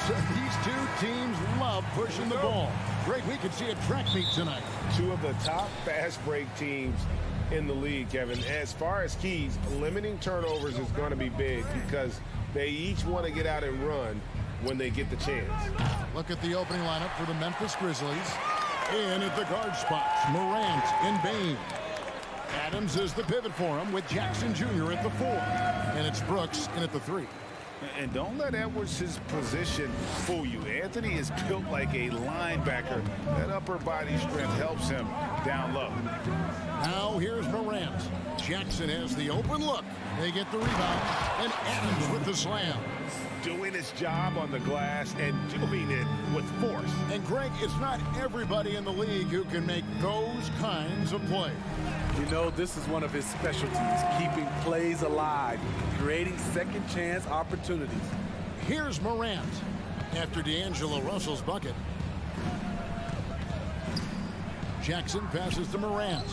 said these two teams love pushing the ball. Great, we could see a track meet tonight. Two of the top fast break teams in the league, Kevin. As far as keys, limiting turnovers is going to be big because they each want to get out and run when they get the chance. Look at the opening lineup for the Memphis Grizzlies. In at the guard spots, Morant and Bain. Adams is the pivot for him with Jackson Jr. at the 4. And it's Brooks in at the 3. And don't let Edwards' position fool you. Anthony is built like a linebacker. That upper body strength helps him down low. Now here's Morant. Jackson has the open look. They get the rebound. And Adams with the slam. Doing his job on the glass and doing it with force. And Greg, it's not everybody in the league who can make those kinds of plays. You know, this is one of his specialties, keeping plays alive, creating second chance opportunities. Here's Morant after D'Angelo Russell's bucket. Jackson passes to Morant.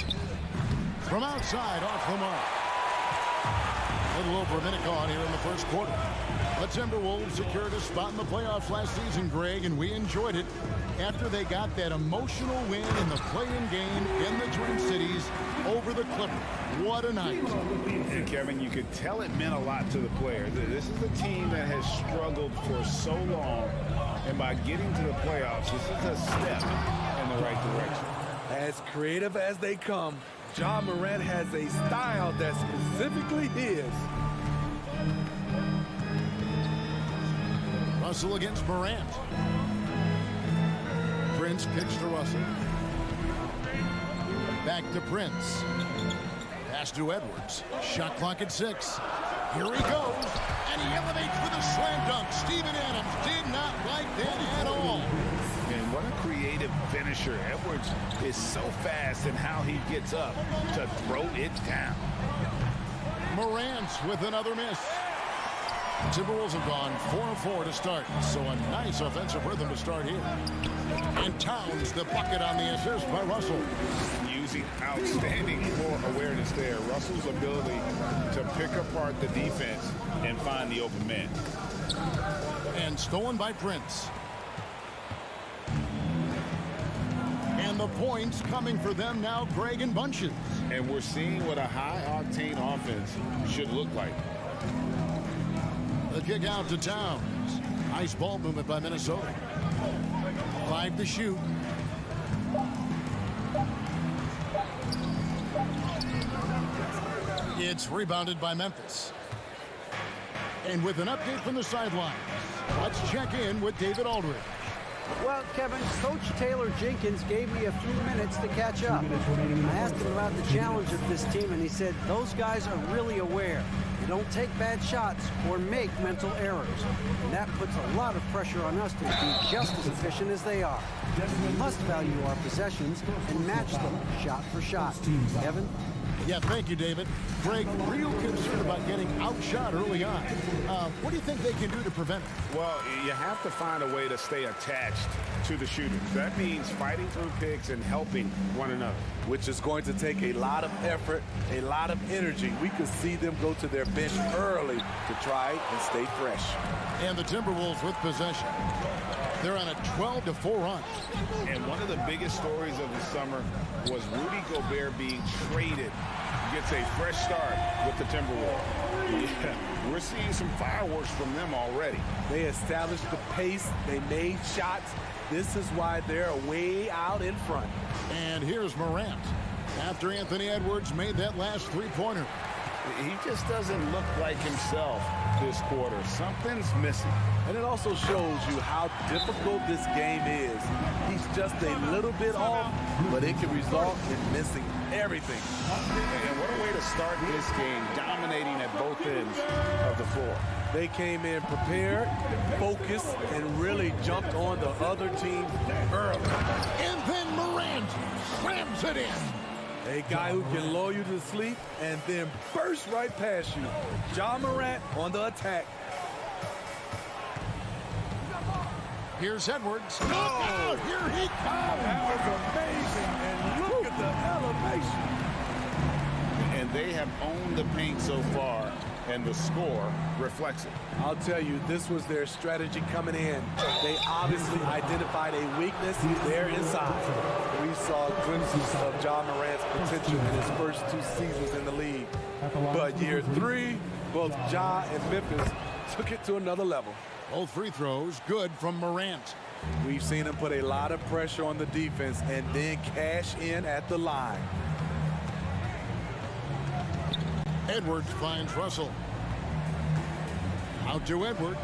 From outside, off the mark. A little over a minute gone here in the first quarter. The Timberwolves secured a spot in the playoffs last season, Greg, and we enjoyed it after they got that emotional win in the play-in game in the Twin Cities over the Clippers. What a night. And Kevin, you could tell it meant a lot to the players. This is a team that has struggled for so long, and by getting to the playoffs, this is a step in the right direction. As creative as they come, Ja Morant has a style that's specifically his. Russell against Morant. Prince kicks to Russell. Back to Prince. Pass to Edwards. Shot clock at 6. Here he goes. And he elevates with a slam dunk. Steven Adams did not like that at all. And what a creative finisher. Edwards is so fast in how he gets up to throw it down. Morant with another miss. Timberwolves have gone 4-4 to start, so a nice offensive rhythm to start here. And Towns the bucket on the assist by Russell. Using outstanding floor awareness there. Russell's ability to pick apart the defense and find the open man. And stolen by Prince. And the points coming for them now, Greg, in bunches. And we're seeing what a high-octane offense should look like. The kick out to Towns. Nice ball movement by Minnesota. 5 to shoot. It's rebounded by Memphis. And with an update from the sidelines, let's check in with David Aldridge. Well, Kevin, Coach Taylor Jenkins gave me a few minutes to catch up. I asked him about the challenge of this team, and he said those guys are really aware. They don't take bad shots or make mental errors. And that puts a lot of pressure on us to be just as efficient as they are. We must value our possessions and match them shot for shot. Kevin? Yeah, thank you, David. Greg, real concern about getting outshot early on. What do you think they can do to prevent it? Well, you have to find a way to stay attached to the shooters. That means fighting through picks and helping one another. Which is going to take a lot of effort, a lot of energy. We could see them go to their bench early to try and stay fresh. And the Timberwolves with possession. They're on a 12-4 run. And one of the biggest stories of the summer was Rudy Gobert being traded. Gets a fresh start with the Timberwolves. Yeah, we're seeing some fireworks from them already. They established the pace. They made shots. This is why they're way out in front. And here's Morant. After Anthony Edwards made that last three-pointer. He just doesn't look like himself this quarter. Something's missing. And it also shows you how difficult this game is. He's just a little bit off, but it can result in missing everything. And what a way to start this game, dominating at both ends of the floor. They came in prepared, focused, and really jumped on the other team early. And then Morant slams it in. A guy who can lull you to sleep and then burst right past you. Ja Morant on the attack. Here's Edwards. Look out! Here he comes! That was amazing, and look at the elevation. And they have owned the paint so far and the score reflects it. I'll tell you, this was their strategy coming in. They obviously identified a weakness there inside. We saw glimpses of Ja Morant's potential in his first 2 seasons in the league. But year 3, both Ja and Memphis took it to another level. Both free throws good from Morant. We've seen him put a lot of pressure on the defense and then cash in at the line. Edwards finds Russell. Out to Edwards.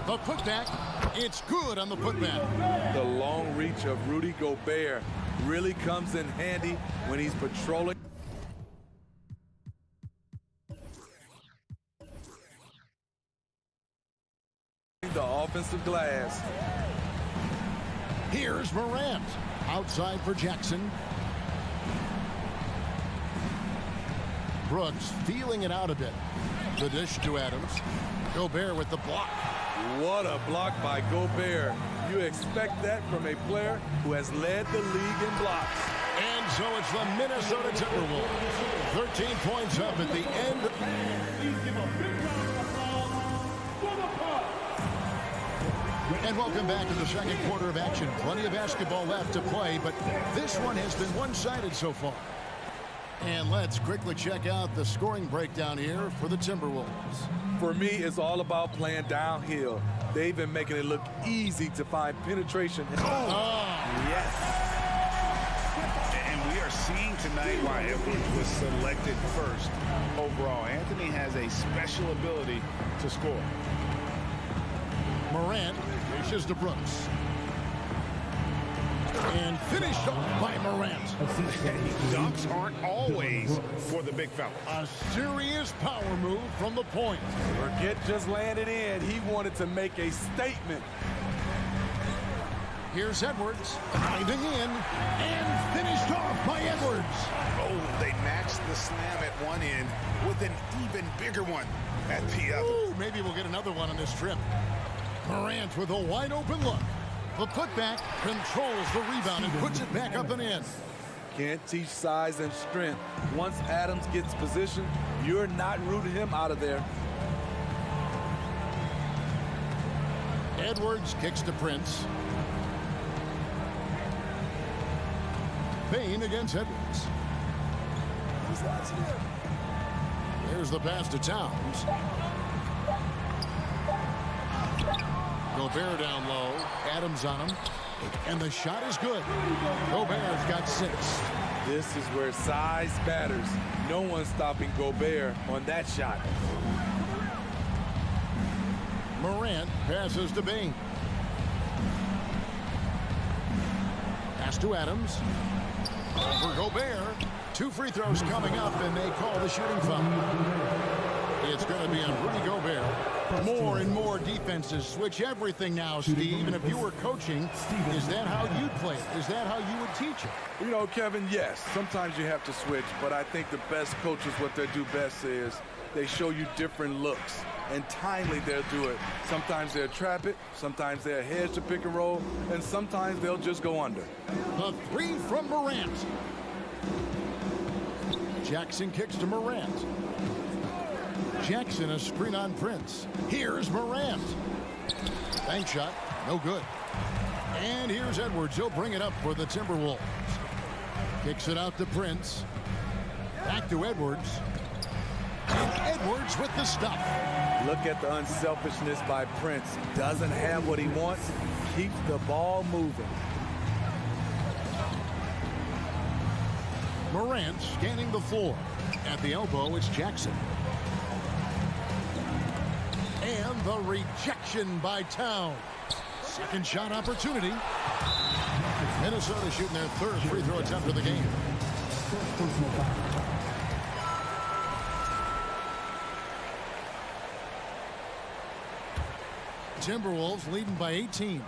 The putback. It's good on the putback. The long reach of Rudy Gobert really comes in handy when he's patrolling the offensive glass. Here's Morant. Outside for Jackson. Brooks feeling it out a bit. The dish to Adams. Gobert with the block. What a block by Gobert. You expect that from a player who has led the league in blocks. And so it's the Minnesota Timberwolves. 13 points up at the end. And welcome back to the second quarter of action. Plenty of basketball left to play, but this one has been one-sided so far. And let's quickly check out the scoring breakdown here for the Timberwolves. For me, it's all about playing downhill. They've been making it look easy to find penetration. Yes. And we are seeing tonight why Edwards was selected first overall. Anthony has a special ability to score. Morant dishes to Brooks. And finished off by Morant. Dunks aren't always for the big fella. A serious power move from the point. Forget just laying it in. He wanted to make a statement. Here's Edwards diving in and finished off by Edwards. Oh, they matched the slam at one end with an even bigger one at the other. Ooh, maybe we'll get another one on this trip. Morant with a wide open look. The putback controls the rebound and puts it back up and in. Can't teach size and strength. Once Adams gets position, you're not rooting him out of there. Edwards kicks to Prince. Payne against Edwards. There's the pass to Towns. Gobert down low. Adams on him. And the shot is good. Gobert's got 6. This is where size matters. No one's stopping Gobert on that shot. Morant passes to Payne. Pass to Adams. For Gobert. 2 free throws coming up, and they call the shooting foul. It's going to be on Rudy Gobert. More and more defenses switch everything now, Steve. And if you were coaching, is that how you'd play it? Is that how you would teach it? You know, Kevin, yes, sometimes you have to switch, but I think the best coaches, what they do best is they show you different looks, and timely they'll do it. Sometimes they'll trap it, sometimes they'll hedge the pick and roll, and sometimes they'll just go under. The 3 from Morant. Jackson kicks to Morant. Jackson a screen on Prince. Here's Morant. Bank shot, no good. And here's Edwards. He'll bring it up for the Timberwolves. Kicks it out to Prince. Back to Edwards. And Edwards with the stop. Look at the unselfishness by Prince. Doesn't have what he wants. Keeps the ball moving. Morant scanning the floor. At the elbow, it's Jackson. And the rejection by Towns. Second shot opportunity. Minnesota shooting their 3rd free throw attempt of the game. Timberwolves leading by 18.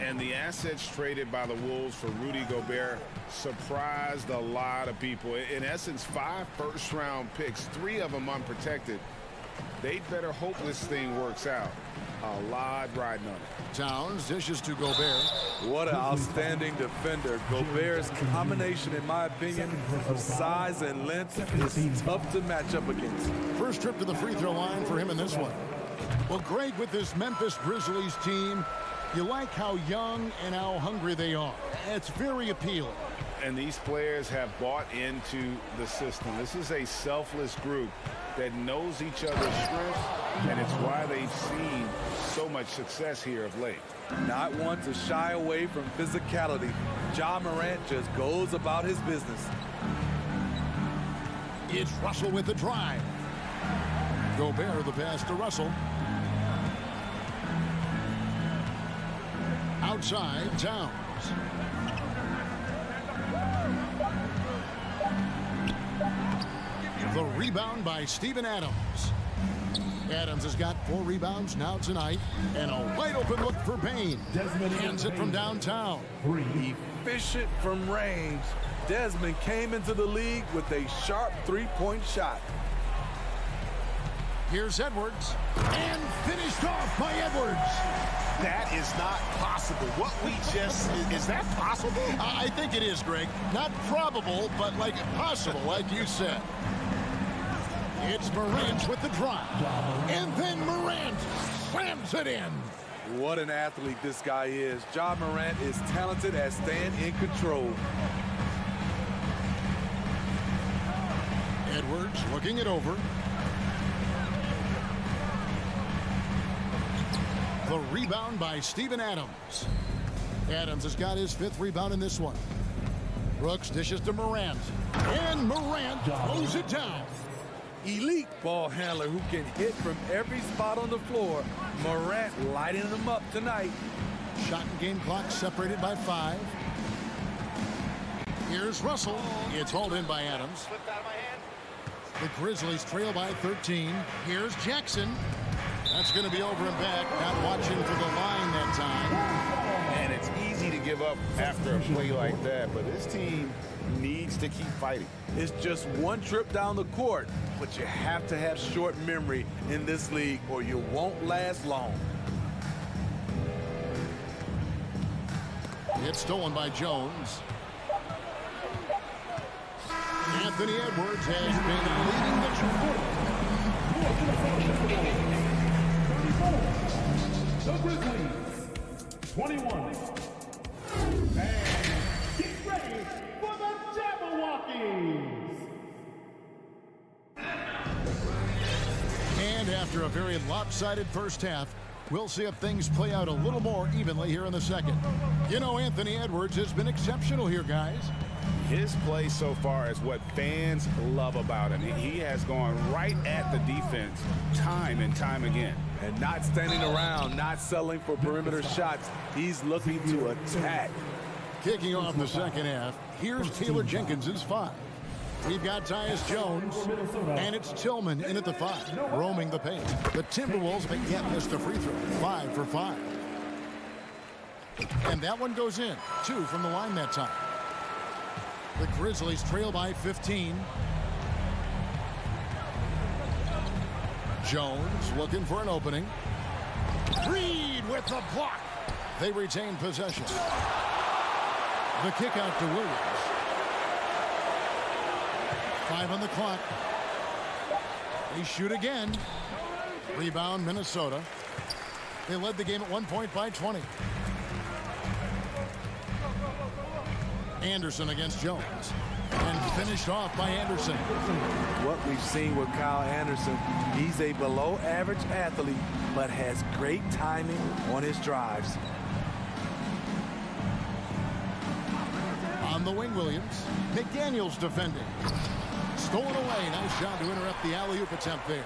And the assets traded by the Wolves for Rudy Gobert surprised a lot of people. In essence, 5 first-round picks, 3 of them unprotected. They better hope this thing works out. A lot riding on it. Towns dishes to Gobert. What an outstanding defender. Gobert's combination, in my opinion, of size and length is tough to match up against. First trip to the free throw line for him in this one. Well, great with this Memphis Grizzlies team. You like how young and how hungry they are. It's very appealing. And these players have bought into the system. This is a selfless group that knows each other's strengths, and it's why they've seen so much success here of late. Not one to shy away from physicality. Ja Morant just goes about his business. It's Russell with the drive. Gobert the pass to Russell. Outside, Towns. The rebound by Steven Adams. Adams has got 4 rebounds now tonight, and a wide open look for Bain. Hands it from downtown. Efficient from range. Desmond came into the league with a sharp three-point shot. Here's Edwards, and finished off by Edwards. That is not possible. What we just, is that possible? I think it is, Greg. Not probable, but like possible, like you said. It's Morant with the drive. And then Morant slams it in. What an athlete this guy is. Ja Morant is talented at staying in control. Edwards looking it over. The rebound by Steven Adams. Adams has got his 5th rebound in this one. Brooks dishes to Morant. And Morant throws it down. Elite ball handler who can hit from every spot on the floor. Morant lighting him up tonight. Shot and game clock separated by 5. Here's Russell. It's hauled in by Adams. The Grizzlies trail by 13. Here's Jackson. That's going to be over and back. Not watching for the line that time. And it's easy to give up after a play like that, but this team needs to keep fighting. It's just one trip down the court, but you have to have short memory in this league or you won't last long. It's stolen by Jones. Anthony Edwards has been leading the The Grizzlies, 21. And get ready for the Jabberwockies. And after a very lopsided first half, we'll see if things play out a little more evenly here in the second. You know, Anthony Edwards has been exceptional here, guys. His play so far is what fans love about him. He has gone right at the defense time and time again. And not standing around, not settling for perimeter shots. He's looking to attack. Kicking off the second half, here's Taylor Jenkins' 5. We've got Tyus Jones, and it's Tillman in at the 5, roaming the paint. The Timberwolves have yet missed a free throw, 5 for 5. And that one goes in, 2 from the line that time. The Grizzlies trail by 15. Jones looking for an opening. Reed with the block. They retain possession. The kick out to Williams. 5 on the clock. They shoot again. Rebound, Minnesota. They led the game at 1 point by 20. Anderson against Jones. And finished off by Anderson. What we've seen with Kyle Anderson, he's a below-average athlete, but has great timing on his drives. On the wing, Williams. McDaniels defending. Stolen away. Nice shot to interrupt the alley-oop attempt there.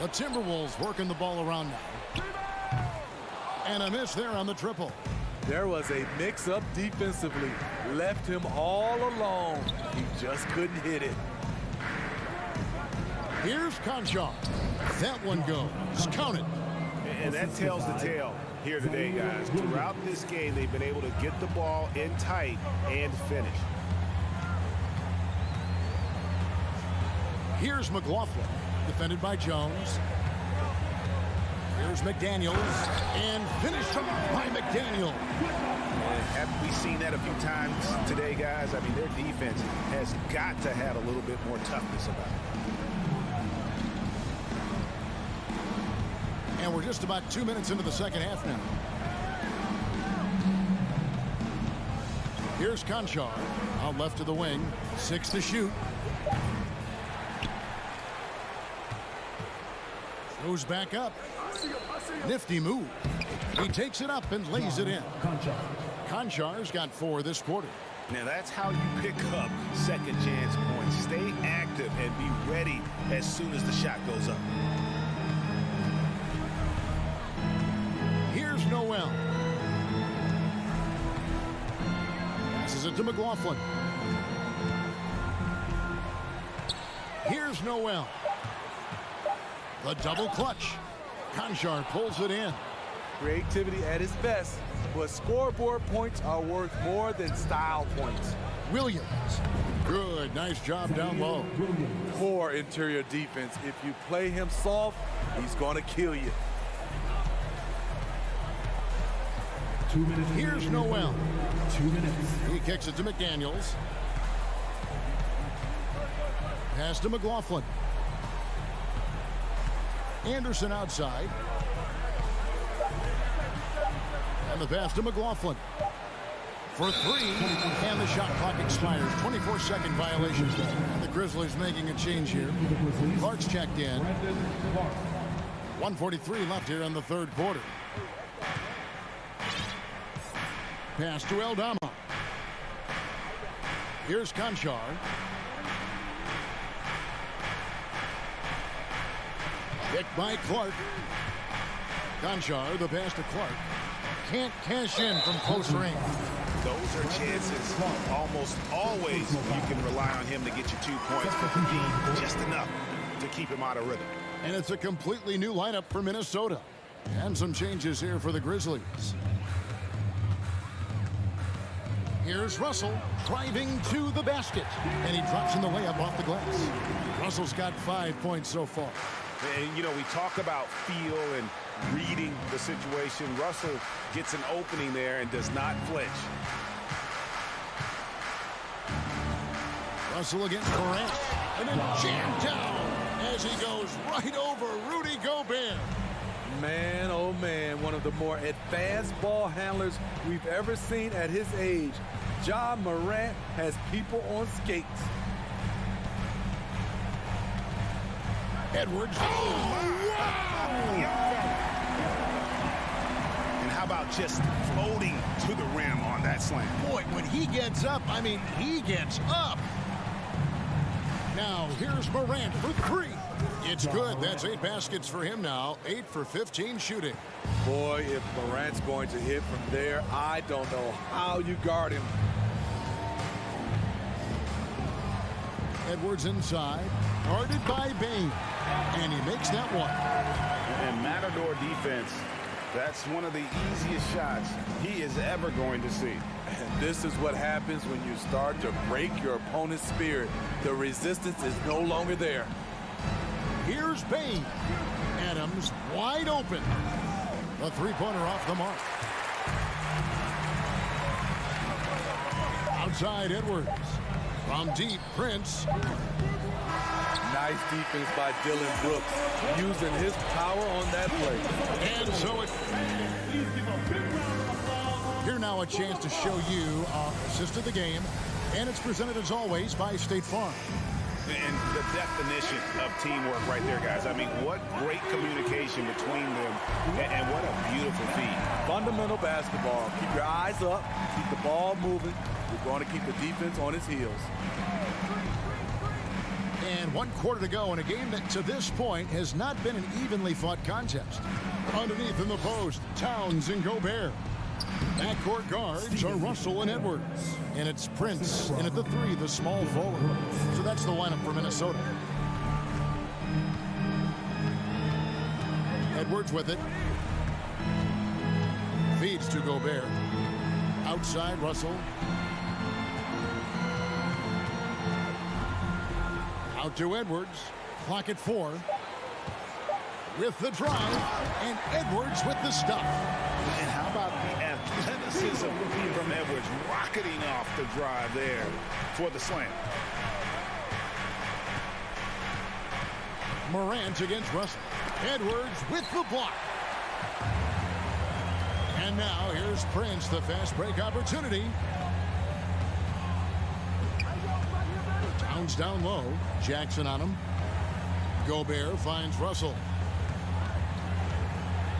The Timberwolves working the ball around now. And a miss there on the triple. There was a mix-up defensively. Left him all alone. He just couldn't hit it. Here's Conchar. That one goes. Count it. And that tells the tale here today, guys. Throughout this game, they've been able to get the ball in tight and finish. Here's McLaughlin, defended by Jones. Here's McDaniels, and finished off by McDaniel. And haven't we seen that a few times today, guys? I mean, their defense has got to have a little bit more toughness about it. And we're just about 2 minutes into the second half now. Here's Conchar, out left to the wing, 6 to shoot. Goes back up. Nifty move. He takes it up and lays it in. Konchar's got 4 this quarter. Now that's how you pick up second chance points. Stay active and be ready as soon as the shot goes up. Here's Noel. Passes it to McLaughlin. Here's Noel. The double clutch. Conchar pulls it in. Creativity at its best, but scoreboard points are worth more than style points. Williams. Good. Nice job down low. Poor interior defense. If you play him soft, he's going to kill you. 2 minutes. Here's Noel. 2 minutes. He kicks it to McDaniels. Pass to McLaughlin. Anderson outside. And the pass to McLaughlin. For 3, and the shot clock expires. 24-second violation. And the Grizzlies making a change here. Clark's checked in. 1:43 left here in the third quarter. Pass to Aldama. Here's Conchar. Picked by Clark. Conchar, the pass to Clark. Can't cash in from close range. Those are chances. Almost always you can rely on him to get you 2 points, but for me, just enough to keep him out of rhythm. And it's a completely new lineup for Minnesota. And some changes here for the Grizzlies. Here's Russell driving to the basket. And he drops in the layup off the glass. Russell's got 5 points so far. And, you know, we talk about feel and reading the situation. Russell gets an opening there and does not flinch. Russell against Horens. And then jammed down as he goes right over Rudy Gobert. Man, oh man, one of the more advanced ball handlers we've ever seen at his age. Ja Morant has people on skates. Edwards. And how about just floating to the rim on that slam? Boy, when he gets up, I mean, he gets up. Now, here's Morant for 3. It's good. That's 8 baskets for him now. 8 for 15 shooting. Boy, if Morant's going to hit from there, I don't know how you guard him. Edwards inside. Guarded by Bain. And he makes that one. And Matador defense, that's one of the easiest shots he is ever going to see. And this is what happens when you start to break your opponent's spirit. The resistance is no longer there. Here's Bain. Adams wide open. The three-pointer off the mark. Outside Edwards. From deep, Prince. Nice defense by Dylan Brooks, using his power on that play. And so it... Here now a chance to show you our assist of the game. And it's presented as always by State Farm. And the definition of teamwork right there, guys. I mean, what great communication between them, and what a beautiful feed. Fundamental basketball. Keep your eyes up, keep the ball moving. You're going to keep the defense on its heels. And 1 quarter to go in a game that to this point has not been an evenly fought contest. Underneath in the post, Towns and Gobert. Backcourt guards are Russell and Edwards. And it's Prince in at the 3, the small forward. So that's the lineup for Minnesota. Edwards with it. Feeds to Gobert. Outside Russell. Out to Edwards. Clock at 4. With the drive, and Edwards with the stuff. And how about the athleticism from Edwards, rocketing off the drive there for the slam. Morant against Russell. Edwards with the block. And now here's Prince, the fast break opportunity. Towns down low. Jackson on him. Gobert finds Russell.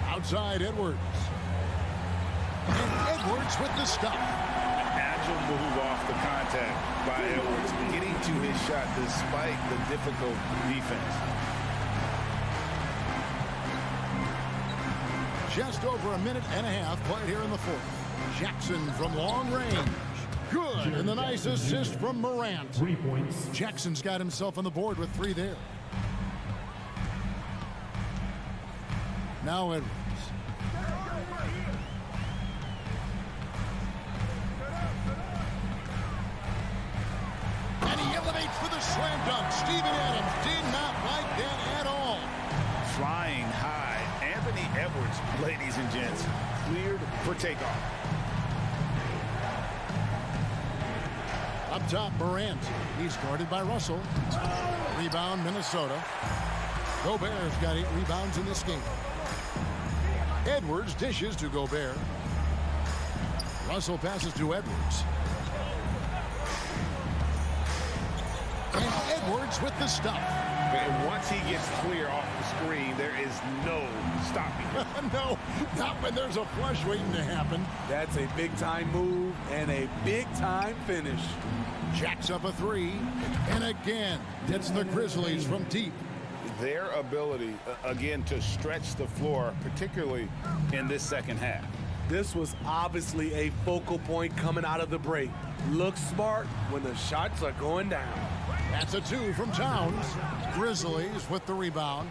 Outside Edwards. And Edwards with the stuff. Agile move off the contact by Edwards, getting to his shot despite the difficult defense. Just over a minute and a half played here in the fourth. Jackson from long range. Good, and the nice assist from Morant. 3 points. Jackson's got himself on the board with 3 there. Now Edwards. And he elevates for the slam dunk. Steven Adams did not like that at all. Flying high. Anthony Edwards, ladies and gents, cleared for takeoff. Up top, Morant. He's guarded by Russell. Rebound, Minnesota. Gobert's got 8 rebounds in this game. Edwards dishes to Gobert. Russell passes to Edwards. And Edwards with the stuff. And once he gets clear off the screen, there is no stopping him. No, not when there's a flush waiting to happen. That's a big-time move and a big-time finish. Jacks up a 3. And again, gets the Grizzlies from deep. Their ability, again, to stretch the floor, particularly in this second half. This was obviously a focal point coming out of the break. Look smart when the shots are going down. That's a 2 from Towns. Grizzlies with the rebound.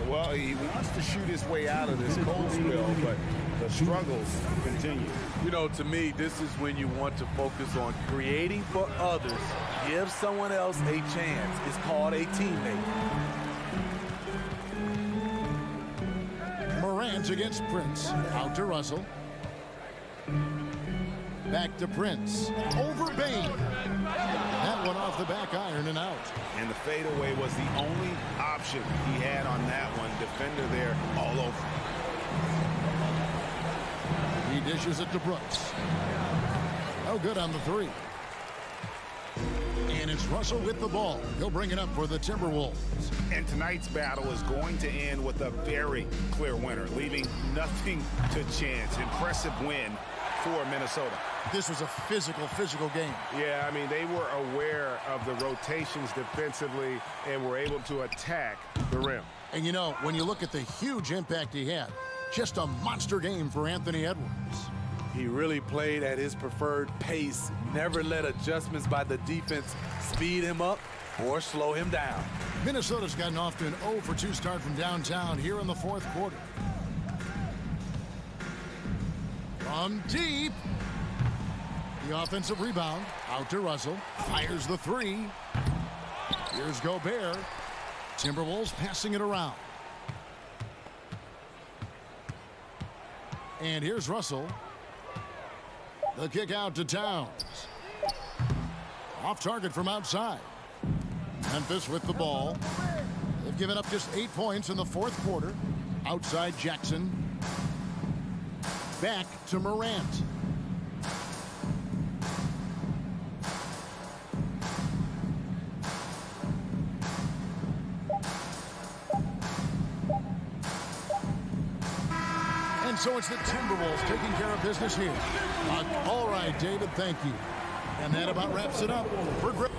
Well, he wants to shoot his way out of this cold spell, but the struggles continue. You know, to me, this is when you want to focus on creating for others. Give someone else a chance. It's called a teammate. Morant against Prince. Out to Russell. Back to Prince. Over Bain. That one off the back iron and out. And the fadeaway was the only option he had on that one. Defender there all over. He dishes it to Brooks. No good on the 3. And it's Russell with the ball. He'll bring it up for the Timberwolves. And tonight's battle is going to end with a very clear winner, leaving nothing to chance. Impressive win for Minnesota. This was a physical game. Yeah, I mean, they were aware of the rotations defensively and were able to attack the rim. And you know, when you look at the huge impact he had, just a monster game for Anthony Edwards. He really played at his preferred pace, never let adjustments by the defense speed him up or slow him down. Minnesota's gotten off to an 0 for 2 start from downtown here in the fourth quarter. From deep. The offensive rebound. Out to Russell. Fires the 3. Here's Gobert. Timberwolves passing it around. And here's Russell. The kick out to Towns. Off target from outside. Memphis with the ball. They've given up just 8 points in the fourth quarter. Outside Jackson. Back to Morant. And so it's the Timberwolves taking care of business here. All right, David, thank you. And that about wraps it up for Grizzlies.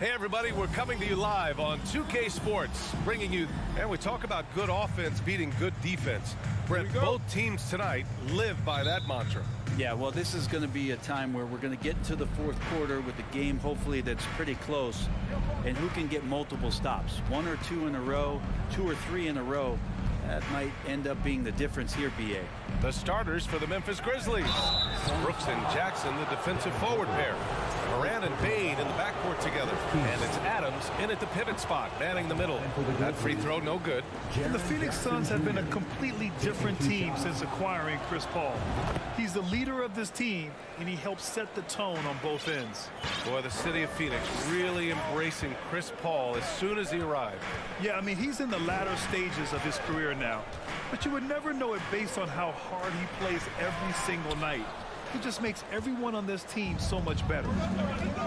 Hey everybody, we're coming to you live on 2K Sports, bringing you, and we talk about good offense beating good defense. Brent, both teams tonight live by that mantra. Yeah, well, this is going to be a time where we're going to get into the fourth quarter with a game, hopefully, that's pretty close. And who can get multiple stops? 1 or 2 in a row, 2 or 3 in a row. That might end up being the difference here, B.A. The starters for the Memphis Grizzlies. Brooks and Jackson, the defensive forward pair. Moran and Bain in the backcourt together. And it's Adams in at the pivot spot, manning the middle. That free throw, no good. And the Phoenix Suns have been a completely different team since acquiring Chris Paul. He's the leader of this team, and he helps set the tone on both ends. Boy, the city of Phoenix really embracing Chris Paul as soon as he arrived. Yeah, I mean, he's in the latter stages of his career now. But you would never know it based on how hard he plays every single night. He just makes everyone on this team so much better.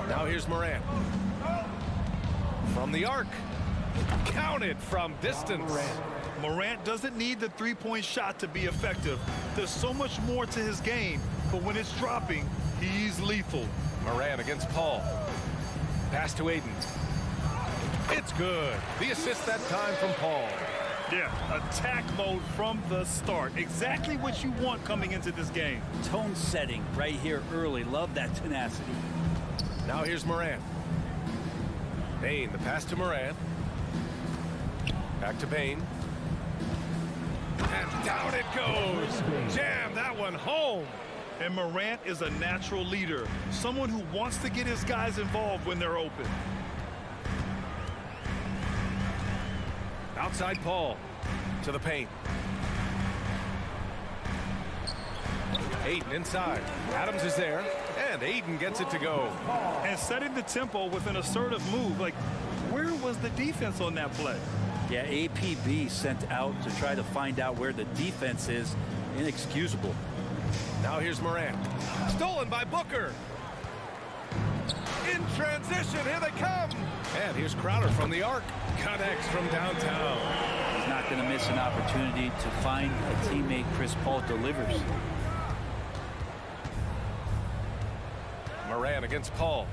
Now here's Moran. From the arc. Counted from distance. Morant doesn't need the three-point shot to be effective. There's so much more to his game, but when it's dropping, he's lethal. Moran against Paul. Pass to Aiden. It's good. The assist that time from Paul. Yeah, attack mode from the start. Exactly what you want coming into this game. Tone setting right here early. Love that tenacity. Now here's Moran. Bain, the pass to Moran. Back to Bain. And down it goes. Jam that one home. And Morant is a natural leader. Someone who wants to get his guys involved when they're open. Outside Paul to the paint. Aiden inside. Adams is there, and Aiden gets it to go. And setting the tempo with an assertive move. Like, where was the defense on that play? Yeah, APB sent out to try to find out where the defense is. Inexcusable. Now here's Moran. Stolen by Booker. In transition, here they come. And here's Crowder from the arc. Connects from downtown. He's not going to miss an opportunity to find a teammate. Chris Paul delivers. Moran against Paul.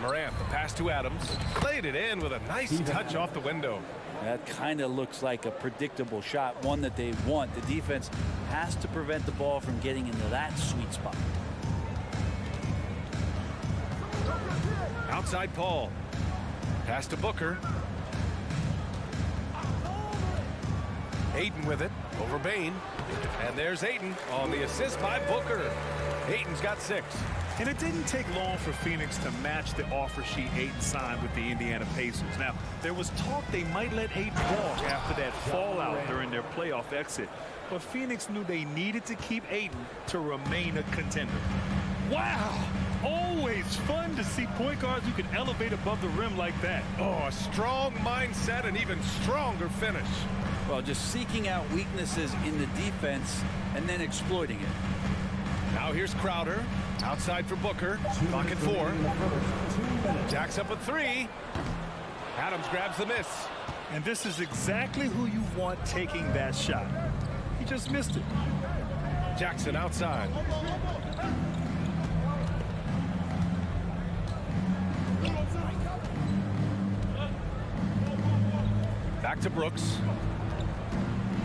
Moran, the pass to Adams. Played it in with a nice touch off the window. That kind of looks like a predictable shot, one that they want. The defense has to prevent the ball from getting into that sweet spot. Outside Paul. Pass to Booker. Aiden with it over Bain. And there's Aiden on the assist by Booker. Aiden's got 6. And it didn't take long for Phoenix to match the offer sheet Aiden signed with the Indiana Pacers. Now, there was talk they might let Aiden walk after that fallout during their playoff exit. But Phoenix knew they needed to keep Aiden to remain a contender. Wow! Always fun to see point guards who can elevate above the rim like that. Oh, a strong mindset and even stronger finish. Well, just seeking out weaknesses in the defense and then exploiting it. Now here's Crowder. Outside for Booker. Clock at 4. Jacks up a 3. Adams grabs the miss. And this is exactly who you want taking that shot. He just missed it. Jackson outside. Back to Brooks.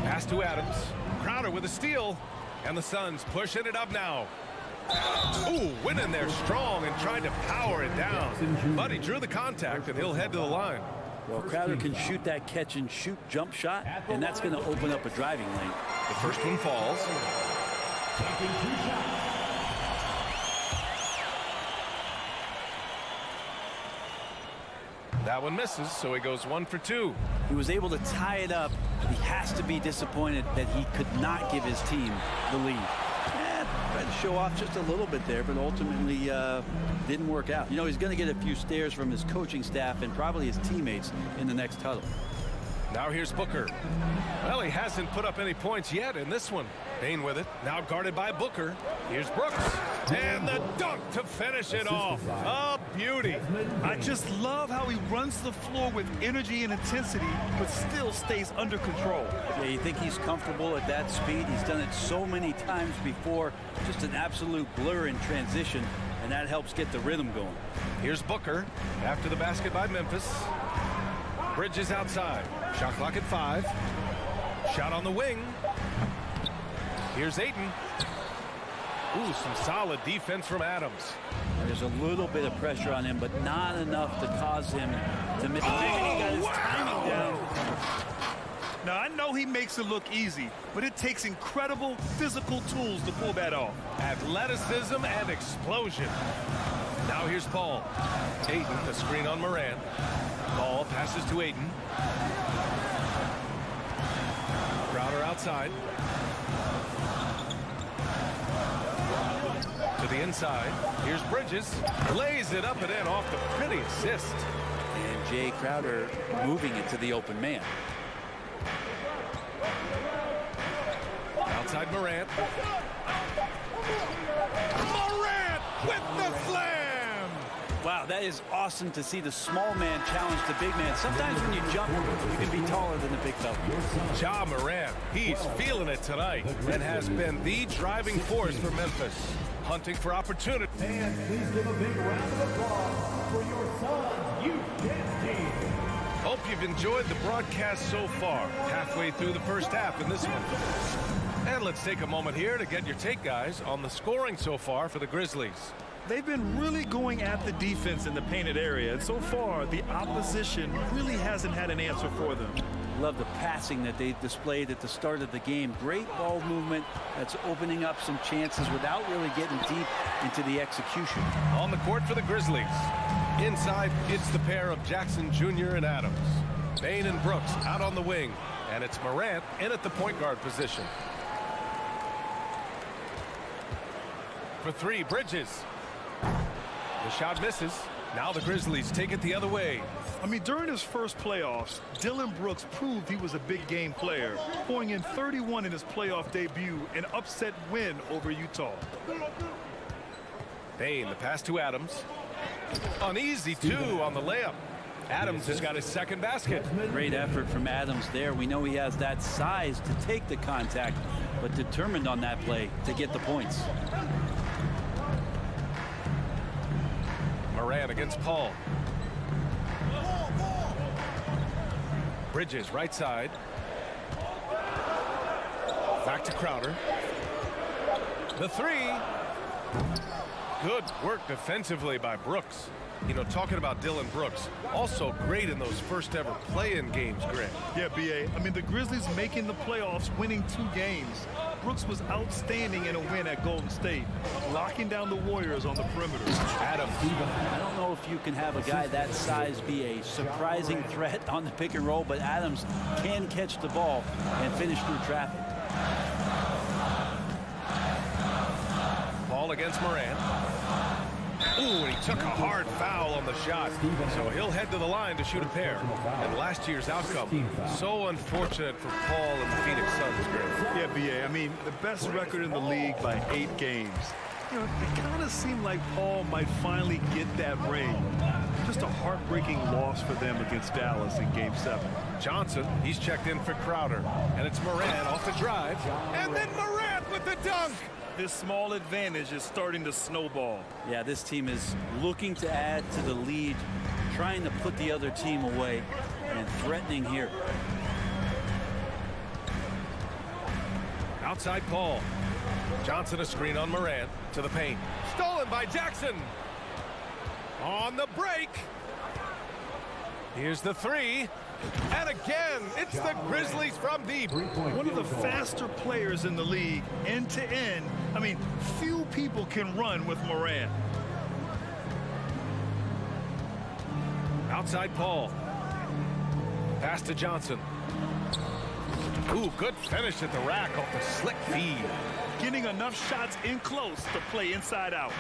Pass to Adams. Crowder with a steal. And the Suns pushing it up now. Ooh, went in there strong and tried to power it down. But he drew the contact, and he'll head to the line. Well, Crowder can shoot that catch-and-shoot jump shot, and that's going to open up a driving lane. The first one falls. That one misses, so he goes 1 for 2. He was able to tie it up. He has to be disappointed that he could not give his team the lead. Tried to show off just a little bit there, but ultimately didn't work out. You know, he's going to get a few stares from his coaching staff and probably his teammates in the next huddle. Now here's Booker. Well, he hasn't put up any points yet in this one. Bain with it. Now guarded by Booker. Here's Brooks. And the dunk to finish it off. A beauty. I just love how he runs the floor with energy and intensity, but still stays under control. Yeah, you think he's comfortable at that speed? He's done it so many times before. Just an absolute blur in transition. and that helps get the rhythm going. Here's Booker after the basket by Memphis. Bridges outside. Shot clock at 5. Shot on the wing. Here's Ayton. Ooh, some solid defense from Adams. There's a little bit of pressure on him, but not enough to cause him to miss. He got his timing down. Now, I know he makes it look easy, but it takes incredible physical tools to pull that off. Athleticism and explosion. Now here's Paul. Ayton, the screen on Morant. Ball passes to Ayton. Crowder outside. To the inside. Here's Bridges. Lays it up and in off the pretty assist. And Jay Crowder moving it to the open man. Outside Morant. Morant with the slam! Wow, that is awesome to see the small man challenge the big man. Sometimes when you jump, you can be taller than the big fella. Ja Morant, he's feeling it tonight and has been the driving force for Memphis. Hunting for opportunity. And please give a big round of applause for your Suns youth dance team. Hope you've enjoyed the broadcast so far. Halfway through the first half in this one. And let's take a moment here to get your take, guys, on the scoring so far for the Grizzlies. They've been really going at the defense in the painted area, and so far the opposition really hasn't had an answer for them. Love the passing that they displayed at the start of the game. Great ball movement that's opening up some chances without really getting deep into the execution. On the court for the Grizzlies. Inside, it's the pair of Jackson Jr. and Adams. Bane and Brooks out on the wing. And it's Morant in at the point guard position. For 3, Bridges. The shot misses. Now the Grizzlies take it the other way. I mean, during his first playoffs, Dillon Brooks proved he was a big game player, pouring in 31 in his playoff debut, an upset win over Utah. Bane, the pass to Adams. Uneasy, too, on the layup. Adams has got his second basket. Great effort from Adams there. We know he has that size to take the contact, but determined on that play to get the points. Morant against Paul. Bridges, right side. Back to Crowder. The 3. Good work defensively by Brooks. You know, talking about Dillon Brooks, also great in those first ever play-in games, Greg. Yeah, B.A. I mean, the Grizzlies making the playoffs, winning 2 games. Brooks was outstanding in a win at Golden State, locking down the Warriors on the perimeter. Adams. I don't know if you can have a guy that size be a surprising threat on the pick and roll, but Adams can catch the ball and finish through traffic. Paul against Morant. Ooh, and he took a hard foul on the shot. So he'll head to the line to shoot a pair. And last year's outcome, so unfortunate for Paul and the Phoenix Suns, Greg. Yeah, B.A. I mean, the best record in the league by 8 games. You know, it kind of seemed like Paul might finally get that ring. Just a heartbreaking loss for them against Dallas in Game 7. Johnson, he's checked in for Crowder. And it's Morant off the drive. And then Morant with the dunk. This small advantage is starting to snowball. Yeah, this team is looking to add to the lead, trying to put the other team away, and threatening here. Outside Paul. Johnson a screen on Morant to the paint. Stolen by Jackson. On the break. Here's the 3. And again, it's the Grizzlies from deep. One of the faster players in the league, end to end. I mean, few people can run with Morant. Outside Paul. Pass to Johnson. Ooh, good finish at the rack off the slick feed. Getting enough shots in close to play inside out.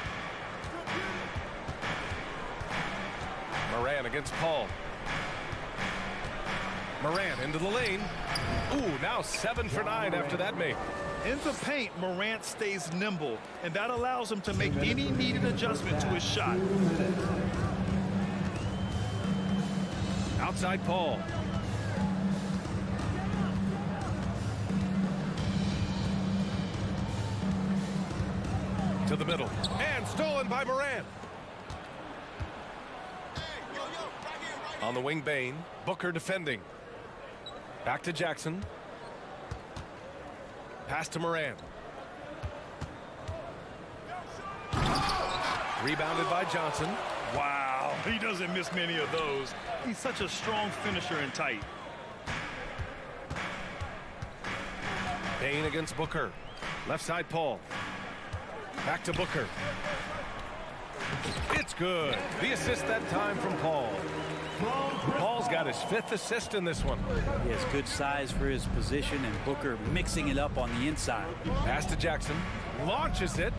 Morant against Paul. Morant into the lane. Ooh, now 7 for 9 after that make. In the paint, Morant stays nimble, and that allows him to make any needed adjustment to his shot. Outside Paul. To the middle. And stolen by Morant. On the wing, Bain. Booker defending. Back to Jackson. Pass to Morant. Rebounded by Johnson. Wow, he doesn't miss many of those. He's such a strong finisher and tight. Bain against Booker. Left side, Paul. Back to Booker. It's good. The assist that time from Paul. Paul's got his 5th assist in this one. He has good size for his position, and Booker mixing it up on the inside. Pass to Jackson. Launches it.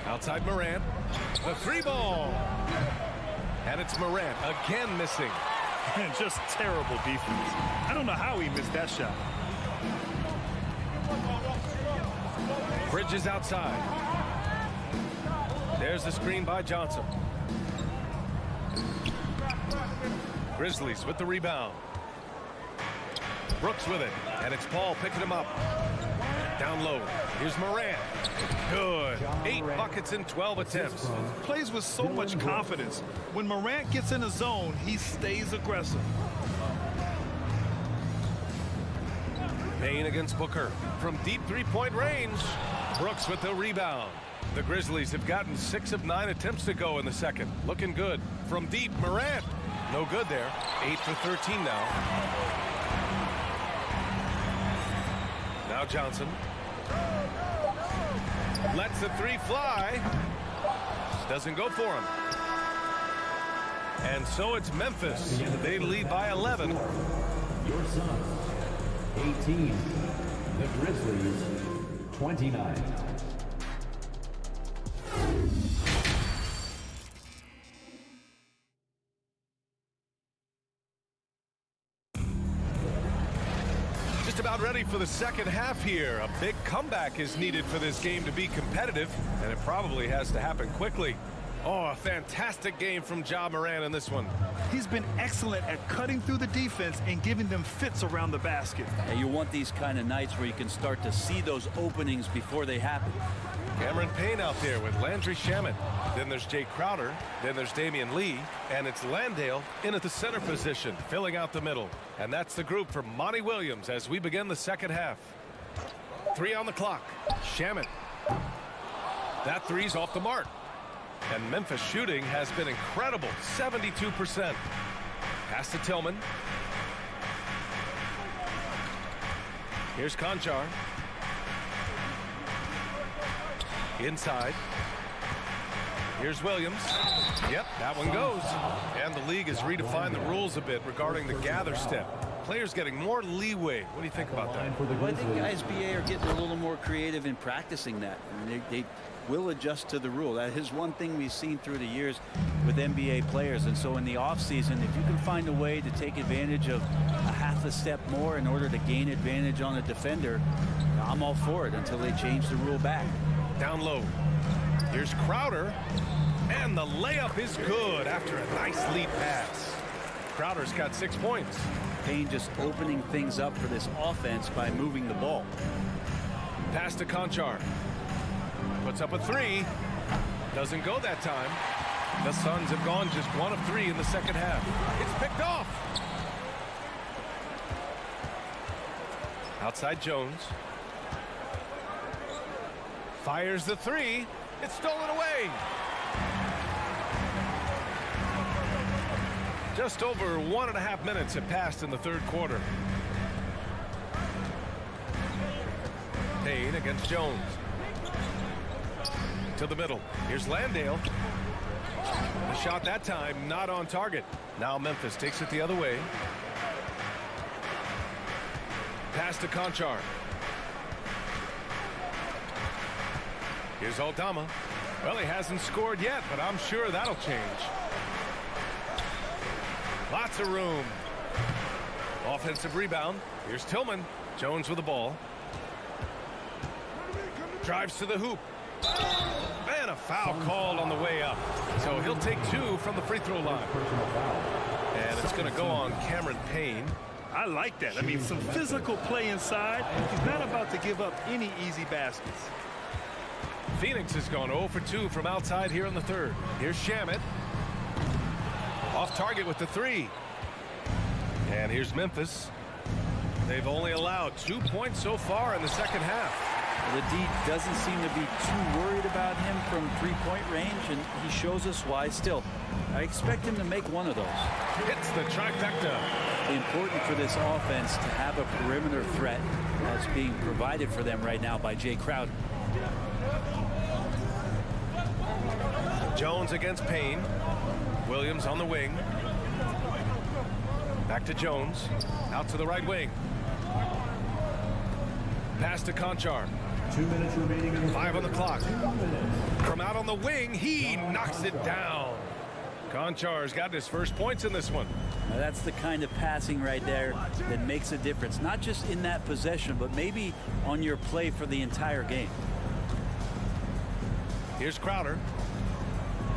Outside Morant. The 3-ball. And it's Morant again missing. Just terrible defense. I don't know how he missed that shot. Bridges outside. There's the screen by Johnson. Grizzlies with the rebound. Brooks with it. And it's Paul picking him up. Down low. Here's Morant. Good. 8 buckets in 12 attempts. Plays with so much confidence. When Morant gets in a zone, he stays aggressive. Bain against Booker. From deep 3-point range. Brooks with the rebound. The Grizzlies have gotten 6 of 9 attempts to go in the second. Looking good. From deep, Morant. No good there. 8 for 13 now. Now Johnson. Lets the 3 fly. Doesn't go for him. And so it's Memphis. They lead by 11. Your Suns, 18. The Grizzlies, 29. Just about ready for the second half here. A big comeback is needed for this game to be competitive, and it probably has to happen quickly. Oh, a fantastic game from Ja Morant in this one. He's been excellent at cutting through the defense and giving them fits around the basket. And you want these kind of nights where you can start to see those openings before they happen. Cameron Payne out there with Landry Shamet. Then there's Jay Crowder. Then there's Damian Lee. And it's Landale in at the center position, filling out the middle. And that's the group for Monty Williams as we begin the second half. 3 on the clock. Shamet. That 3's off the mark. And Memphis shooting has been incredible, 72%. Pass to Tillman. Here's Conchar. Inside. Here's Williams. Yep, that one goes. And the league has redefined the rules a bit regarding the gather step. Players getting more leeway. What do you think about that? Well, I think ISBA are getting a little more creative in practicing that. I mean, they will adjust to the rule. That is one thing we've seen through the years with NBA players. And so in the offseason, if you can find a way to take advantage of a half a step more in order to gain advantage on a defender, I'm all for it until they change the rule back. Down low. Here's Crowder. And the layup is good after a nice lead pass. Crowder's got 6 points. Payne just opening things up for this offense by moving the ball. Pass to Conchar. Puts up a 3. Doesn't go that time. The Suns have gone just 1 of 3 in the second half. It's picked off. Outside Jones. Fires the 3. It's stolen away. Just over 1.5 minutes have passed in the third quarter. Payne against Jones. To the middle. Here's Landale. The shot that time not on target. Now Memphis takes it the other way. Pass to Conchar. Here's Aldama. Well, he hasn't scored yet, but I'm sure that'll change. Lots of room. Offensive rebound. Here's Tillman. Jones with the ball. Drives to the hoop. And a foul called on the way up. So he'll take 2 from the free throw line. And it's going to go on Cameron Payne. I like that. I mean, some physical play inside. He's not about to give up any easy baskets. Phoenix has gone 0 for 2 from outside here in the third. Here's Shamet. Off target with the 3. And here's Memphis. They've only allowed 2 points so far in the second half. The D doesn't seem to be too worried about him from three-point range, and he shows us why. Still, I expect him to make one of those. Hits the trifecta. Important for this offense to have a perimeter threat that's being provided for them right now by Jay Crowder. Jones against Payne. Williams on the wing. Back to Jones. Out to the right wing. Pass to Conchar. 2 minutes remaining. 5 on the clock. From out on the wing, he knocks it down. Conchar's got his first points in this one. Now that's the kind of passing right there that makes a difference, not just in that possession, but maybe on your play for the entire game. Here's Crowder.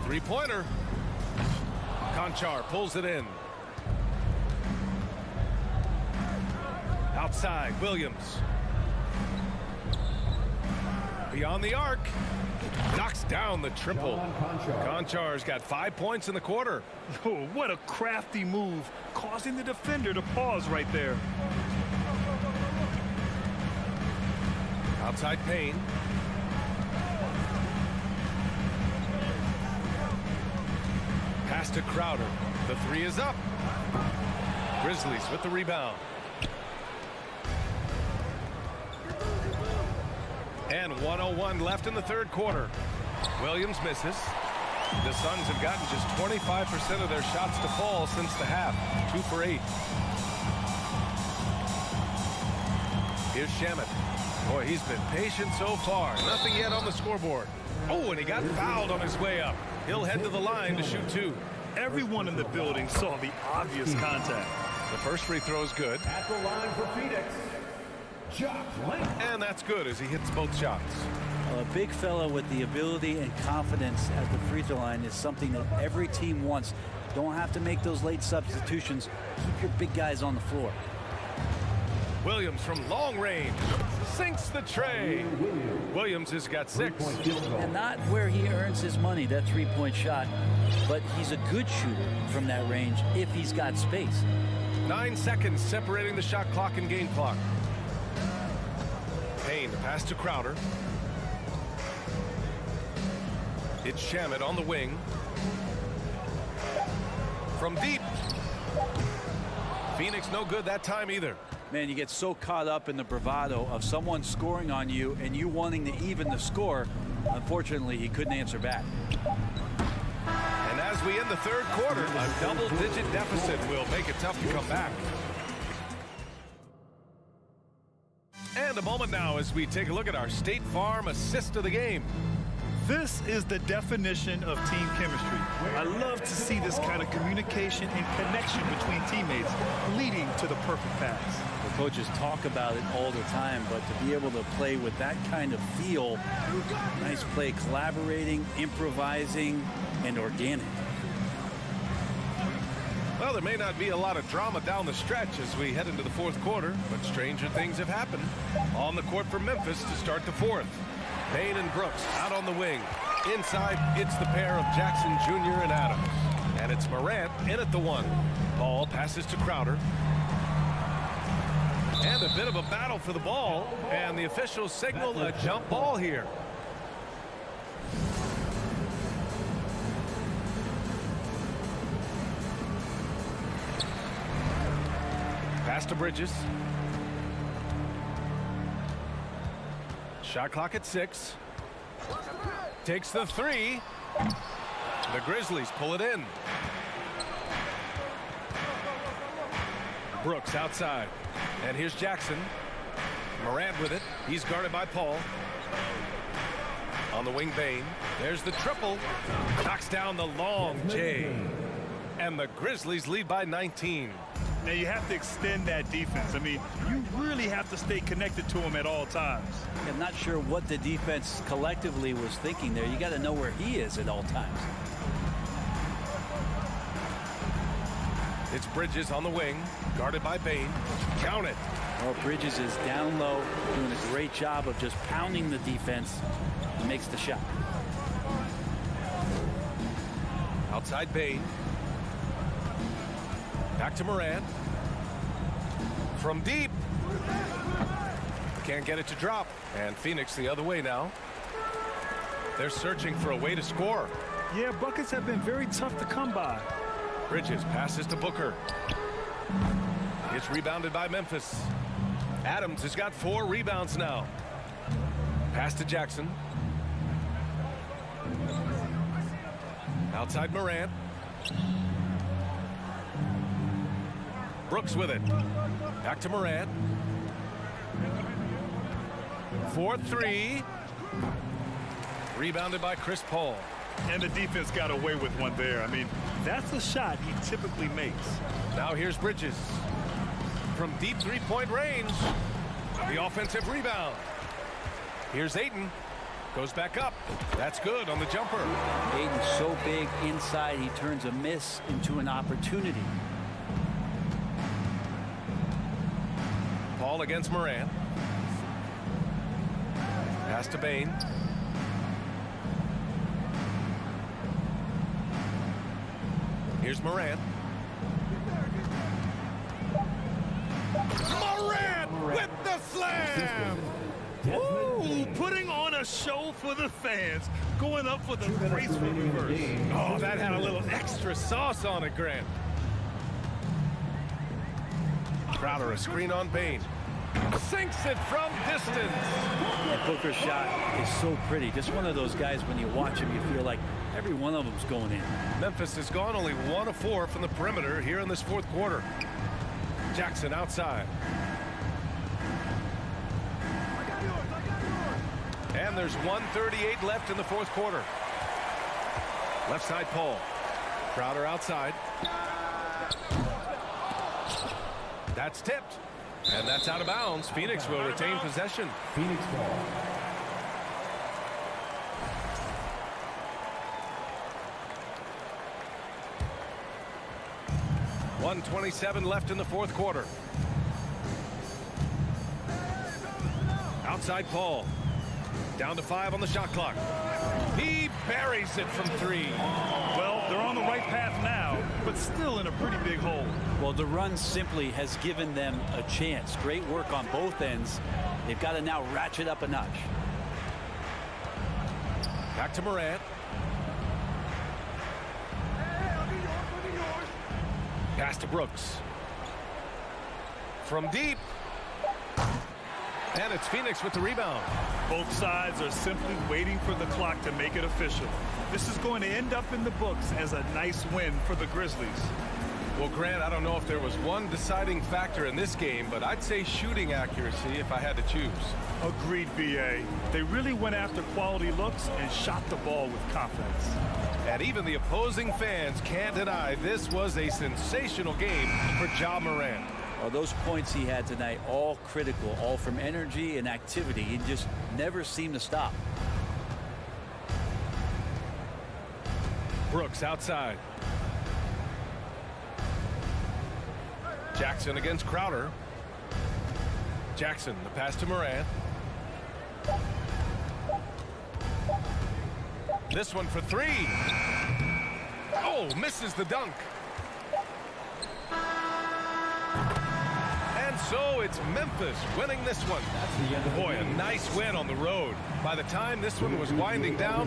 Three-pointer. Conchar pulls it in. Outside, Williams. Beyond the arc. Knocks down the triple. Conchar's got 5 points in the quarter. Oh, what a crafty move, causing the defender to pause right there. Outside Payne. Pass to Crowder. The 3 is up. Grizzlies with the rebound. And 1:01 left in the third quarter. Williams misses. The Suns have gotten just 25% of their shots to fall since the half. 2 for 8. Here's Shamet. Boy, he's been patient so far. Nothing yet on the scoreboard. Oh, and he got fouled on his way up. He'll head to the line to shoot 2. Everyone in the building saw the obvious contact. The first free throw is good. At the line for Phoenix, And that's good as he hits both shots. A big fella with the ability and confidence at the free throw line is something that every team wants. Don't have to make those late substitutions. Keep your big guys on the floor. Williams from long range sinks the tray. Williams has got 6. And not where he earns his money, that three-point shot, but he's a good shooter from that range if he's got space. 9 seconds separating the shot clock and game clock. Payne to pass to Crowder. It's Shamet on the wing. From deep. Phoenix no good that time either. Man, you get so caught up in the bravado of someone scoring on you and you wanting to even the score. Unfortunately, he couldn't answer back. And as we end the third quarter, a double-digit deficit will make it tough to come back. And a moment now as we take a look at our State Farm assist of the game. This is the definition of team chemistry. I love to see this kind of communication and connection between teammates leading to the perfect pass. The coaches talk about it all the time, but to be able to play with that kind of feel, nice play, collaborating, improvising, and organic. Well, there may not be a lot of drama down the stretch as we head into the fourth quarter, but stranger things have happened. On the court for Memphis to start the fourth. Payne and Brooks out on the wing. Inside, it's the pair of Jackson Jr. and Adams. And it's Morant in at the 1. Ball passes to Crowder. And a bit of a battle for the ball. And the officials signal a jump ball here. Pass to Bridges. Shot clock at 6. Takes the 3. The Grizzlies pull it in. Brooks outside. And here's Jackson. Morant with it. He's guarded by Paul. On the wing, Bane. There's the triple. Knocks down the long J. And the Grizzlies lead by 19. Now you have to extend that defense. I mean, you really have to stay connected to him at all times. I'm not sure what the defense collectively was thinking there. You got to know where he is at all times. It's Bridges on the wing, guarded by Bain. Count it. Well, Bridges is down low, doing a great job of just pounding the defense. He makes the shot. Outside Bain. Back to Morant. From deep. Can't get it to drop. And Phoenix the other way now. They're searching for a way to score. Yeah, buckets have been very tough to come by. Bridges passes to Booker. It's rebounded by Memphis. Adams has got 4 rebounds now. Pass to Jackson. Outside Morant. Brooks with it. Back to Morant. 4-3. Rebounded by Chris Paul. And the defense got away with one there. I mean, that's a shot he typically makes. Now here's Bridges. From deep three-point range. The offensive rebound. Here's Ayton. Goes back up. That's good on the jumper. Ayton's so big inside, he turns a miss into an opportunity. Paul against Morant. Pass to Bain. Here's Morant. Morant with the slam! Ooh, putting on a show for the fans, going up for the graceful reverse. Oh, that had a little extra sauce on it, Grant. Crowder, a screen on Bain. Sinks it from distance. That Booker shot is so pretty. Just one of those guys, when you watch him, you feel like every one of them's going in. Memphis has gone only 1 of 4 from the perimeter here in this 4th quarter. Jackson outside. And there's 1:38 left in the 4th quarter. Left side Paul. Crowder outside. That's tipped. And that's out of bounds. Phoenix will retain possession. Phoenix ball. .127 left in the 4th quarter. Outside Paul. Down to 5 on the shot clock. He buries it from 3. Well, they're on the right path now, but still in a pretty big hole. Well, the run simply has given them a chance. Great work on both ends. They've got to now ratchet up a notch. Back to Morant. Pass to Brooks. From deep. And it's Phoenix with the rebound. Both sides are simply waiting for the clock to make it official. This is going to end up in the books as a nice win for the Grizzlies. Well, Grant, I don't know if there was one deciding factor in this game, but I'd say shooting accuracy if I had to choose. Agreed, B.A. They really went after quality looks and shot the ball with confidence. And even the opposing fans can't deny this was a sensational game for Ja Morant. Well, those points he had tonight, all critical, all from energy and activity. He just never seemed to stop. Brooks outside. Jackson against Crowder. Jackson, the pass to Morant. This one for 3. Oh, misses the dunk. And so it's Memphis winning this one. Boy, a nice win on the road. By the time this one was winding down,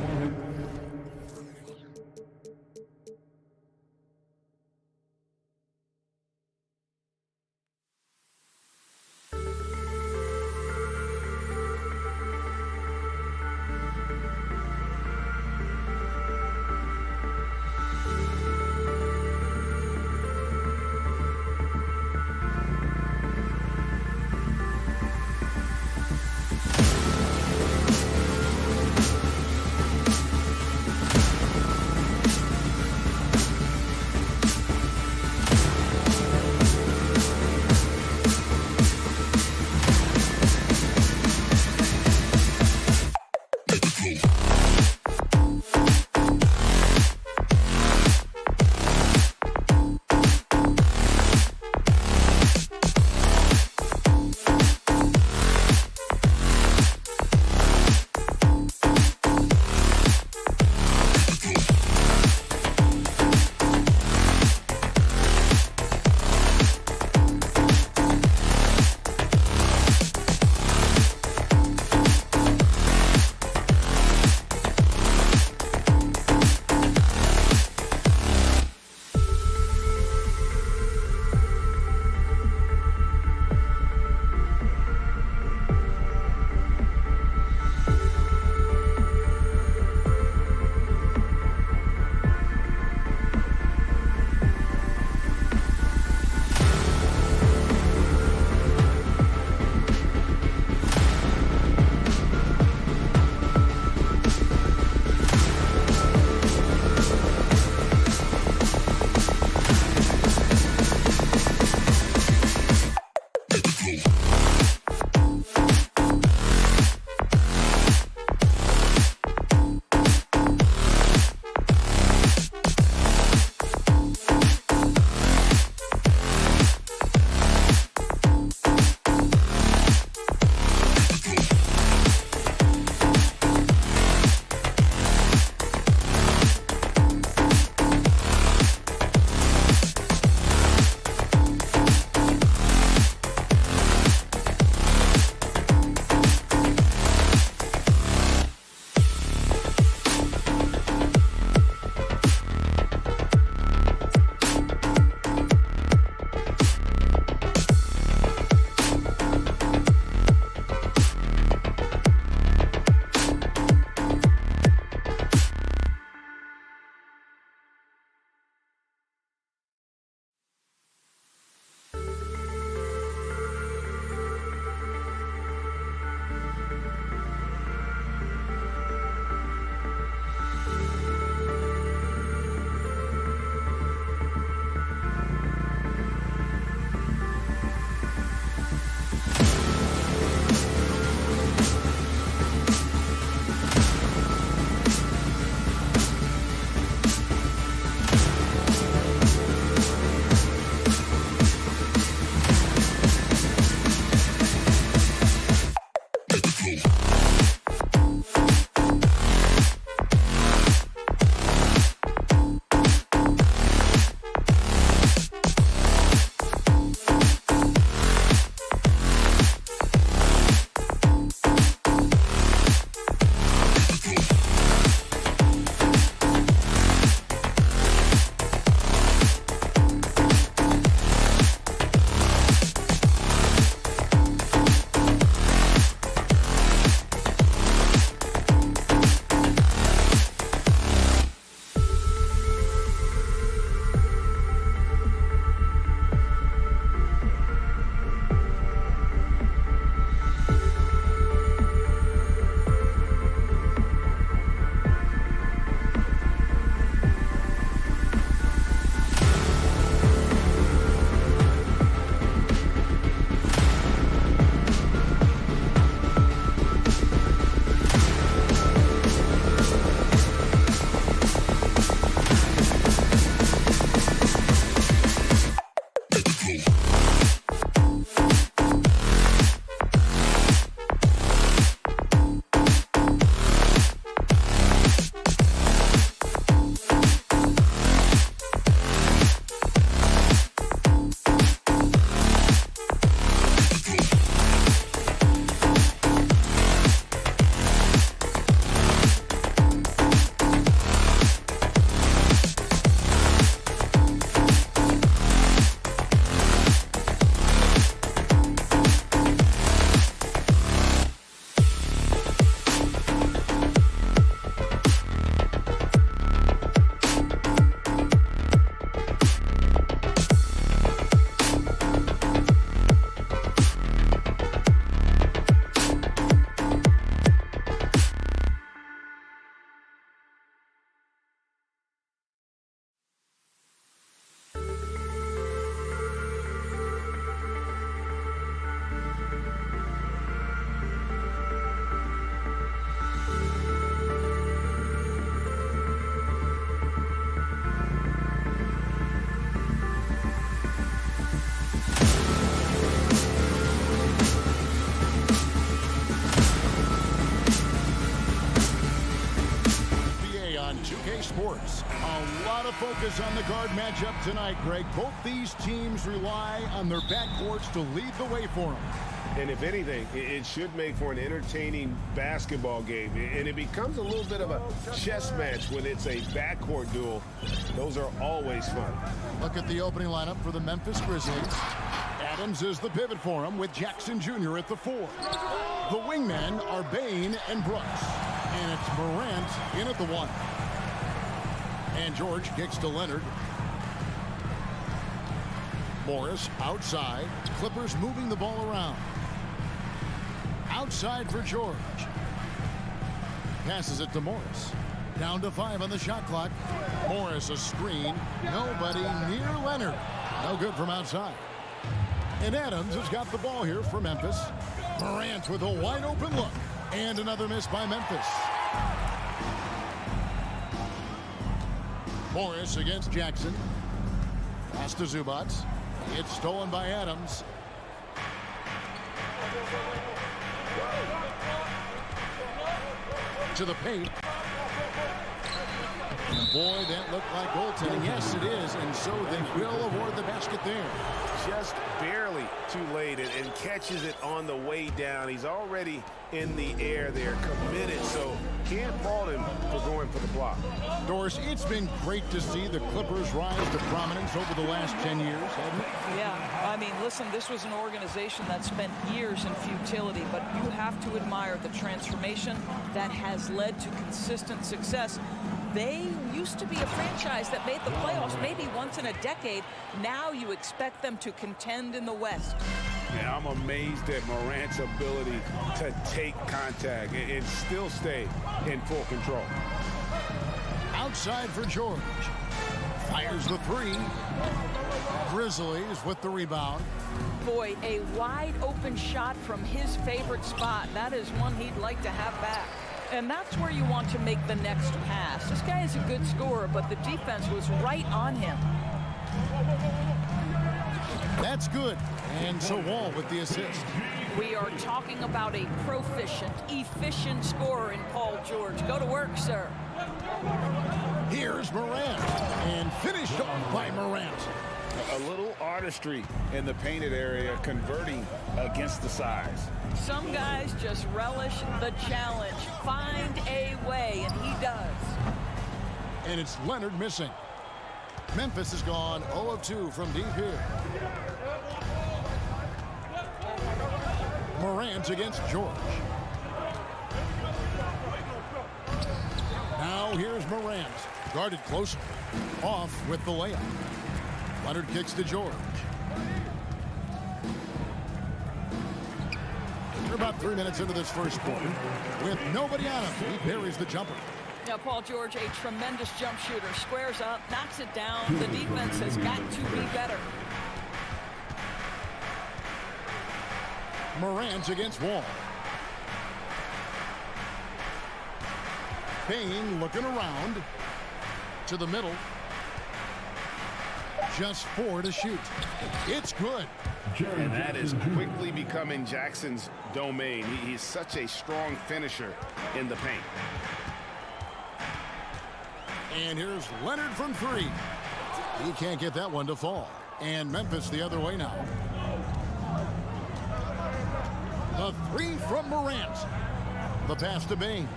2K Sports. A lot of focus on the guard matchup tonight, Greg. Both these teams rely on their backcourts to lead the way for them. And if anything, it should make for an entertaining basketball game. And it becomes a little bit of a chess match when it's a backcourt duel. Those are always fun. Look at the opening lineup for the Memphis Grizzlies. Adams is the pivot for him with Jackson Jr. at the 4. The wingmen are Bain and Brooks. And it's Morant in at the 1. And George kicks to Leonard. Morris outside. Clippers moving the ball around. Outside for George. Passes it to Morris. Down to 5 on the shot clock. Morris a screen. Nobody near Leonard. No good from outside. And Adams has got the ball here for Memphis. Morant with a wide open look. And another miss by Memphis. Morris against Jackson. Pass to Zubac. It's stolen by Adams. To the paint. And boy, that looked like goaltending. Yes, it is. And so they will award the basket there. Just barely too late and catches it on the way down. He's already in the air there, committed, so can't fault him for going for the block. Doris, it's been great to see the Clippers rise to prominence over the last 10 years, hasn't it? Yeah, I mean, listen, this was an organization that spent years in futility, but you have to admire the transformation that has led to consistent success. They used to be a franchise that made the playoffs maybe once in a decade. Now you expect them to contend in the West. Yeah, I'm amazed at Morant's ability to take contact and still stay in full control. Outside for George. Fires the 3. Grizzlies with the rebound. Boy, a wide open shot from his favorite spot. That is one he'd like to have back. And that's where you want to make the next pass. This guy is a good scorer, but the defense was right on him. That's good. And so Wall with the assist. We are talking about a proficient, efficient scorer in Paul George. Go to work, sir. Here's Morant. And finished off by Morant. A little artistry in the painted area, converting against the size. Some guys just relish the challenge. Find a way, and he does. And it's Leonard missing. Memphis has gone 0 of 2 from deep here. Morant against George. Now here's Morant. Guarded closer. Off with the layup. Leonard kicks to George. We're about 3 minutes into this first quarter. With nobody on him, he parries the jumper. Now, Paul George, a tremendous jump shooter. Squares up, knocks it down. The defense has got to be better. Morant against Wall. Payne looking around. To the middle. Just 4 to shoot. It's good. And that is quickly becoming Jackson's domain. He's such a strong finisher in the paint. And here's Leonard from 3. He can't get that one to fall. And Memphis the other way now. The 3 from Morant. The pass to Bain.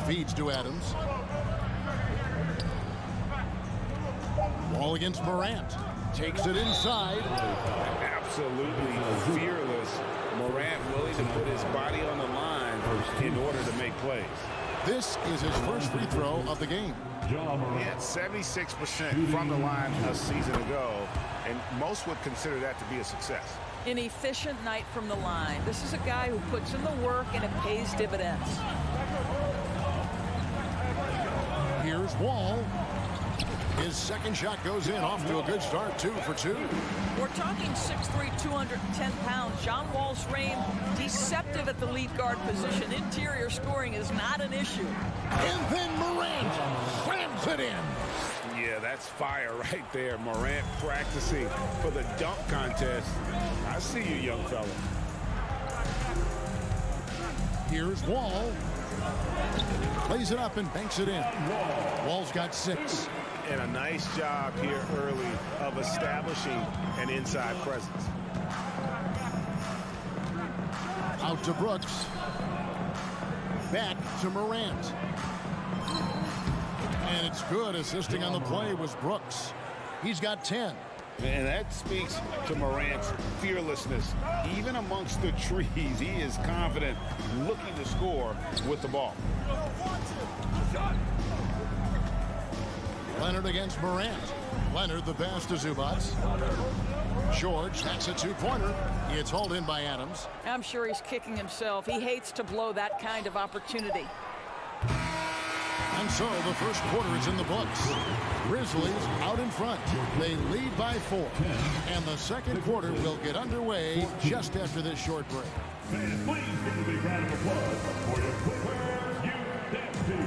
Feeds to Adams. Wall against Morant. Takes it inside. Absolutely fearless. Morant willing to put his body on the line in order to make plays. This is his first free throw of the game. He had 76% from the line a season ago, and most would consider that to be a success. An efficient night from the line. This is a guy who puts in the work and it pays dividends. Here's Wall. His second shot goes in, off to a good start, 2 for 2. We're talking 6'3", 210 pounds. John Wall's frame, deceptive at the lead guard position. Interior scoring is not an issue. And then Morant slams it in. Yeah, that's fire right there. Morant practicing for the dunk contest. I see you, young fella. Here's Wall. Plays it up and banks it in. Wall's got 6. And a nice job here early of establishing an inside presence. Out to Brooks. Back to Morant. And it's good. Assisting on the play was Brooks. He's got 10. And that speaks to Morant's fearlessness. Even amongst the trees, he is confident, looking to score with the ball. Leonard against Morant. Leonard the pass to Zubac. George hacks a 2-pointer. It's hauled in by Adams. I'm sure he's kicking himself. He hates to blow that kind of opportunity. And so the first quarter is in the books. Grizzlies out in front. They lead by 4. And the second quarter will get underway just after this short break. Fans, please give a big round of applause for your Clippers USA.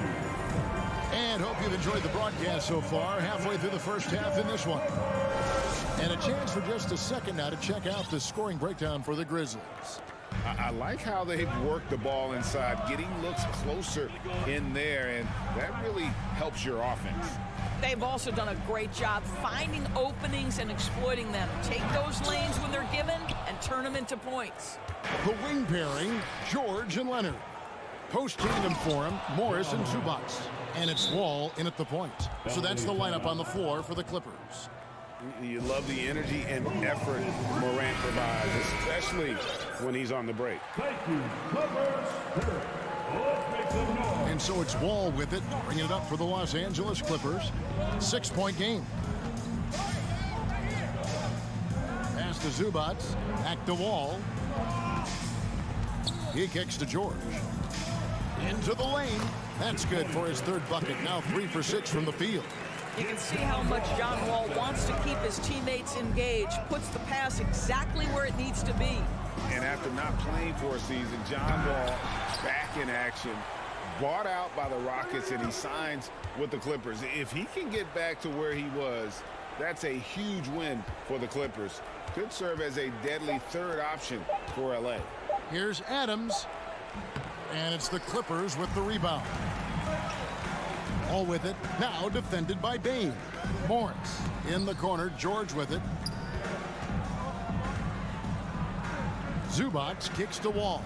And hope you've enjoyed the broadcast so far. Halfway through the first half in this one. And a chance for just a second now to check out the scoring breakdown for the Grizzlies. I like how they've worked the ball inside, getting looks closer in there, and that really helps your offense. They've also done a great job finding openings and exploiting them. Take those lanes when they're given and turn them into points. The wing pairing, George and Leonard. Post-Kingdom for him, Morris and Zubac. And it's Wall in at the point. So that's the lineup on the floor for the Clippers. You love the energy and effort Morant provides, especially when he's on the break. Thank you, Clippers. Let's make some noise. And so it's Wall with it, bringing it up for the Los Angeles Clippers. 6-point game. Pass to Zubac, back to Wall. He kicks to George. Into the lane. That's good for his 3rd bucket. Now 3 for 6 from the field. You can see how much John Wall wants to keep his teammates engaged, puts the pass exactly where it needs to be. And after not playing for a season, John Wall back in action, bought out by the Rockets, and he signs with the Clippers. If he can get back to where he was, that's a huge win for the Clippers. Could serve as a deadly 3rd option for LA. Here's Adams. And it's the Clippers with the rebound. All with it. Now defended by Bain. Horens in the corner. George with it. Zubac kicks to Wall.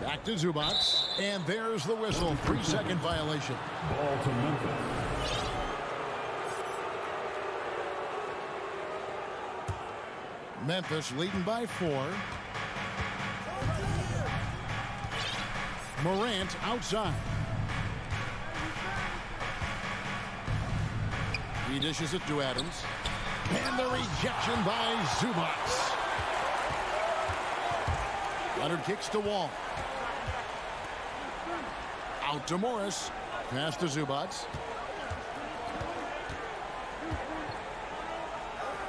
Back to Zubac. And there's the whistle. 3-second violation. Ball to Memphis. Memphis leading by 4. Morant outside. He dishes it to Adams. And the rejection by Zubac. Leonard kicks to Wall. Out to Morris. Pass to Zubac.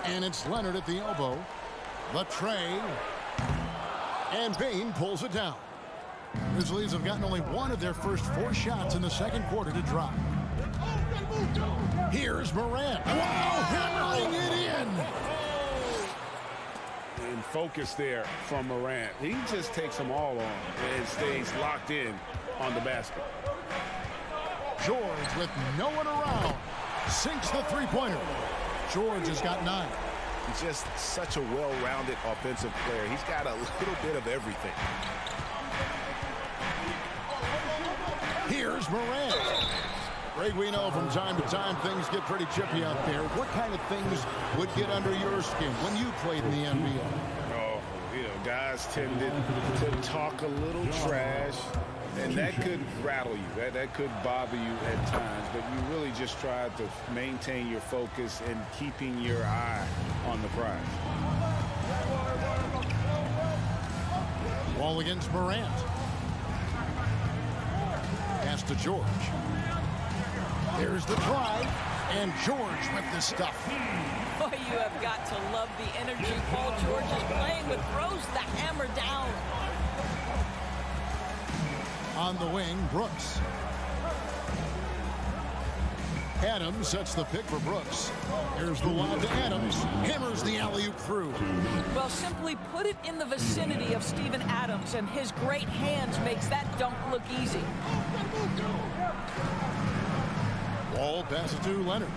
And it's Leonard at the elbow. The tray. And Bain pulls it down. Grizzlies have gotten only 1 of their first 4 shots in the second quarter to drop. Here's Morant. Wow, hammering it in. And focus there from Morant. He just takes them all on and stays locked in on the basket. George with no one around. Sinks the 3-pointer. George has got 9. He's just such a well-rounded offensive player. He's got a little bit of everything. Here's Morant. Greg, we know from time to time things get pretty chippy out there. What kind of things would get under your skin when you played in the NBA? Oh, you know, guys tended to talk a little trash, and that could rattle you. That could bother you at times, but you really just try to maintain your focus and keeping your eye on the prize. Ball against Morant. Pass to George. There's the drive, and George with the stuff. Boy, you have got to love the energy Paul George is playing with. Throws the hammer down. On the wing, Brooks. Adams sets the pick for Brooks. Here's the lob to Adams. Hammers the alley-oop through. Well, simply put it in the vicinity of Steven Adams, and his great hands makes that dunk look easy. Wall passes to Leonard.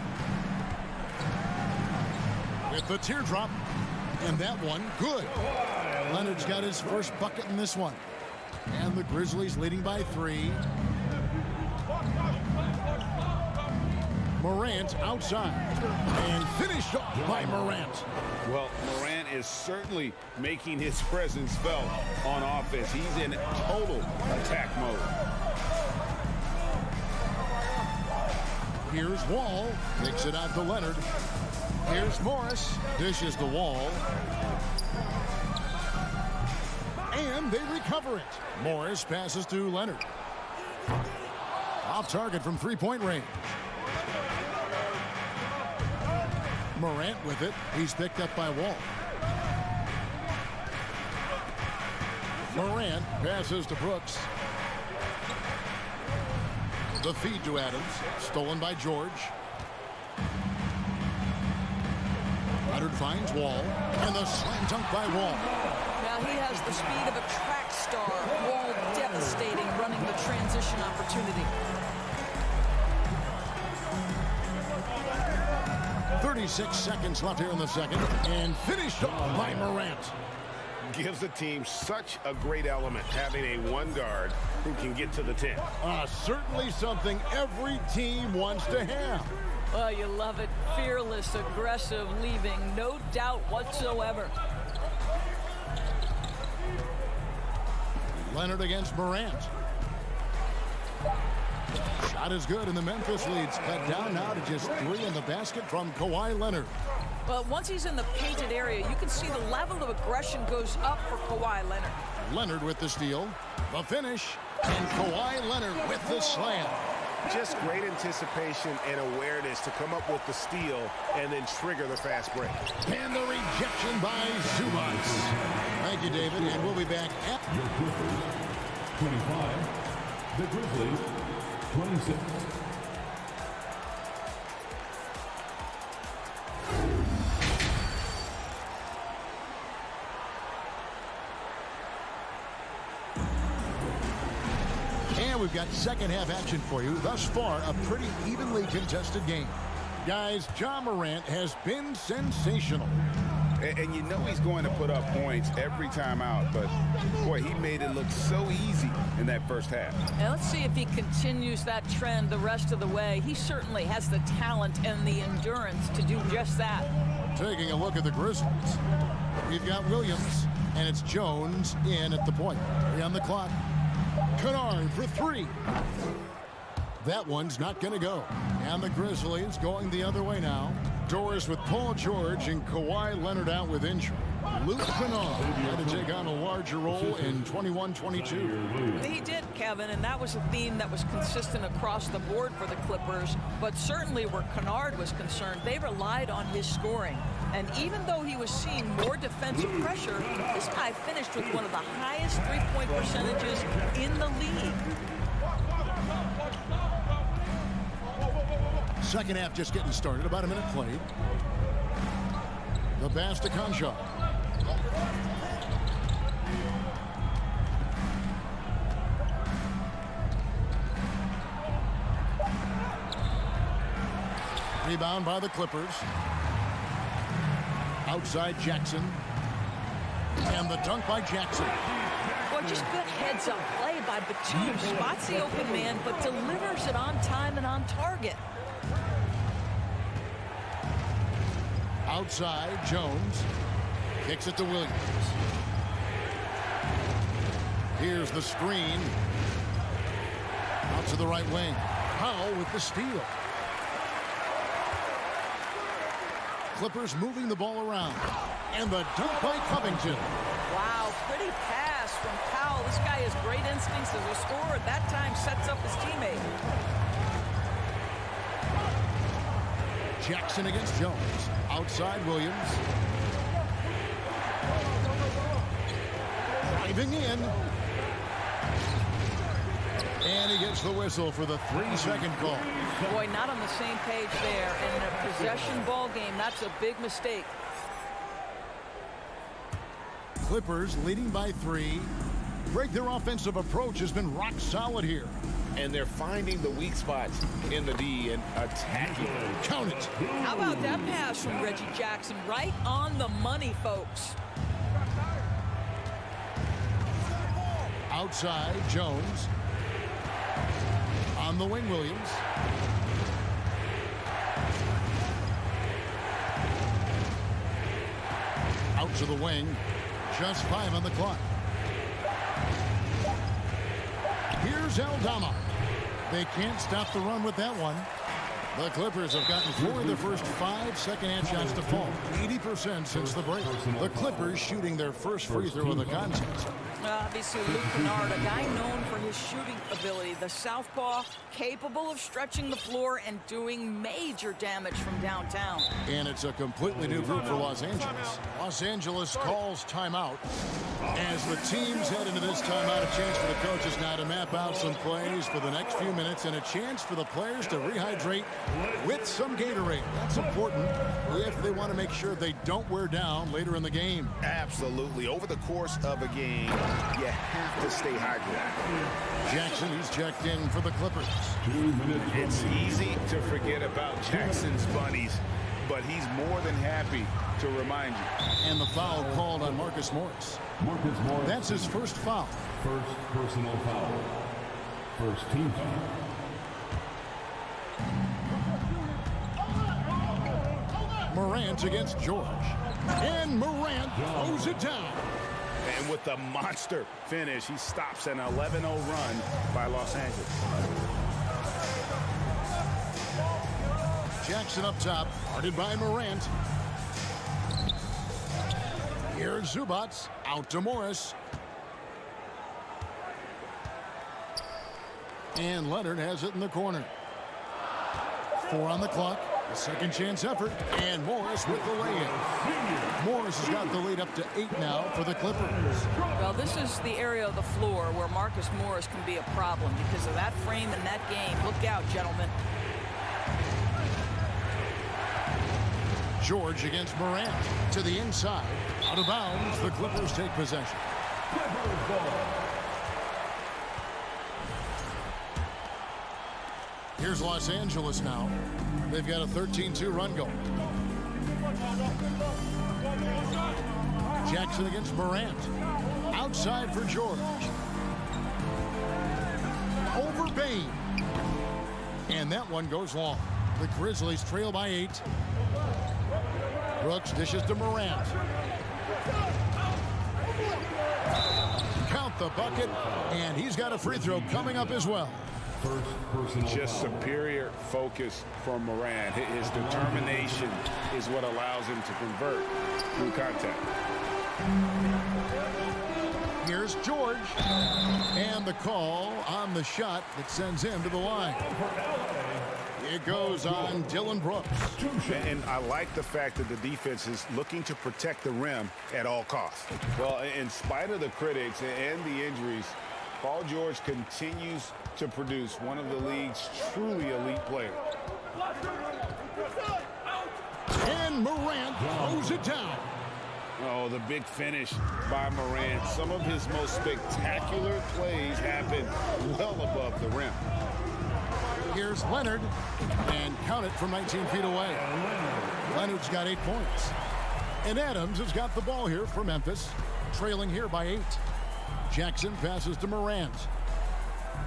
With the teardrop. And that one, good. Leonard's got his first bucket in this one. And the Grizzlies leading by 3. Morant outside. And finished off by Morant. Well, Morant is certainly making his presence felt on offense. He's in total attack mode. Here's Wall. Kicks it out to Leonard. Here's Morris. Dishes the Wall. And they recover it. Morris passes to Leonard. Off target from three-point range. Morant with it. He's picked up by Wall. Morant passes to Brooks. The feed to Adams. Stolen by George. Leonard finds Wall. And the slam dunk by Wall. Now he has the speed of a track star. Wall devastating, running the transition opportunity. 36 seconds left here in the second. And finished off by Morant. Gives the team such a great element, having a one guard who can get to the 10. Certainly something every team wants to have. Well, you love it. Fearless, aggressive, leaving no doubt whatsoever. Leonard against Morant. Shot is good, and the Memphis lead's cut down now to just 3 in the basket from Kawhi Leonard. Well, once he's in the painted area, you can see the level of aggression goes up for Kawhi Leonard. Leonard with the steal, the finish, and Kawhi Leonard with the slam. Just great anticipation and awareness to come up with the steal and then trigger the fast break. And the rejection by Zubac. Thank you, David, and we'll be back at Your Clippers, 25. The Grizzlies, 26. And we've got second half action for you. Thus far, a pretty evenly contested game. Guys, Ja Morant has been sensational. And you know he's going to put up points every time out, but boy, he made it look so easy in that first half. Now let's see if he continues that trend the rest of the way. He certainly has the talent and the endurance to do just that. Taking a look at the Grizzlies. We've got Williams, and it's Jones in at the point. 3 on the clock. Kennard for 3. That one's not going to go. And the Grizzlies going the other way now. Doris with Paul George and Kawhi Leonard out with injury. Luke Kennard had to take on a larger role in 21-22. He did, Kevin, and that was a theme that was consistent across the board for the Clippers. But certainly where Kennard was concerned, they relied on his scoring. And even though he was seeing more defensive pressure, this guy finished with one of the highest three-point percentages in the league. Second half just getting started. About a minute played. The pass to Concha. Rebound by the Clippers. Outside Jackson. And the dunk by Jackson. Well, just good heads-up play by Batum. Spots the open man, but delivers it on time and on target. Outside, Jones kicks it to Williams. Here's the screen. Out to the right wing. Powell with the steal. Clippers moving the ball around. And the dunk by Covington. Wow, pretty pass from Powell. This guy has great instincts as a scorer. At that time, sets up his teammate. Jackson against Jones. Outside Williams. Driving in. And he gets the whistle for the 3-second call. Boy, not on the same page there. And in a possession ball game, that's a big mistake. Clippers leading by 3. Greg, their offensive approach has been rock solid here. And they're finding the weak spots in the D and attacking. Count it. How about that pass from Reggie Jackson? Right on the money, folks. Outside, Jones. On the wing, Williams. Out to the wing. Just 5 on the clock. Here's Aldama. They can't stop the run with that one. The Clippers have gotten 4 of the first 5 second-hand shots to fall. 80% since the break. The Clippers shooting their first free throw of the contest. Obviously, Luke Kennard, a guy known for his shooting ability. The southpaw, capable of stretching the floor and doing major damage from downtown. And it's a completely new group for Los Angeles. Los Angeles calls timeout. As the teams head into this timeout, a chance for the coaches now to map out some plays for the next few minutes and a chance for the players to rehydrate with some Gatorade. That's important if they want to make sure they don't wear down later in the game. Absolutely. Over the course of a game, you have to stay hydrated. Jackson, he's checked in for the Clippers. It's easy to forget about Jackson's bunnies, but he's more than happy to remind you. And the foul called on Marcus Morris. That's his first foul. First personal foul. First team foul. Morant against George. And Morant throws it down. And with the monster finish, he stops an 11-0 run by Los Angeles. Jackson up top, guarded by Morant. Here's Zubats, out to Morris. And Leonard has it in the corner. 4 on the clock. A second chance effort, and Morris with the lay-in. Morris has got the lead up to 8 now for the Clippers. Well, this is the area of the floor where Marcus Morris can be a problem because of that frame in that game. Look out, gentlemen. George against Morant to the inside. Out of bounds, the Clippers take possession. Here's Los Angeles now. They've got a 13-2 run going. Jackson against Morant. Outside for George. Over Bain. And that one goes long. The Grizzlies trail by 8. Brooks dishes to Morant. Count the bucket, and he's got a free throw coming up as well. Just superior focus from Morant. His determination is what allows him to convert through contact. Here's George. And the call on the shot that sends him to the line. It goes on Dylan Brooks. And I like the fact that the defense is looking to protect the rim at all costs. Well, in spite of the critics and the injuries, Paul George continues to produce one of the league's truly elite players. And Morant throws it down. Oh, the big finish by Morant. Some of his most spectacular plays happen well above the rim. Here's Leonard, and count it from 19 feet away. Leonard's got 8 points. And Adams has got the ball here for Memphis, trailing here by 8. Jackson passes to Morant.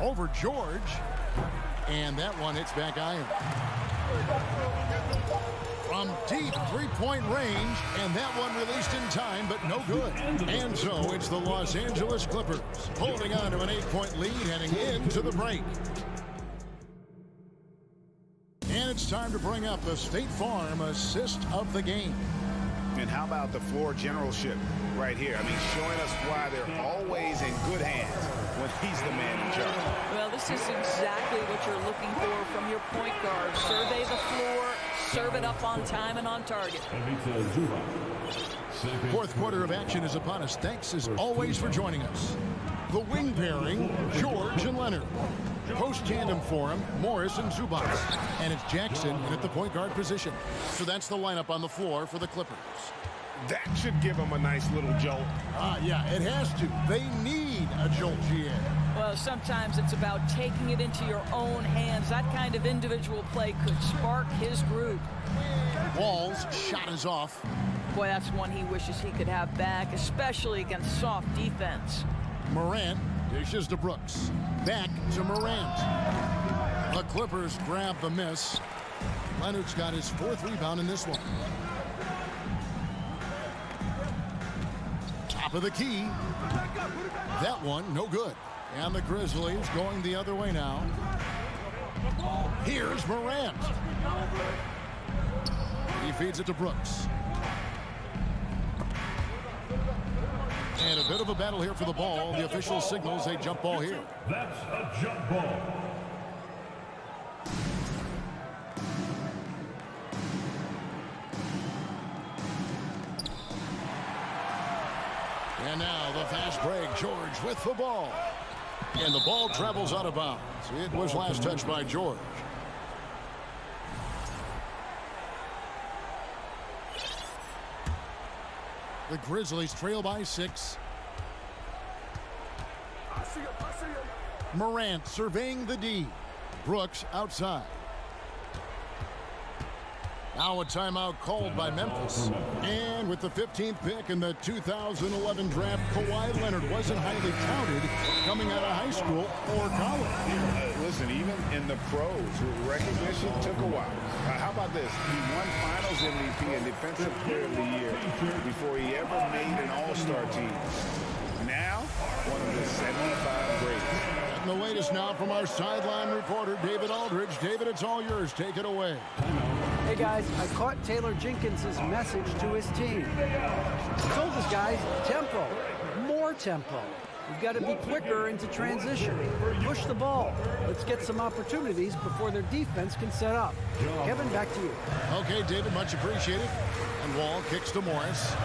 Over George. And that one hits back iron. From deep three-point range, and that one released in time, but no good. And so it's the Los Angeles Clippers holding on to an 8-point lead heading into the break. And it's time to bring up the State Farm assist of the game. And how about the floor generalship right here? I mean, showing us why they're always in good hands when he's the man in charge. Well, this is exactly what you're looking for from your point guard. Survey the floor, serve it up on time and on target. Fourth quarter of action is upon us. Thanks as always for joining us. The wing pairing, George and Leonard. Post tandem for him, Morris and Zubac. And it's Jackson in at the point guard position. So that's the lineup on the floor for the Clippers. That should give them a nice little jolt. Yeah, it has to. They need a jolt, GA. Well, sometimes it's about taking it into your own hands. That kind of individual play could spark his group. Wall's shot is off. Boy, that's one he wishes he could have back, especially against soft defense. Morant dishes to Brooks. Back to Morant. The Clippers grab the miss. Leonard's got his 4th rebound in this one. Top of the key. That one, no good. And the Grizzlies going the other way now. Here's Morant. He feeds it to Brooks. And a bit of a battle here for the ball. The official signals a jump ball here. That's a jump ball. And now the fast break. George with the ball. And the ball travels out of bounds. It was last touched by George. The Grizzlies trail by 6. Morant surveying the D. Brooks outside. Now a timeout called by Memphis. And with the 15th pick in the 2011 draft, Kawhi Leonard wasn't highly touted coming out of high school or college. Listen, even in the pros, recognition took a while. How about this? He won Finals MVP and Defensive Player of the Year before he ever made an All-Star team. Now, one of the 75 greats. And the latest now from our sideline reporter, David Aldridge. David, it's all yours. Take it away. Hey guys, I caught Taylor Jenkins' message to his team. He told his guys, tempo, more tempo. We've got to be quicker into transition. Push the ball. Let's get some opportunities before their defense can set up. Kevin, back to you. Okay, David, much appreciated. And Wall kicks to Morris.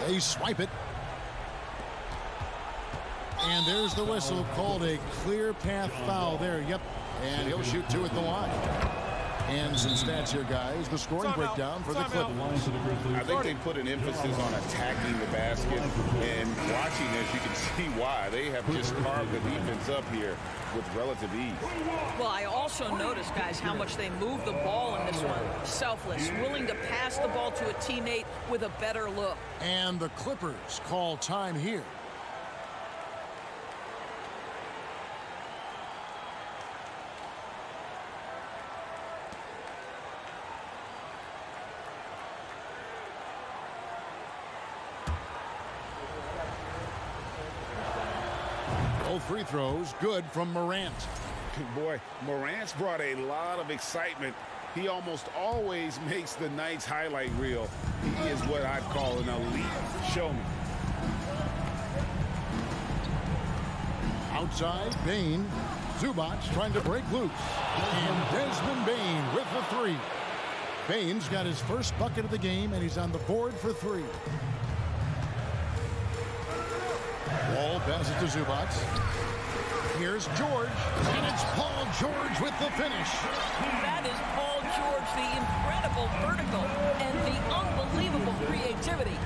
They swipe it. And there's the whistle, called a clear path foul there. Yep, and he'll shoot 2 at the line. And some stats here, guys. The scoring breakdown for the Clippers. I think they put an emphasis on attacking the basket. And watching this, you can see why. They have just carved the defense up here with relative ease. Well, I also noticed, guys, how much they move the ball in this one. Selfless, willing to pass the ball to a teammate with a better look. And the Clippers call time here. Both free throws good from Morant. Boy, Morant's brought a lot of excitement. He almost always makes the night's highlight reel. He is what I'd call an elite showman. Outside, Bane. Zubac trying to break loose. And Desmond Bane with the 3. Bane's got his first bucket of the game, and he's on the board for 3. Wall passes to Zubac. Here's George, and it's Paul George with the finish. That is Paul George, the incredible vertical and the unbelievable creativity.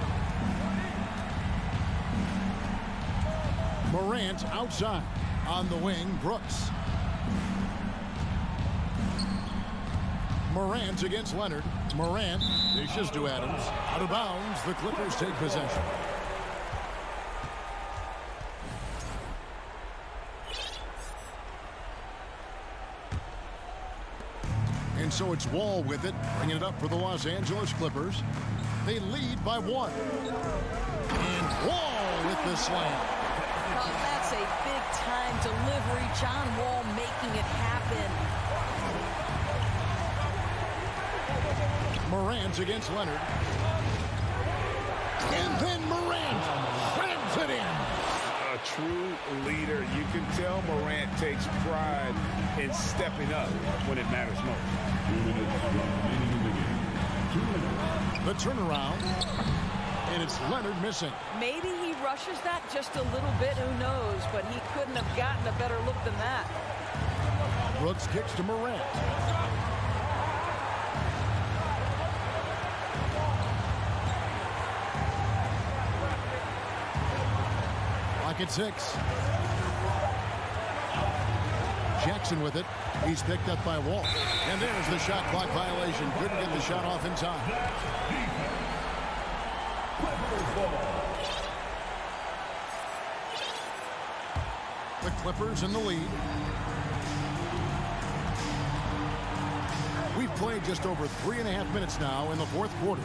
Morant outside. On the wing, Brooks. Morant against Leonard. Morant dishes to Adams. Out of bounds, the Clippers take possession. And so it's Wall with it, bringing it up for the Los Angeles Clippers. They lead by 1. And Wall with the slam. That's a big-time delivery. John Wall making it happen. Morant against Leonard. And then Morant slams it in. A true leader. You can tell Morant takes pride in stepping up when it matters most. The turnaround. And it's Leonard missing. Maybe he rushes that just a little bit, who knows, but he couldn't have gotten a better look than that. Brooks kicks to Morant. Lock at 6. Jackson with it. He's picked up by Wall. And there's the shot clock violation. Couldn't get the shot off in time. The Clippers in the lead. We've played just over 3.5 minutes now in the fourth quarter.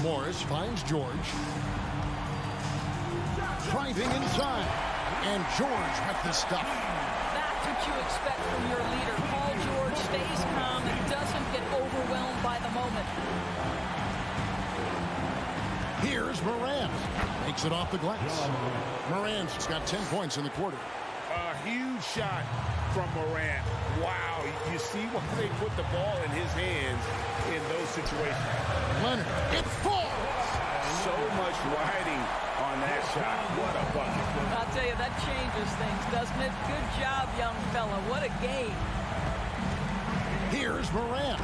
Morris finds George. Driving inside. And George with the stuff. That's what you expect from your leader. Paul George stays calm and doesn't get overwhelmed by the moment. Here's Morant. Makes it off the glass. Morant's got 10 points in the quarter. A huge shot from Morant. Wow, you see why they put the ball in his hands in those situations. Leonard, it falls. So much riding on that shot. What a bucket. I'll tell you, that changes things, doesn't it? Good job, young fella. What a game. Here's Morant.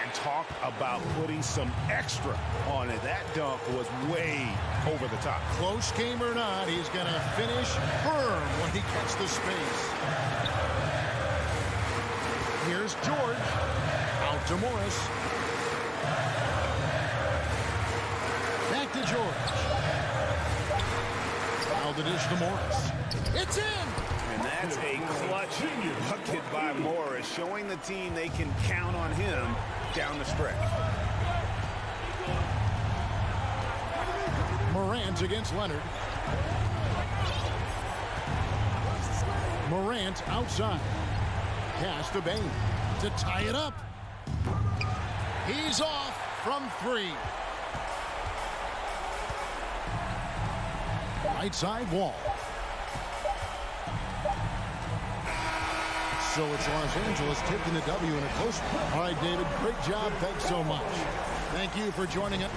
And talk about putting some extra on it. That dunk was way over the top. Close game or not, he's going to finish firm when he gets the space. Here's George. Out to Morris. Back to George. Now the dish to Morris. It's in! And that's a clutch bucket by Morris, showing the team they can count on him down the stretch. Morant against Leonard. Morant outside. Pass to Bain to tie it up. He's off from 3. Right side Wall. So it's Los Angeles taking the W in a close one. All right, David, great job. Thanks so much. Thank you for joining us.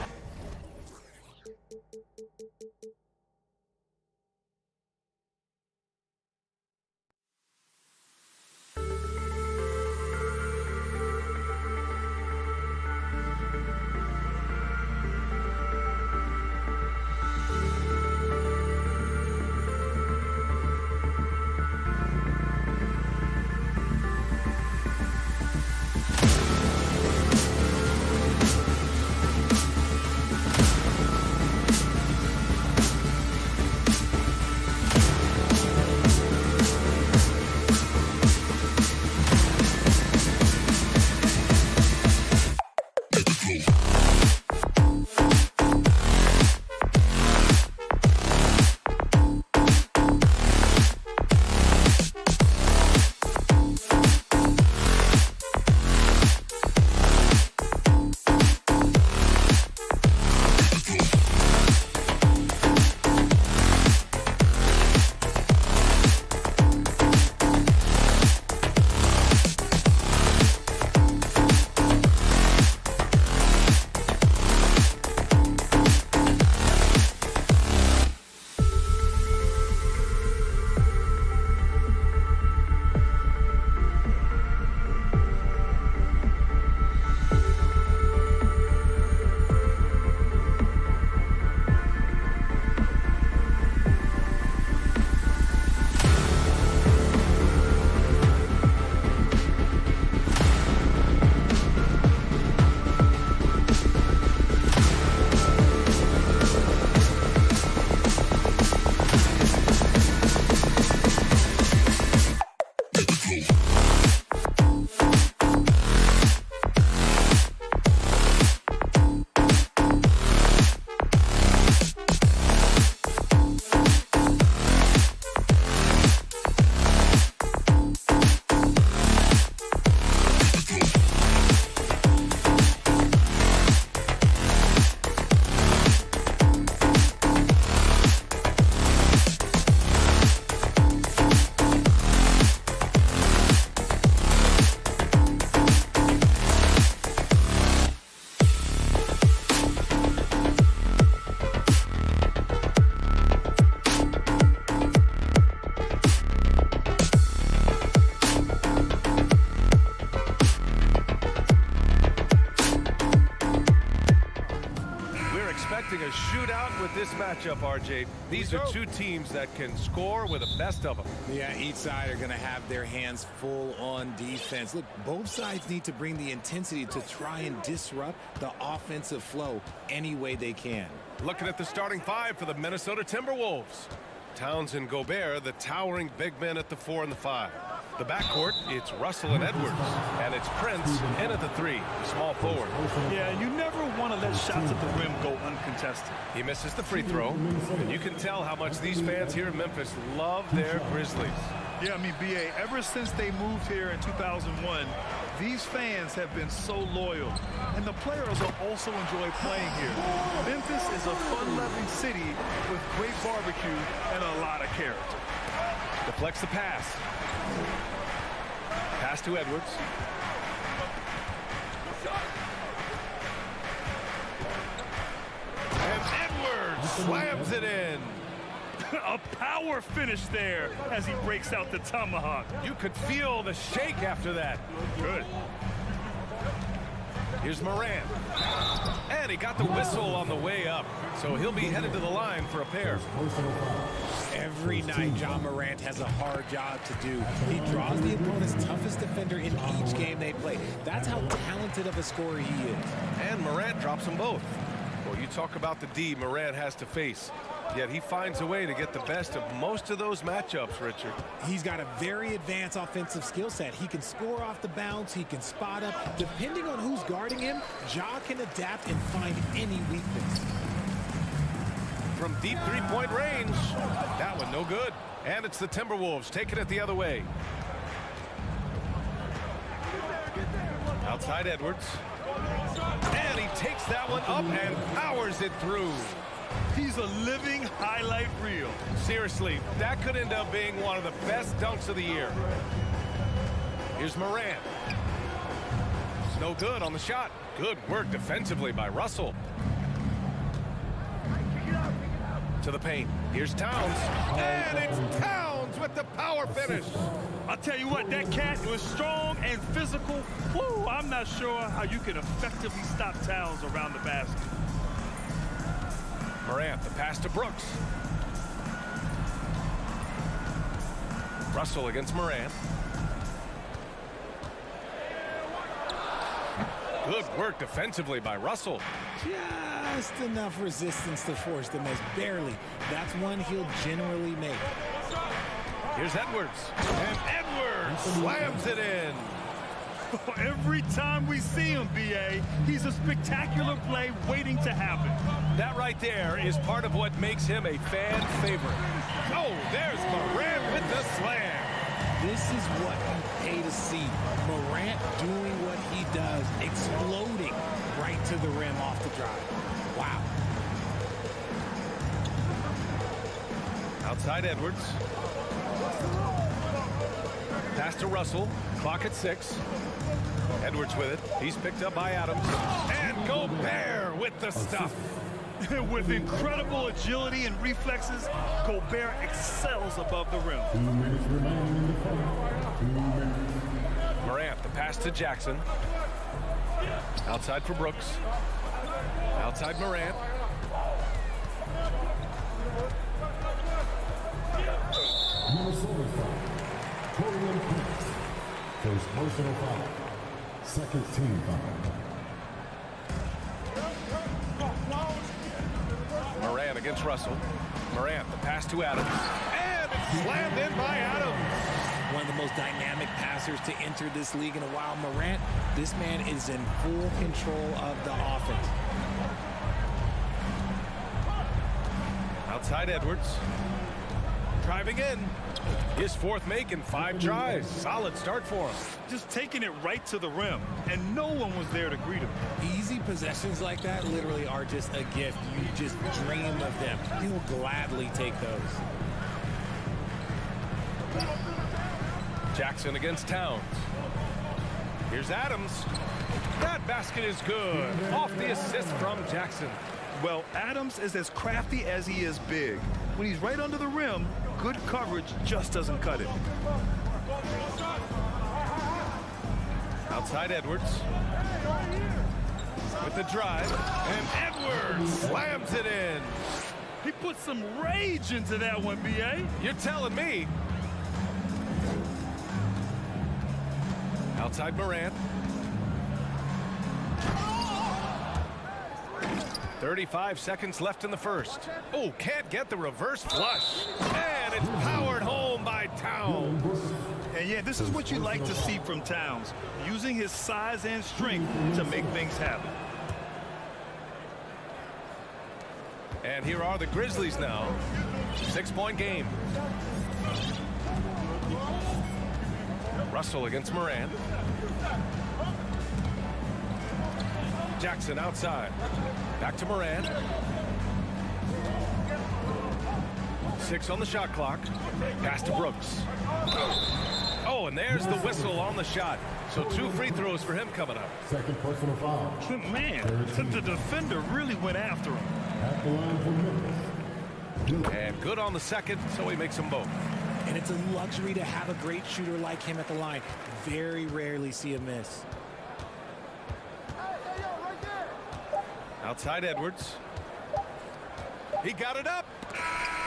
expecting a shootout with this matchup, RJ. These are two teams that can score with the best of them. Yeah, each side are going to have their hands full on defense. Look, both sides need to bring the intensity to try and disrupt the offensive flow any way they can. Looking at the starting five for the Minnesota Timberwolves. Towns and Gobert, the towering big men at the 4 and the 5. The backcourt, it's Russell and Edwards. And it's Prince in at the 3, the small forward. Yeah, you never want to let shots at the rim go uncontested. He misses the free throw. And you can tell how much these fans here in Memphis love their Grizzlies. Yeah, I mean, BA, ever since they moved here in 2001, these fans have been so loyal. And the players will also enjoy playing here. Memphis is a fun-loving city with great barbecue and a lot of character. Deflects the pass. Pass to Edwards. And Edwards slams it in. A power finish there as he breaks out the tomahawk. You could feel the shake after that. Good. Here's Morant. And he got the whistle on the way up. So he'll be headed to the line for a pair. Every night, Ja Morant has a hard job to do. He draws the opponent's toughest defender in each game they play. That's how talented of a scorer he is. And Morant drops them both. Well, you talk about the D Morant has to face. Yet he finds a way to get the best of most of those matchups, Richard. He's got a very advanced offensive skill set. He can score off the bounce. He can spot up. Depending on who's guarding him, Ja can adapt and find any weakness. From deep three-point range, that one no good. And it's the Timberwolves taking it the other way. Outside Edwards. And he takes that one up and powers it through. He's a living highlight reel. Seriously, that could end up being one of the best dunks of the year. Here's Morant. It's no good on the shot. Good work defensively by Russell. To the paint. Here's Towns. And it's Towns with the power finish. I'll tell you what, that cat was strong and physical. Woo, I'm not sure how you can effectively stop Towns around the basket. Morant, the pass to Brooks. Russell against Morant. Good work defensively by Russell. Just enough resistance to force the miss. Barely. That's one he'll generally make. Here's Edwards. And Edwards slams it in. Every time we see him, BA, he's a spectacular play waiting to happen. That right there is part of what makes him a fan favorite. Oh, there's Morant with the slam. This is what you pay to see. Morant doing what he does, exploding right to the rim off the drive. Wow. Outside Edwards. Pass to Russell. Clock at 6. Edwards with it. He's picked up by Adams. And Gobert with the stuff. With incredible agility and reflexes, Gobert excels above the rim. 2 minutes remaining in the fight. 2 minutes. Morant, the pass to Jackson. Outside for Brooks. Outside Morant. Minnesota foul. Torian Prince. First personal foul. Second team foul. Morant against Russell. Morant, the pass to Adams. And it's slammed in by Adams. One of the most dynamic passers to enter this league in a while. Morant, this man is in full control of the offense. Outside Edwards. Driving in. His fourth make in 5 tries. Solid start for him. Just taking it right to the rim, and no one was there to greet him. Easy possessions like that literally are just a gift. You just dream of them. He will gladly take those. Jackson against Towns. Here's Adams. That basket is good. Off the assist from Jackson. Well, Adams is as crafty as he is big. When he's right under the rim, good coverage just doesn't cut it. Outside Edwards. with the drive, and Edwards slams it in. He put some rage into that one, B.A. You're telling me. Outside Morant. 35 seconds left in the first. Oh, can't get the reverse flush. And it's powered home by Towns. And yeah, this is what you like to see from Towns, using his size and strength to make things happen. And here are the Grizzlies now. 6-point game. Russell against Morant. Jackson outside. Back to Morant. 6 on the shot clock. Pass to Brooks. Oh, and there's the whistle on the shot. So 2 free throws for him coming up. Second personal foul. Man, the defender really went after him. At the line for Memphis. And good on the second, so he makes them both. And it's a luxury to have a great shooter like him at the line. Very rarely see a miss. Outside Edwards. He got it up.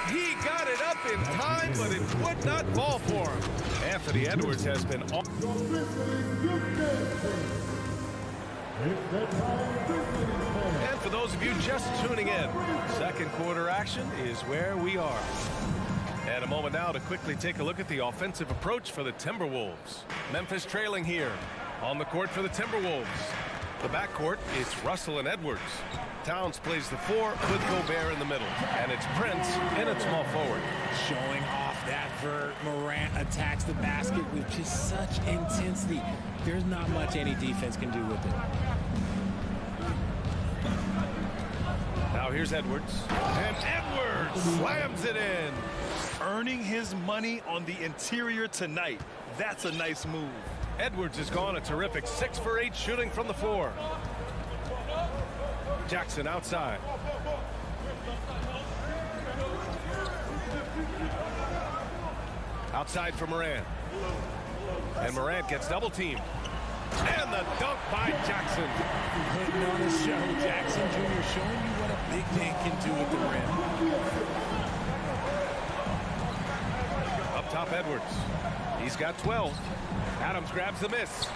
He got it up in time, but it would not fall for him. Anthony Edwards has been on. And for those of you just tuning in, second quarter action is where we are. And a moment now to quickly take a look at the offensive approach for the Timberwolves. Memphis trailing here on the court for the Timberwolves. The backcourt, it's Russell and Edwards. Towns plays the 4 with Gobert in the middle. And it's Prince in at small forward. Showing off that vert. Morant attacks the basket with just such intensity. There's not much any defense can do with it. Now here's Edwards. And Edwards slams it in. Earning his money on the interior tonight. That's a nice move. Edwards has gone a terrific 6 for 8 shooting from the floor. Jackson outside. Outside for Morant. And Morant gets double teamed. And the dunk by Jackson. Putting on a show, Jackson Jr. showing you what a big man can do with the rim. Up top, Edwards. He's got 12. Adams grabs the miss.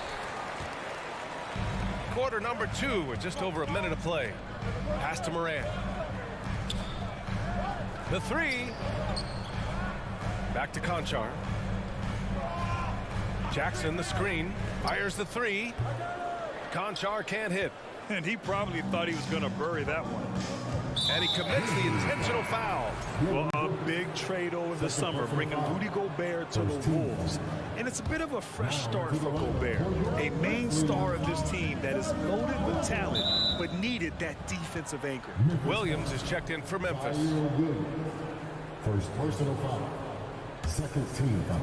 Quarter number 2 with just over a minute of play. Pass to Morant. The 3. Back to Conchar. Jackson the screen. Fires the 3. Conchar can't hit. And he probably thought he was going to bury that one. And he commits the intentional foul. Well, a big trade over the summer, bringing Rudy Gobert to the Wolves. And it's a bit of a fresh start for Gobert, a main star of this team that is loaded with talent, but needed that defensive anchor. Williams is checked in for Memphis. First personal foul. Second team foul.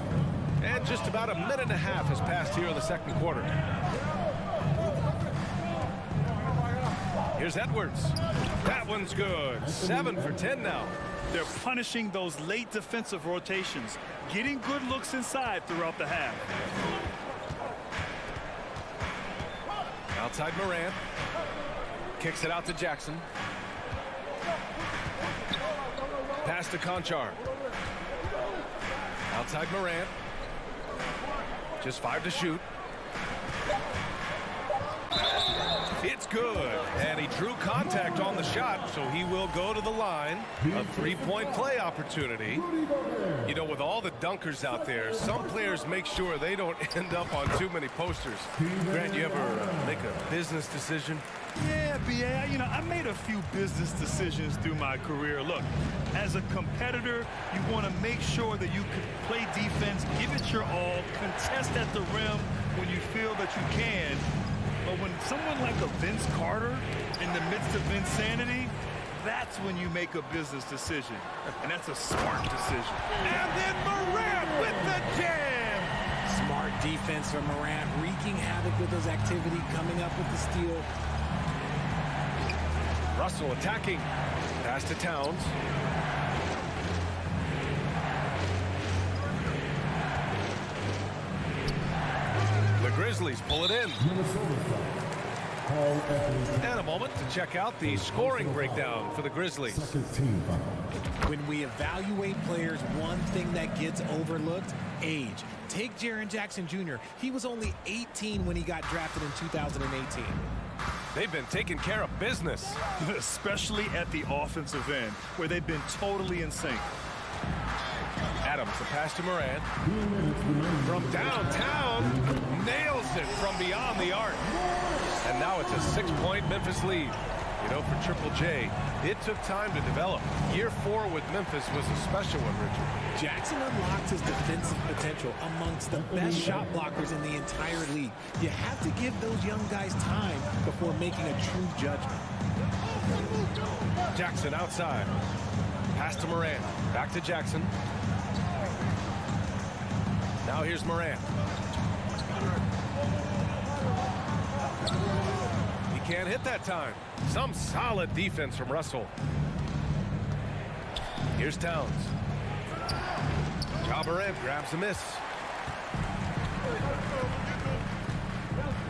And just about a minute and a half has passed here in the second quarter. Here's Edwards. That one's good. 7 for 10 now. They're punishing those late defensive rotations, getting good looks inside throughout the half. Outside Morant. Kicks it out to Jackson. Pass to Conchar. Outside Morant. Just 5 to shoot. It's good. And he drew contact on the shot, so he will go to the line. A 3-point play opportunity. You know, with all the dunkers out there, some players make sure they don't end up on too many posters. Grant, you ever make a business decision? Yeah, B.A., I made a few business decisions through my career. Look, as a competitor, you want to make sure that you can play defense, give it your all, contest at the rim when you feel that you can. But when someone like a Vince Carter in the midst of insanity, that's when you make a business decision. And that's a smart decision. And then Morant with the jam! Smart defense from Morant, wreaking havoc with his activity, coming up with the steal. Russell attacking. Pass to Towns. The Grizzlies pull it in. And a moment to check out the scoring breakdown for the Grizzlies. When we evaluate players, one thing that gets overlooked, age. Take Jaren Jackson Jr. He was only 18 when he got drafted in 2018. They've been taking care of business. Especially at the offensive end, where they've been totally in sync. Adams, the pass to Morant. From downtown, nails it from beyond the arc. And now it's a 6-point Memphis lead. You know, for Triple J, it took time to develop. Year 4 with Memphis was a special one, Richard. Jackson unlocked his defensive potential amongst the best shot blockers in the entire league. You have to give those young guys time before making a true judgment. Jackson outside. Pass to Morant. Back to Jackson. Now here's Morant. He can't hit that time. Some solid defense from Russell. Here's Towns. Ja Morant grabs a miss.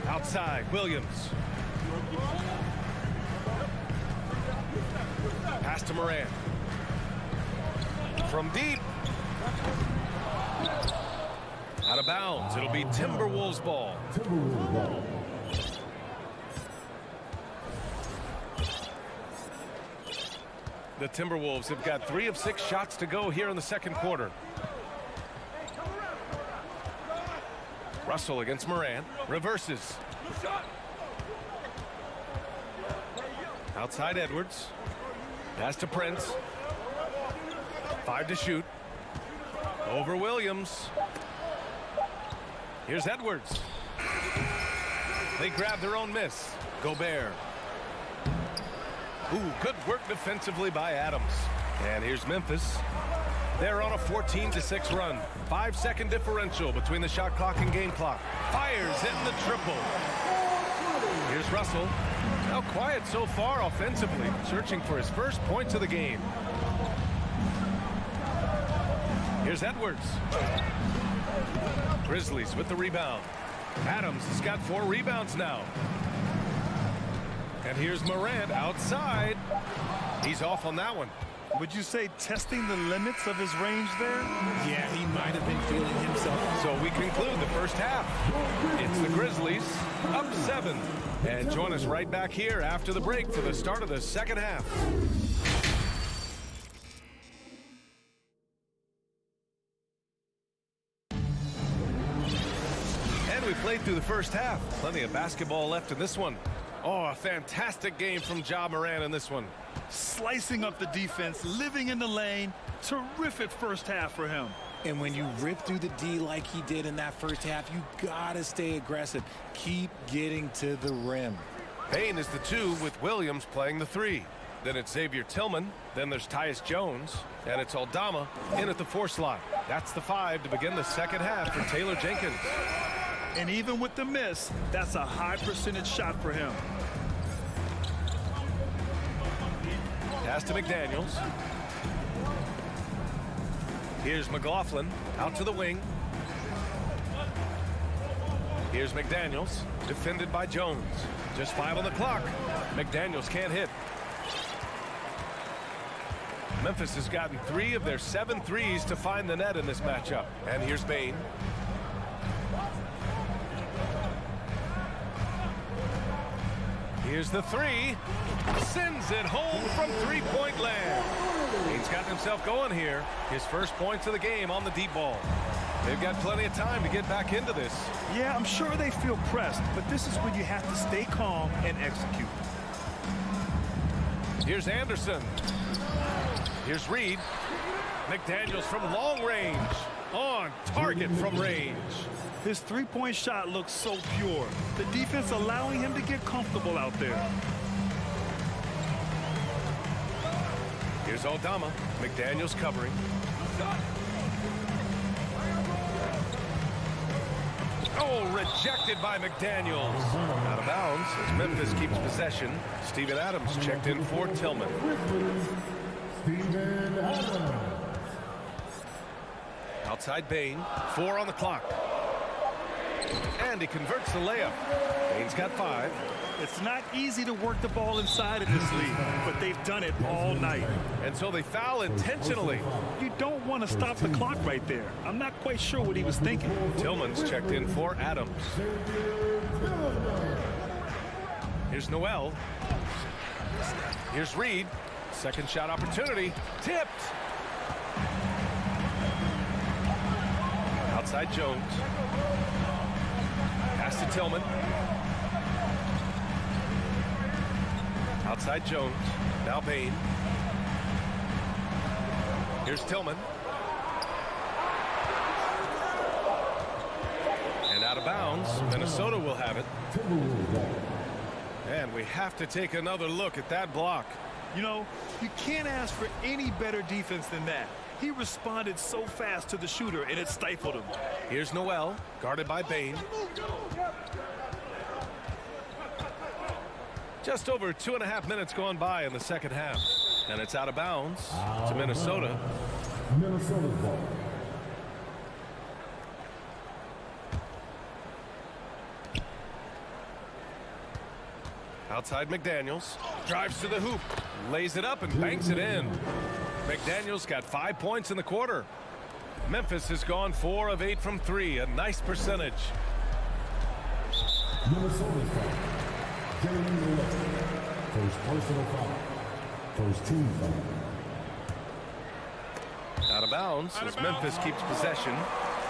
Outside, Williams. Pass to Morant. From deep. Out of bounds. It'll be Timberwolves ball. The Timberwolves have got 3 of 6 shots to go here in the second quarter. Russell against Morant. Reverses. Outside Edwards. Pass to Prince. 5 to shoot. Over Williams. Here's Edwards. They grab their own miss. Gobert. Ooh, good work defensively by Adams. And here's Memphis. They're on a 14-6 run. 5-second differential between the shot clock and game clock. Fires in the triple. Here's Russell. Now quiet so far offensively, searching for his first points of the game. Here's Edwards. Grizzlies with the rebound. Adams has got 4 rebounds now. And here's Morant outside. He's off on that one. Would you say testing the limits of his range there? Yeah, he might have been feeling himself. So we conclude the first half. It's the Grizzlies up 7. And join us right back here after the break for the start of the second half. And we played through the first half. Plenty of basketball left in this one. Oh, a fantastic game from Ja Morant in this one. Slicing up the defense, living in the lane. Terrific first half for him. And when you rip through the D like he did in that first half, you gotta stay aggressive. Keep getting to the rim. Payne is the 2 with Williams playing the 3. Then it's Xavier Tillman. Then there's Tyus Jones. And it's Aldama in at the 4 slot. That's the 5 to begin the second half for Taylor Jenkins. And even with the miss, that's a high percentage shot for him. Pass to McDaniels. Here's McLaughlin out to the wing. Here's McDaniels, defended by Jones. Just 5 on the clock. McDaniels can't hit. Memphis has gotten 3 of their 7 threes to find the net in this matchup. And here's Bane. Here's the 3. Sends it home from 3-point land. He's gotten himself going here. His first points of the game on the deep ball. They've got plenty of time to get back into this. Yeah, I'm sure they feel pressed, but this is when you have to stay calm and execute. Here's Anderson. Here's Reed. McDaniels from long range. On target from range. His 3-point shot looks so pure. The defense allowing him to get comfortable out there. Here's Aldama. McDaniels covering. Oh, rejected by McDaniels. Out of bounds as Memphis keeps possession. Steven Adams checked in for Tillman. Steven Adams. Outside Bane. 4 on the clock. And he converts the layup. Bain's got 5. It's not easy to work the ball inside in this league, but they've done it all night. And so they foul intentionally. You don't want to stop the clock right there. I'm not quite sure what he was thinking. Tillman's checked in for Adams. Here's Noel. Here's Reed. Second shot opportunity. Tipped. Outside Jones. Pass to Tillman. Outside Jones. Now Bain. Here's Tillman. And out of bounds. Minnesota will have it. And we have to take another look at that block. You know, you can't ask for any better defense than that. He responded so fast to the shooter, and it stifled him. Here's Noel, guarded by Bain. Just over 2.5 minutes gone by in the second half. And it's out of bounds to Minnesota. Minnesota's ball. Outside McDaniels. Drives to the hoop. Lays it up and banks it in. McDaniels got 5 points in the quarter. Memphis has gone 4 of 8 from 3. A nice percentage. Minnesota's ball. First personal foul. First team foul. Out of bounds as Memphis keeps possession.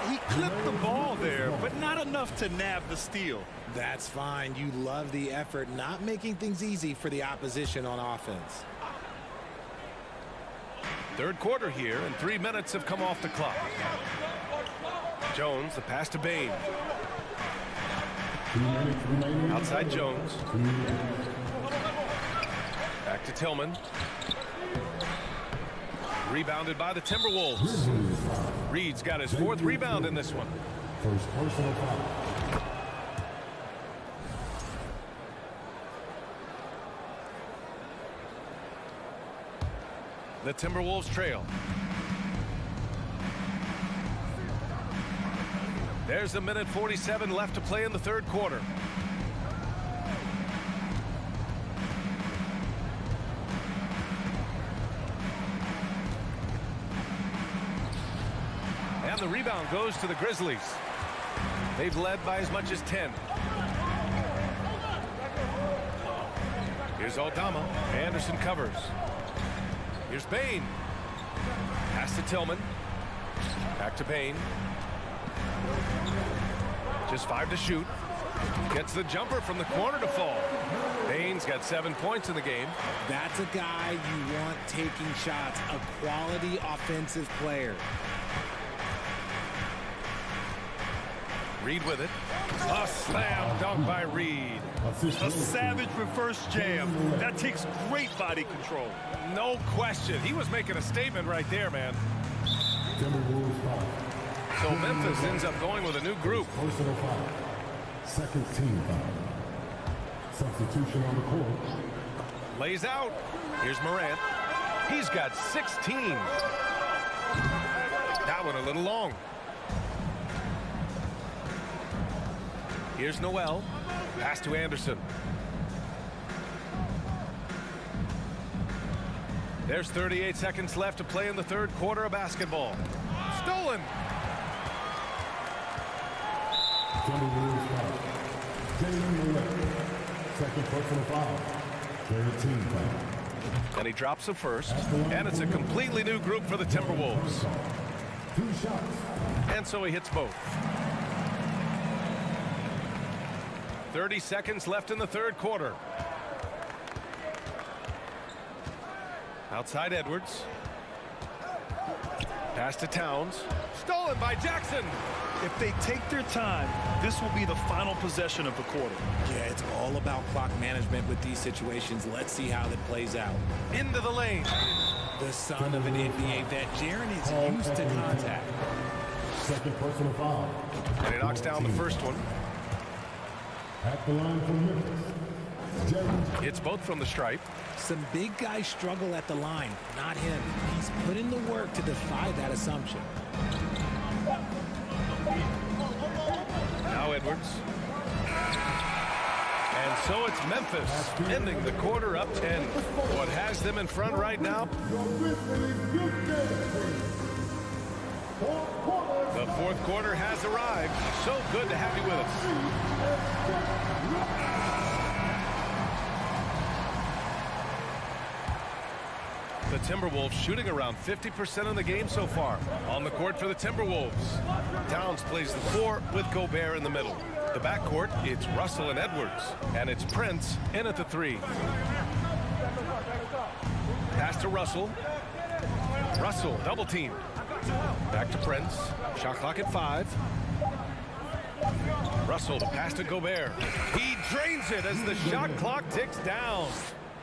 He clipped the ball there, but not enough to nab the steal. That's fine. You love the effort, not making things easy for the opposition on offense. Third quarter here, and 3 minutes have come off the clock. Jones, the pass to Bain. Outside Jones. Back to Tillman. Rebounded by the Timberwolves. Reed's got his 4th rebound in this one. First personal foul. The Timberwolves trail. There's a minute 47 left to play in the third quarter. And the rebound goes to the Grizzlies. They've led by as much as 10. Here's Aldama. Anderson covers. Here's Bain. Pass to Tillman. Back to Bain. Just 5 to shoot. Gets the jumper from the corner to fall. Bain's got 7 points in the game. That's a guy you want taking shots, a quality offensive player. Reed with it. A slam dunk by Reed. A savage reverse jam. That takes great body control. No question. He was making a statement right there, man. So Memphis ends up going with a new group. Personal foul. Second team foul. Substitution on the court. Lays out. Here's Morant. He's got 16. That one a little long. Here's Noel. Pass to Anderson. There's 38 seconds left to play in the third quarter of basketball. Stolen. Second personal foul. Third team foul. And he drops the first. And it's a completely new group for the Timberwolves. 2 shots. And so he hits both. 30 seconds left in the third quarter. Outside Edwards. Pass to Towns. Stolen by Jackson. If they take their time, this will be the final possession of the quarter. Yeah, it's all about clock management with these situations. Let's see how that plays out. Into the lane. The son of an NBA vet, Jaren is used to contact. Second personal foul. And he knocks down the first one. At the line for Memphis. Hits both from the stripe. Some big guys struggle at the line, not him. He's put in the work to defy that assumption. Now Edwards. And so it's Memphis ending the quarter up 10. What has them in front right now? The fourth quarter has arrived. So good to have you with us. The Timberwolves shooting around 50% of the game so far. On the court for the Timberwolves. Towns plays the 4 with Gobert in the middle. The backcourt, it's Russell and Edwards. And it's Prince in at the 3. Pass to Russell. Russell double teamed. Back to Prince. Shot clock at 5. Russell, the pass to Gobert. He drains it as the shot clock ticks down.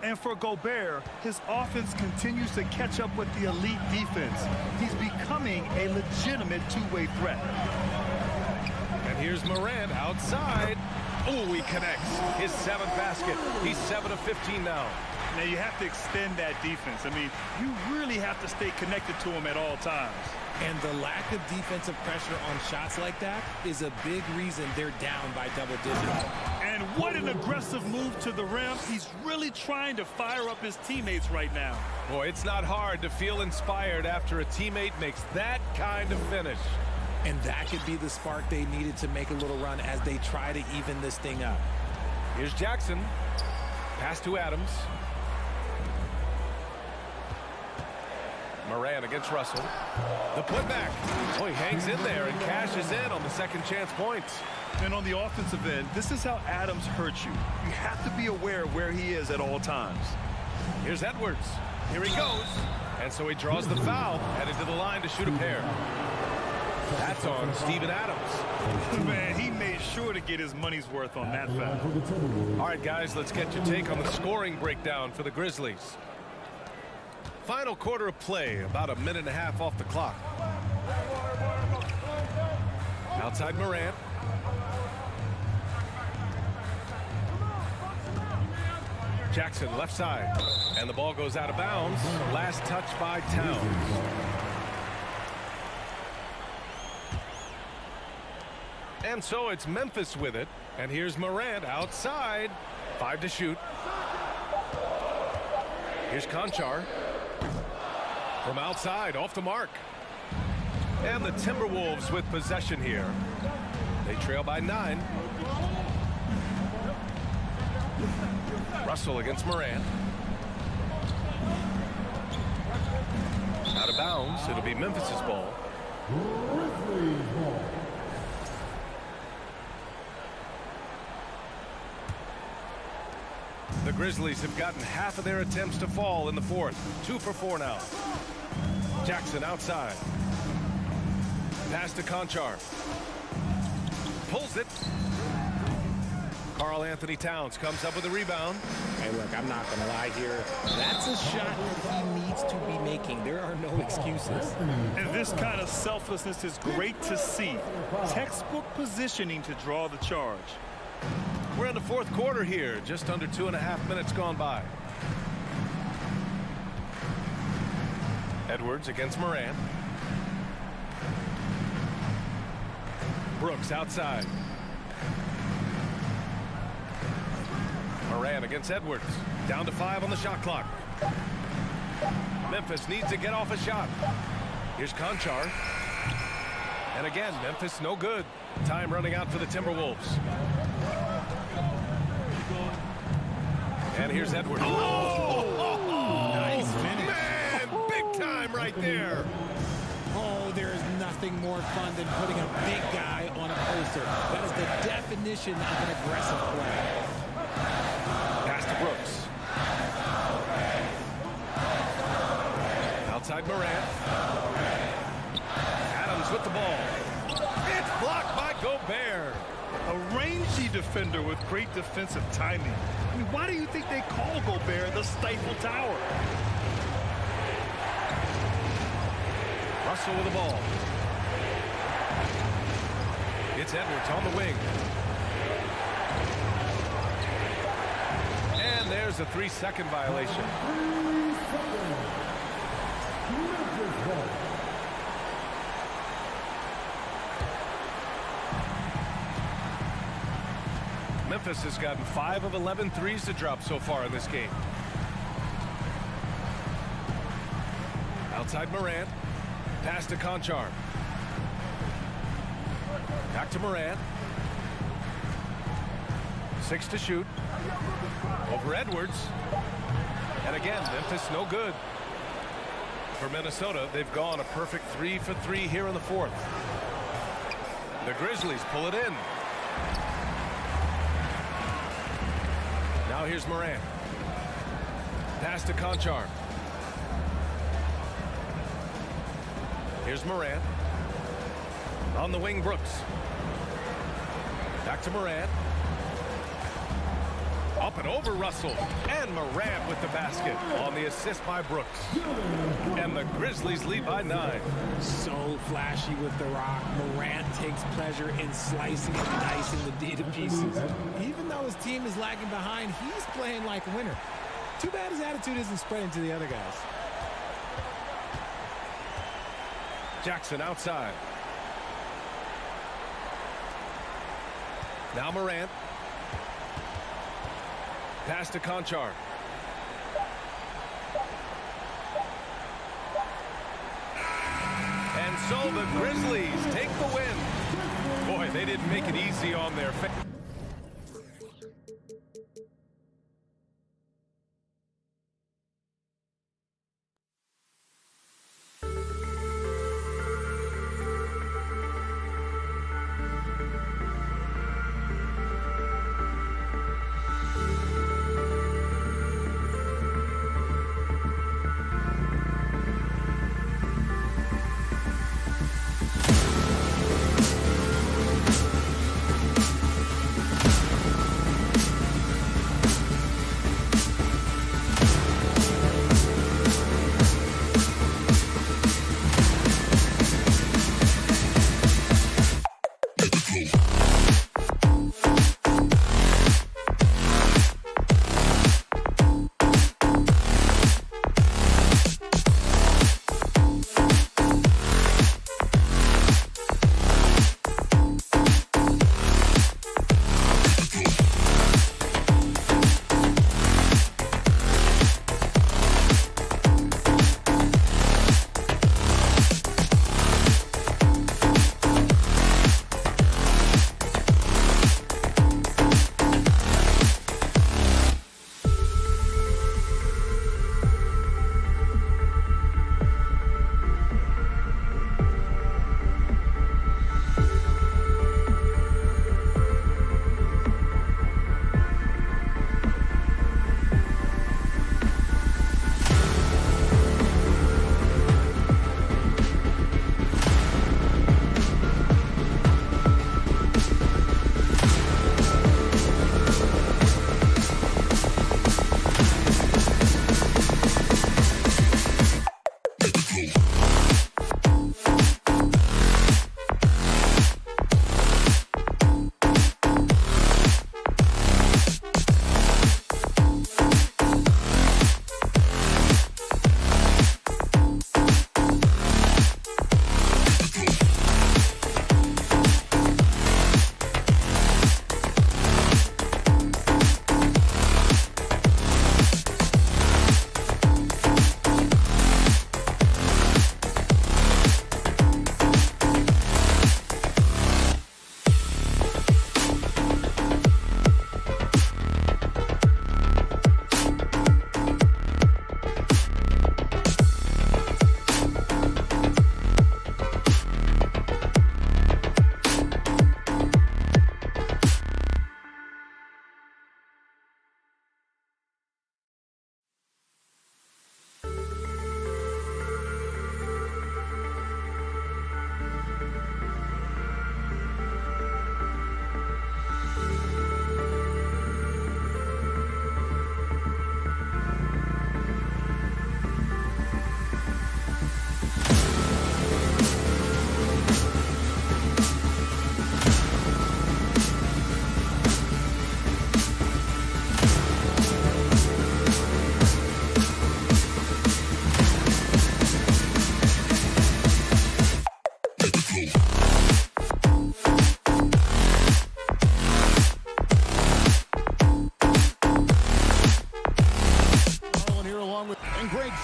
And for Gobert, his offense continues to catch up with the elite defense. He's becoming a legitimate two-way threat. And here's Morant outside. Oh, he connects. His 7th basket. He's 7 of 15 now. Now you have to extend that defense. I mean, you really have to stay connected to him at all times. And the lack of defensive pressure on shots like that is a big reason they're down by double digits. And what an aggressive move to the rim. He's really trying to fire up his teammates right now. Boy, it's not hard to feel inspired after a teammate makes that kind of finish. And that could be the spark they needed to make a little run as they try to even this thing up. Here's Jackson. Pass to Adams. Morant against Russell. The putback. Oh, he hangs in there and cashes in on the second chance points. And on the offensive end, this is how Adams hurts you. You have to be aware of where he is at all times. Here's Edwards. Here he goes. And so he draws the foul, headed to the line to shoot a pair. That's on Steven Adams. Man, he made sure to get his money's worth on that foul. All right, guys, let's get your take on the scoring breakdown for the Grizzlies. Final quarter of play, about a minute and a half off the clock. Outside Morant. Jackson left side. And the ball goes out of bounds. Last touch by Towns. And so it's Memphis with it. And here's Morant outside. 5 to shoot. Here's Conchar. From outside, off the mark. And the Timberwolves with possession here. They trail by 9. Russell against Morant. Out of bounds. It'll be Memphis's ball. The Grizzlies have gotten half of their attempts to fall in the fourth. 2 for 4 now. Jackson outside. Pass to Conchar. Pulls it. Karl Anthony Towns comes up with a rebound. Hey, look, I'm not going to lie here. That's a shot that he needs to be making. There are no excuses. And this kind of selflessness is great to see. Textbook positioning to draw the charge. We're in the fourth quarter here. Just under 2.5 minutes gone by. Edwards against Morant. Brooks outside. Morant against Edwards. Down to 5 on the shot clock. Memphis needs to get off a shot. Here's Conchar. And again, Memphis no good. Time running out for the Timberwolves. And here's Edwards. Oh! Nice finish. Man, big time right there. Oh, there is nothing more fun than putting a big guy on a poster. That is the definition of an aggressive play. Pass to Brooks. Outside Morant. Adams with the ball. It's blocked by Gobert. A rangy defender with great defensive timing. I mean, why do you think they call Gobert the Stifle Tower? Russell with the ball. It's Edwards on the wing. And there's a 3-second violation. Memphis has gotten 5 of 11 threes to drop so far in this game. Outside Morant. Pass to Conchar. Back to Morant. 6 to shoot. Over Edwards. And again, Memphis no good. For Minnesota, they've gone a perfect 3 for 3 here in the fourth. The Grizzlies pull it in. Now here's Morant. Pass to Conchar. Here's Morant. On the wing, Brooks. Back to Morant. Up and over Russell. And Morant with the basket on the assist by Brooks. And the Grizzlies lead by 9. So flashy with the rock. Morant takes pleasure in slicing and dicing the D to pieces. Even though his team is lagging behind, he's playing like a winner. Too bad his attitude isn't spreading to the other guys. Jackson outside. Now Morant. Pass to Conchar. And so the Grizzlies take the win. Boy, they didn't make it easy on their fans.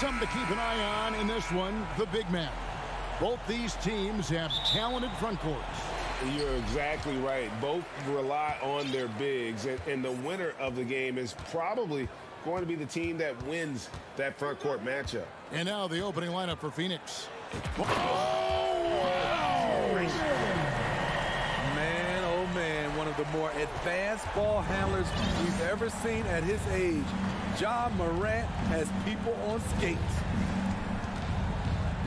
Something to keep an eye on in this one, the big man. Both these teams have talented front courts. You're exactly right. Both rely on their bigs, and the winner of the game is probably going to be the team that wins that front court matchup. And now the opening lineup for Phoenix. Man, oh man, one of the more advanced ball handlers we've ever seen at his age. Ja Morant has people on skates.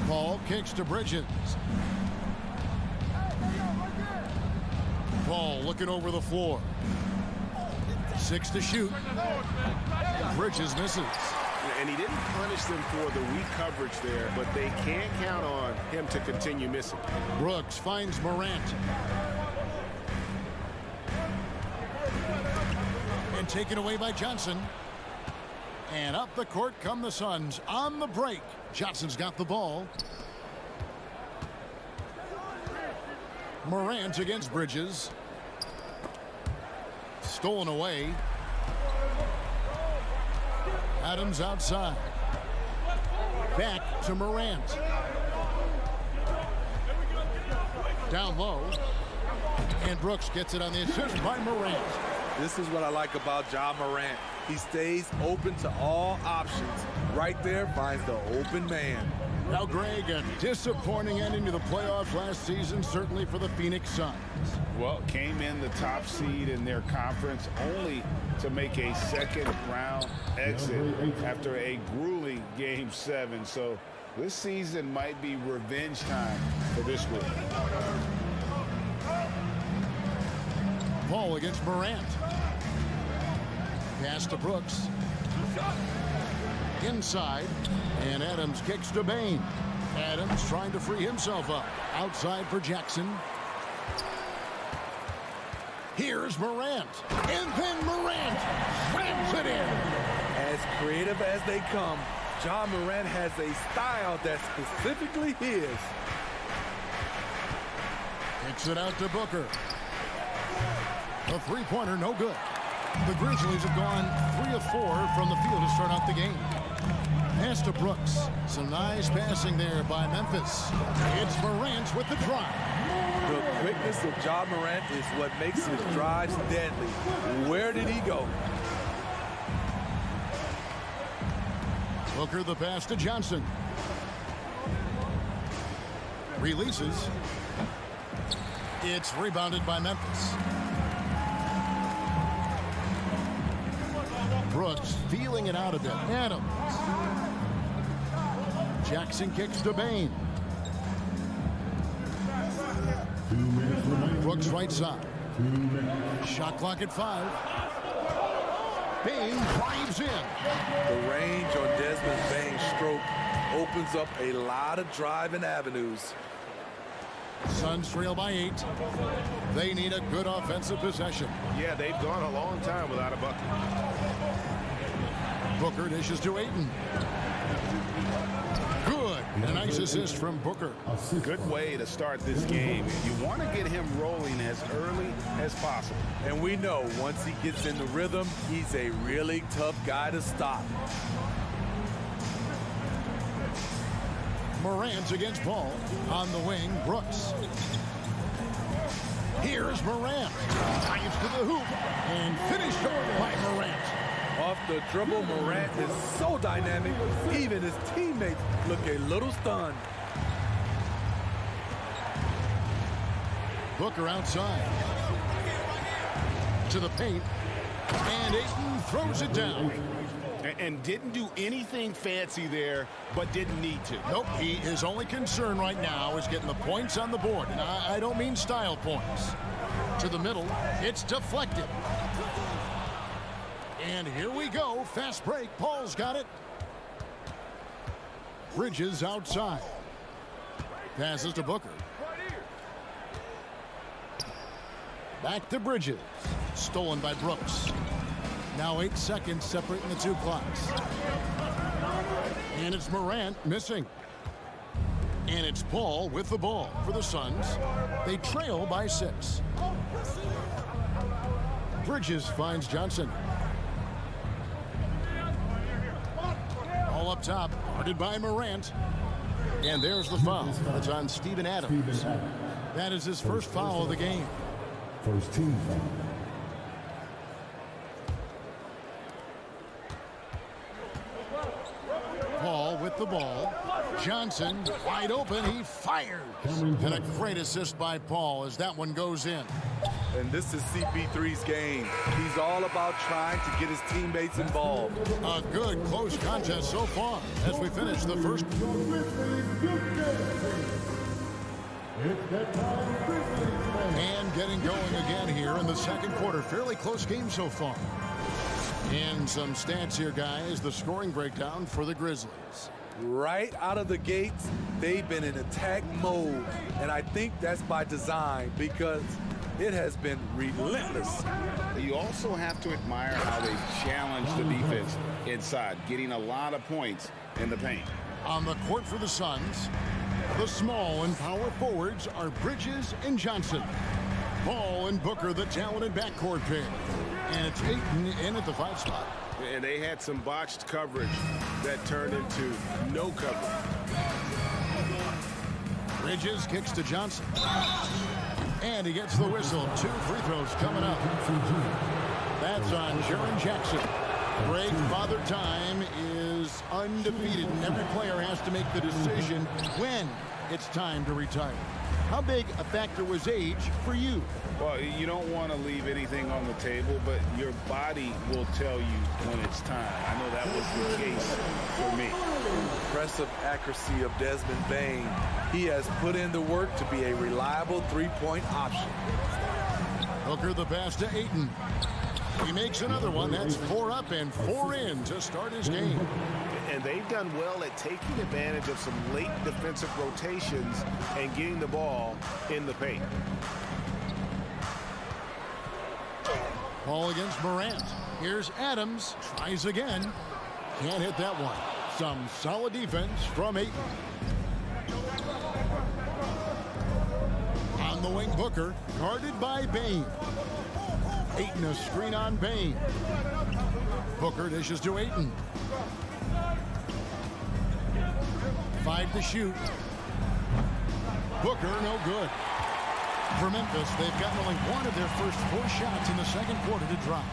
Paul kicks to Bridges. Paul looking over the floor. 6 to shoot. Bridges misses. And he didn't punish them for the weak coverage there, but they can't count on him to continue missing. Brooks finds Morant. And taken away by Johnson. And up the court come the Suns on the break. Johnson's got the ball. Morant against Bridges. Stolen away. Adams outside. Back to Morant. Down low. And Brooks gets it on the assist by Morant. This is what I like about Ja Morant. He stays open to all options. Right there finds the open man. Now, Greg, a disappointing ending to the playoffs last season, certainly for the Phoenix Suns. Well, came in the top seed in their conference only to make a second-round exit after a grueling Game 7. So this season might be revenge time for this group. Paul against Morant. Pass to Brooks. Inside, and Adams kicks to Bain. Adams trying to free himself up. Outside for Jackson. Here's Morant. And then Morant slams it in. As creative as they come, Ja Morant has a style that's specifically his. Kicks it out to Booker. A three-pointer, no good. The Grizzlies have gone 3 of 4 from the field to start out the game. Pass to Brooks. Some nice passing there by Memphis. It's Morant with the drive. The quickness of Ja Morant is what makes his drives deadly. Where did he go? Booker the pass to Johnson. Releases. It's rebounded by Memphis. Brooks feeling it out a bit. Adams. Jackson kicks to Bain. Brooks right side. Shot clock at 5. Bain drives in. The range on Desmond Bain's stroke opens up a lot of driving avenues. Suns trail by 8. They need a good offensive possession. Yeah, they've gone a long time without a bucket. Booker dishes to Ayton. Good. A nice assist from Booker. Good way to start this game. You want to get him rolling as early as possible. And we know once he gets in the rhythm, he's a really tough guy to stop. Morant against Paul. On the wing, Brooks. Here's Morant. Drives to the hoop. And finished off by Morant. Off the dribble, Morant is so dynamic, even his teammates look a little stunned. Booker outside. To the paint. And Ayton throws it down. And didn't do anything fancy there, but didn't need to. Nope, his only concern right now is getting the points on the board. And I don't mean style points. To the middle, it's deflected. And here we go. Fast break. Paul's got it. Bridges outside. Passes to Booker. Back to Bridges. Stolen by Brooks. Now 8 seconds separating the two clocks. And it's Morant missing. And it's Paul with the ball for the Suns. They trail by 6. Bridges finds Johnson. All up top, guarded by Morant. And there's the foul. It's on Steven Adams. That is his first foul of the game. First team foul. Paul with the ball. Johnson wide open. He fires. And a great assist by Paul as that one goes in. And this is CP3's game. He's all about trying to get his teammates involved. A good close contest so far as we finish the first. And getting going again here in the second quarter. Fairly close game so far. And some stats here, guys. The scoring breakdown for the Grizzlies. Right out of the gates, they've been in attack mode. And I think that's by design because it has been relentless. You also have to admire how they challenge the defense inside, getting a lot of points in the paint. On the court for the Suns, the small and power forwards are Bridges and Johnson. Paul and Booker, the talented backcourt pair. And it's Ayton in at the 5 spot. And they had some botched coverage that turned into no coverage. Bridges kicks to Johnson. And he gets the whistle. 2 free throws coming up. That's on Jaren Jackson. Great Father Time is undefeated. Every player has to make the decision when it's time to retire. How big a factor was age for you? Well, you don't want to leave anything on the table, but your body will tell you when it's time. I know that was the case for me. Impressive accuracy of Desmond Bane. He has put in the work to be a reliable three-point option. Hooker the pass to Ayton. He makes another one. That's 4 up and 4 in to start his game. And they've done well at taking advantage of some late defensive rotations and getting the ball in the paint. Paul against Morant. Here's Adams. Tries again. Can't hit that one. Some solid defense from Ayton. On the wing, Booker. Guarded by Bane. Ayton a screen on Bane. Booker dishes to Ayton. 5 to shoot. Booker no good. For Memphis, they've gotten only one of their first 4 shots in the second quarter to drop.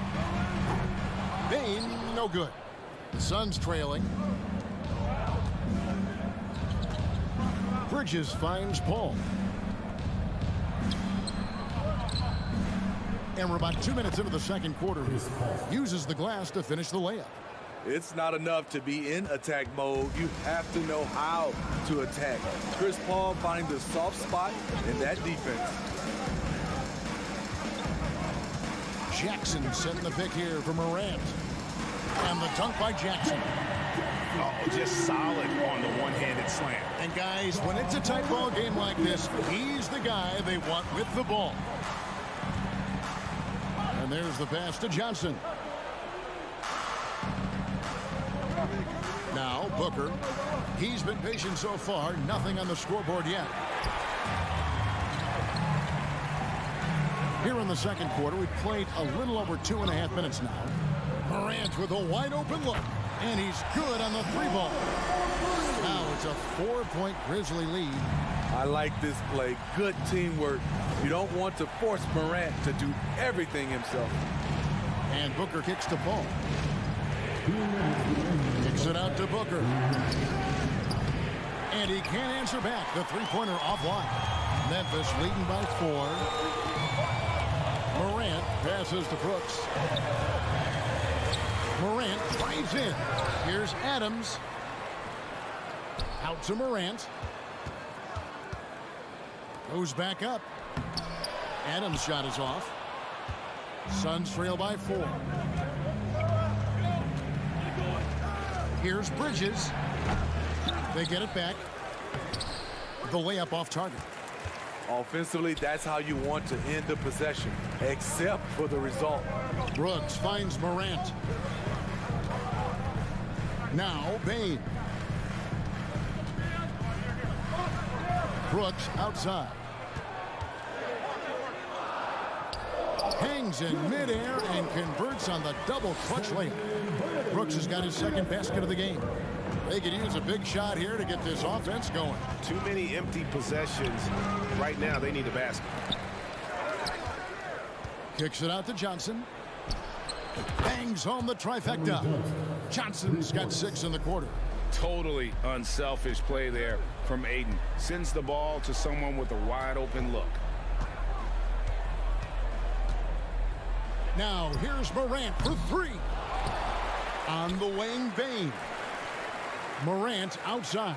Bane no good. The Suns trailing. Bridges finds Paul. And we're about 2 minutes into the second quarter. Uses the glass to finish the layup. It's not enough to be in attack mode. You have to know how to attack. Chris Paul finding the soft spot in that defense. Jackson setting the pick here for Morant. And the dunk by Jackson. Oh, just solid on the one-handed slam. And guys, when it's a tight ball game like this, he's the guy they want with the ball. And there's the pass to Johnson. Now Booker. He's been patient so far. Nothing on the scoreboard yet. Here in the second quarter, we've played a little over 2.5 minutes now. Morant with a wide open look. And he's good on the 3-ball. Now it's a 4-point Grizzly lead. I like this play. Good teamwork. You don't want to force Morant to do everything himself. And Booker kicks to Paul. Kicks it out to Booker. And he can't answer back. The 3-pointer offline. Memphis leading by 4. Morant passes to Brooks. Morant drives in. Here's Adams. Out to Morant. Goes back up. Adams' shot is off. Suns trail by 4. Here's Bridges. They get it back. The layup off target. Offensively, that's how you want to end the possession, except for the result. Brooks finds Morant. Now Bane. Brooks outside. Hangs in midair and converts on the double clutch layup. Brooks has got his second basket of the game. They could use a big shot here to get this offense going. Too many empty possessions. Right now, they need a basket. Kicks it out to Johnson. Bangs home the trifecta. Johnson's got 6 in the quarter. Totally unselfish play there from Aiden. Sends the ball to someone with a wide open look. Now here's Morant for 3. On the wing, Bane. Morant outside.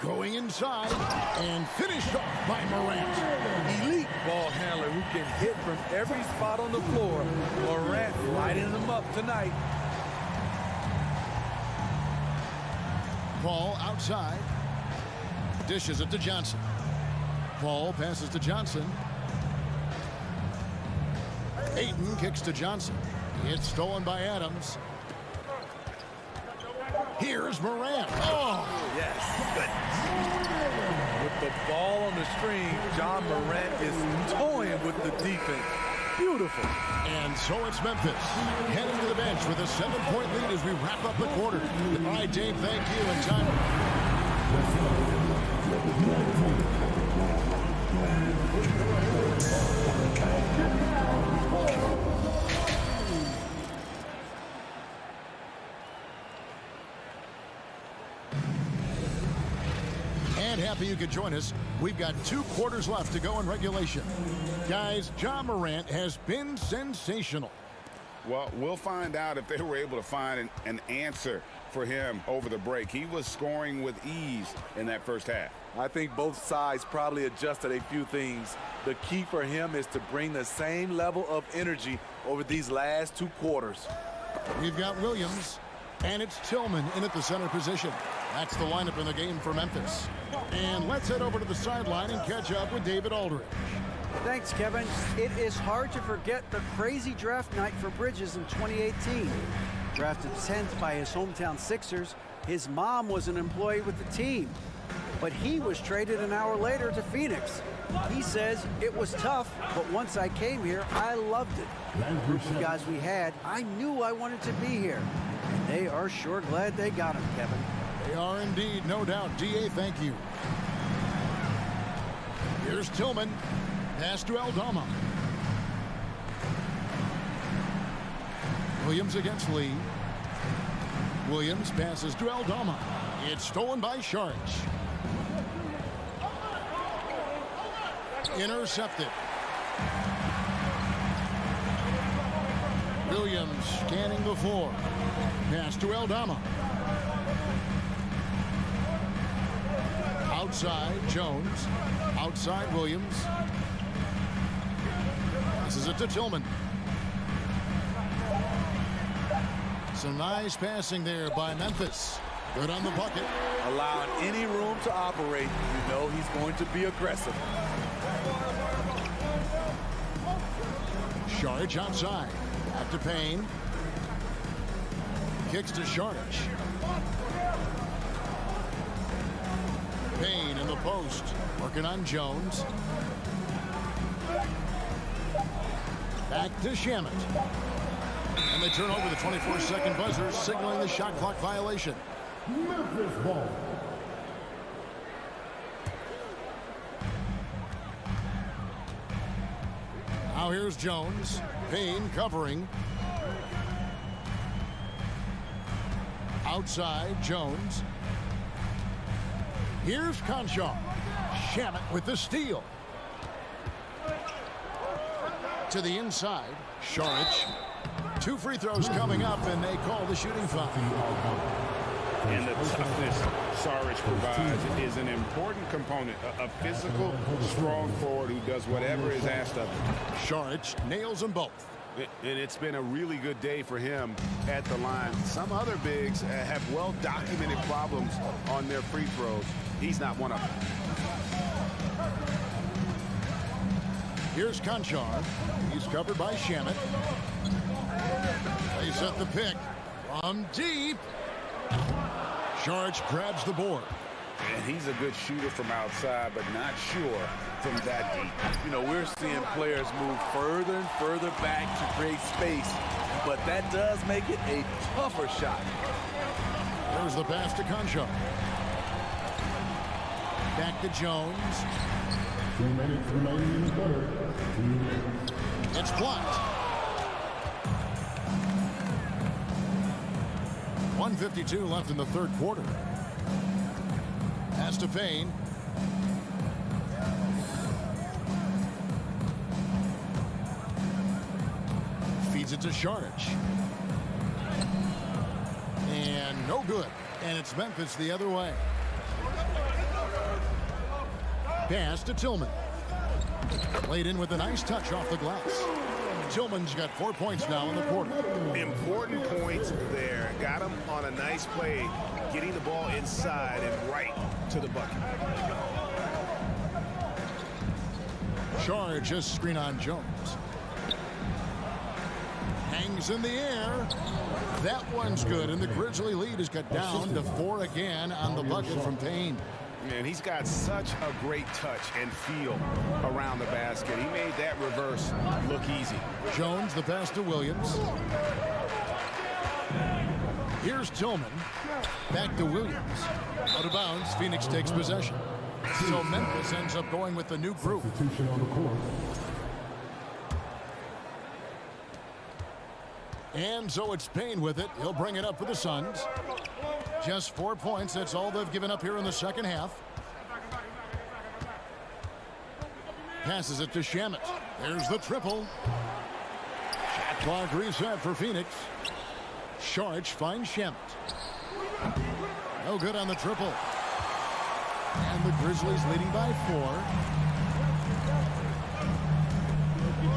Going inside and finished off by Morant. Elite ball handler who can hit from every spot on the floor. Morant lighting them up tonight. Ball outside. Dishes it to Johnson. Ball passes to Johnson. Ayton kicks to Johnson. It's stolen by Adams. Here's Morant. Oh! Yes. With the ball on the string, John Morant is toying with the defense. Beautiful. And so it's Memphis heading to the bench with a 7-point lead as we wrap up the quarter. All right, Dave, thank you. And time. And happy you could join us. We've got 2 quarters left to go in regulation. Guys, John Morant has been sensational. Well, we'll find out if they were able to find an answer for him over the break. He was scoring with ease in that first half. I think both sides probably adjusted a few things. The key for him is to bring the same level of energy over these last 2 quarters. We've got Williams, and it's Tillman in at the center position. That's the lineup in the game for Memphis. And let's head over to the sideline and catch up with David Aldridge. Thanks, Kevin. It is hard to forget the crazy draft night for Bridges in 2018. Drafted 10th by his hometown Sixers, his mom was an employee with the team. But he was traded an hour later to Phoenix. He says it was tough, but once I came here, I loved it. The group of guys we had, I knew I wanted to be here. And they are sure glad they got him, Kevin. They are indeed, no doubt. D.A., thank you. Here's Tillman. Pass to Aldama. Williams against Lee. Williams passes to Aldama. It's stolen by Shag. Intercepted. Williams scanning the floor. Pass to Aldama. Outside, Jones. Outside, Williams. This is it to Tillman. Some nice passing there by Memphis. Good on the bucket. Allowing any room to operate, you know he's going to be aggressive. Sharic outside. Back to Payne. Kicks to Sharic. Payne in the post. Working on Jones. Back to Shamet. And they turn over the 24-second buzzer, signaling the shot clock violation. Memphis ball. Now here's Jones. Payne covering. Outside, Jones. Here's Conchar. Shamet with the steal. To the inside, Sharic. 2 free throws coming up, and they call the shooting foul. And the toughness Sharic provides is an important component. A physical, strong forward who does whatever is asked of him. Sharic nails them both. And it's been a really good day for him at the line. Some other bigs have well-documented problems on their free throws. He's not one of them. Here's Conchar. He's covered by Shamet. They set the pick from deep. Sharic grabs the board. And he's a good shooter from outside, but not sure from that deep. You know, we're seeing players move further and further back to create space. but that does make it a tougher shot. There's the pass to Concho. Back to Jones. 2 minutes remaining in the third. It's blocked. 1:52 left in the third quarter. Pass to Payne. Feeds it to Sharich. And no good. And it's Memphis the other way. Pass to Tillman. Laid in with a nice touch off the glass. Tillman's got 4 points now in the quarter. Important points there. Got him on a nice play, getting the ball inside and right to the bucket. Shard just screen on Jones. Hangs in the air. That one's good, and the Grizzly lead has got down to 4 again on the bucket from Payne. Man, he's got such a great touch and feel around the basket. He made that reverse look easy. Jones, the pass to Williams. Here's Tillman. Back to Williams. Out of bounds, Phoenix takes possession. So Memphis ends up going with the new group. Substitution on the court. And so it's Payne with it. He'll bring it up for the Suns. Just 4 points. That's all they've given up here in the second half. Passes it to Shamet. There's the triple. Shot clock reset for Phoenix. Sharich finds Shamet. No good on the triple. And the Grizzlies leading by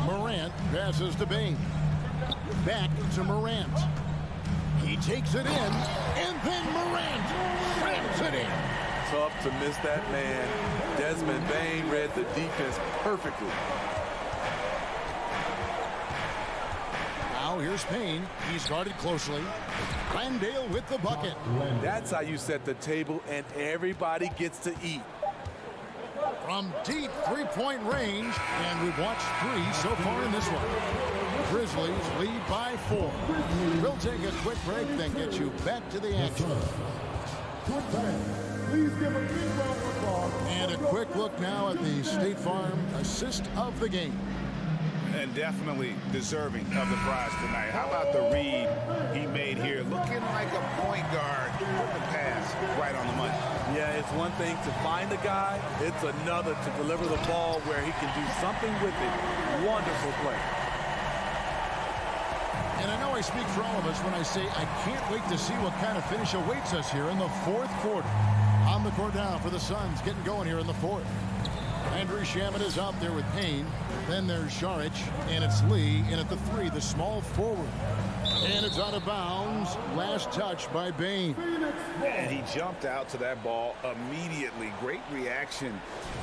4. Morant passes to Bain. Back to Morant. He takes it in, and then Morant slams it in. Tough to miss that man. Desmond Bain read the defense perfectly. Now here's Payne. He's guarded closely. Landale with the bucket. That's how you set the table, and everybody gets to eat. From deep three-point range, and we've watched 3 so far in this one. Grizzlies lead by 4. We'll take a quick break, then get you back to the action. Please give a big round of applause. And a quick look now at the State Farm assist of the game. And definitely deserving of the prize tonight. How about the read he made here? Looking like a point guard. Put the pass right on the money. Yeah, it's one thing to find the guy. It's another to deliver the ball where he can do something with it. Wonderful play. And I know I speak for all of us when I say I can't wait to see what kind of finish awaits us here in the fourth quarter. On the court now for the Suns, getting going here in the fourth. Andrew Shamet is out there with Payne. Then there's Sharich, and it's Lee in at the 3, the small forward. And it's out of bounds. Last touch by Bain. And he jumped out to that ball immediately. Great reaction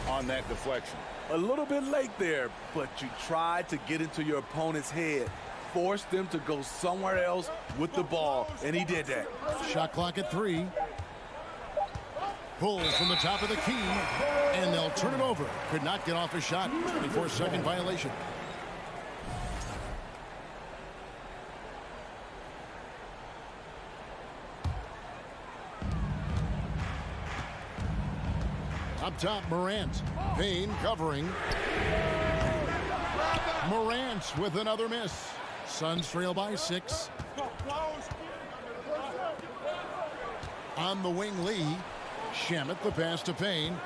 on that deflection. A little bit late there, but you tried to get into your opponent's head. Force them to go somewhere else with the ball, and he did that. Shot clock at 3. Pulls from the top of the key, and they'll turn it over. Could not get off a shot. 24-second violation. Up top, Morant. Payne covering. Morant with another miss. Suns trail by 6. On the wing, Lee. Shamet, the pass to Payne.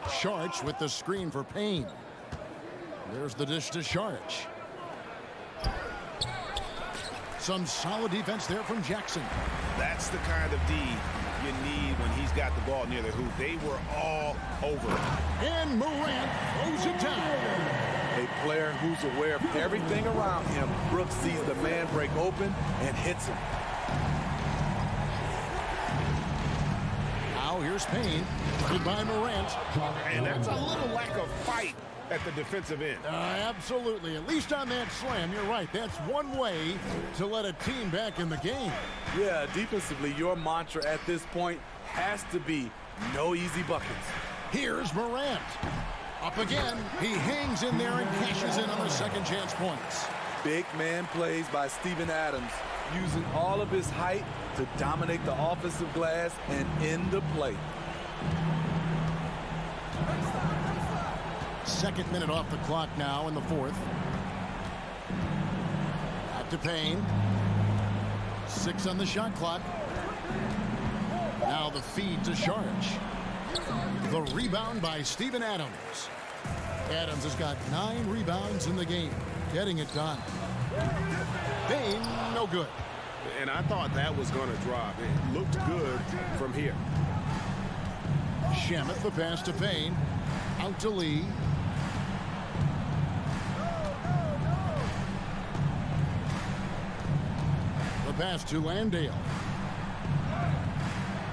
Sharich with the screen for Payne. There's the dish to Sharich. Some solid defense there from Jackson. That's the kind of D you need when he's got the ball near the hoop. They were all over it. And Morant throws it down. A player who's aware of everything around him. Brooks sees the man break open and hits him. Now here's Payne. Goodbye, Morant. And that's a little lack of fight at the defensive end. Absolutely. At least on that slam, you're right. That's one way to let a team back in the game. Yeah, defensively, your mantra at this point has to be no easy buckets. Here's Morant. Up again. He hangs in there and cashes in on the second chance points. Big man plays by Steven Adams, using all of his height to dominate the offensive glass and end the play. Second minute off the clock now in the fourth. Back to Payne. 6 on the shot clock. Now the feed to Sharge. The rebound by Steven Adams. Adams has got 9 rebounds in the game, getting it done. Payne, no good. And I thought that was going to drop. It looked good from here. Shamet, the pass to Payne. Out to Lee. The pass to Landale.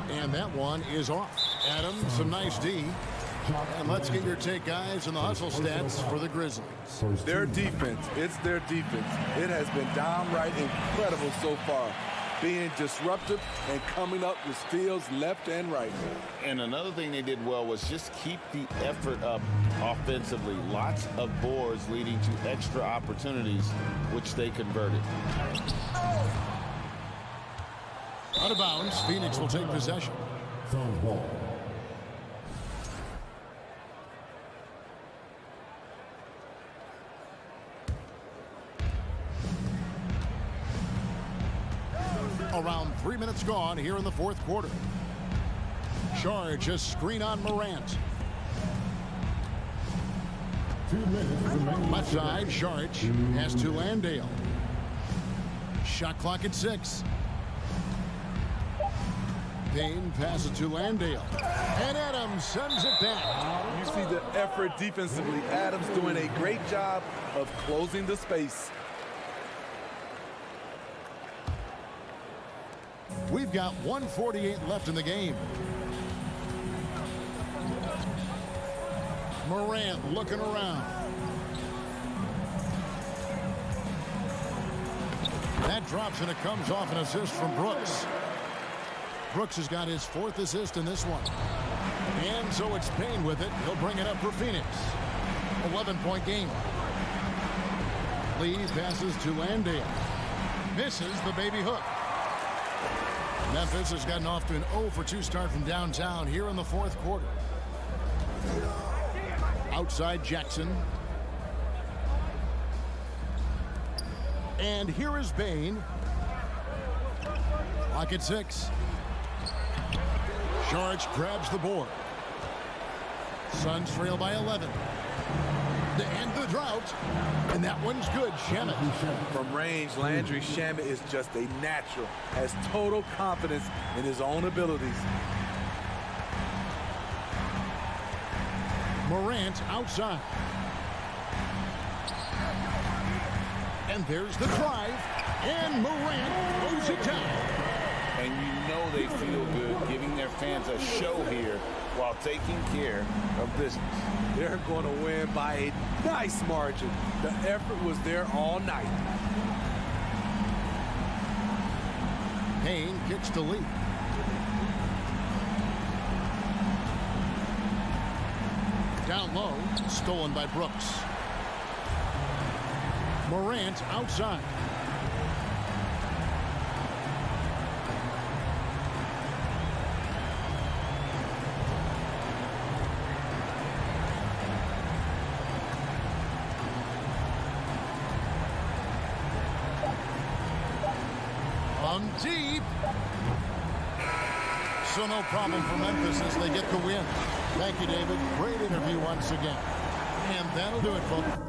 And that one is off. Adams, some nice D. And let's get your take, guys, on the hustle stats for the Grizzlies. Their defense, it's their defense. It has been downright incredible so far, being disruptive and coming up with steals left and right. And another thing they did well was just keep the effort up offensively. Lots of boards leading to extra opportunities, which they converted. Out of bounds, Phoenix will take possession. Zone ball. Around 3 minutes gone here in the fourth quarter. Charge a screen on Morant. 2 minutes remaining. Left side, Charge has to Landale. Shot clock at 6. Payne passes to Landale. And Adams sends it back. You see the effort defensively. Adams doing a great job of closing the space. We've got 1:48 left in the game. Morant looking around. That drops and it comes off an assist from Brooks. Brooks has got his 4th assist in this one. And so it's Payne with it. He'll bring it up for Phoenix. 11-point game. Lee passes to Landale. Misses the baby hook. Memphis has gotten off to an 0-for-2 start from downtown here in the fourth quarter. Outside Jackson. And here is Payne. Clock at 6. Charge grabs the board. Suns trail by 11. To end the drought. And that one's good. Shamet. From range, Landry Shamet is just a natural, has total confidence in his own abilities. Morant outside. And there's the drive. And Morant throws it down. And you know they feel good giving their fans a show here while taking care of business. They're going to win by a nice margin. The effort was there all night. Payne kicks to Lee. Down low, stolen by Brooks. Morant outside. Deep. So no problem for Memphis as they get the win. Thank you, David. Great interview once again. And that'll do it, folks.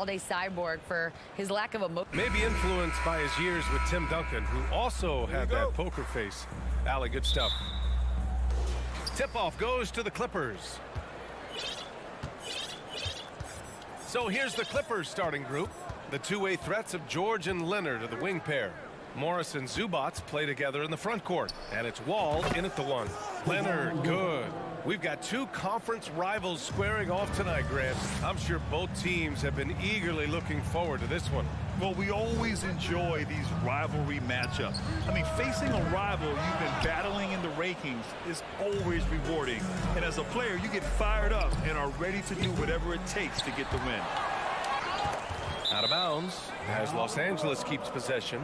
all-day cyborg for his lack of emotion. Maybe influenced by his years with Tim Duncan, who also had that poker face. Allie, good stuff. Tip-off goes to the Clippers. So here's the Clippers starting group. The two-way threats of George and Leonard are the wing pair. Morris and Zubats play together in the front court. And it's Wall in at the one. Leonard, good. We've got two conference rivals squaring off tonight, Grant. I'm sure both teams have been eagerly looking forward to this one. Well, we always enjoy these rivalry matchups. I mean, facing a rival you've been battling in the rankings is always rewarding. And as a player, you get fired up and are ready to do whatever it takes to get the win. Out of bounds as Los Angeles keeps possession.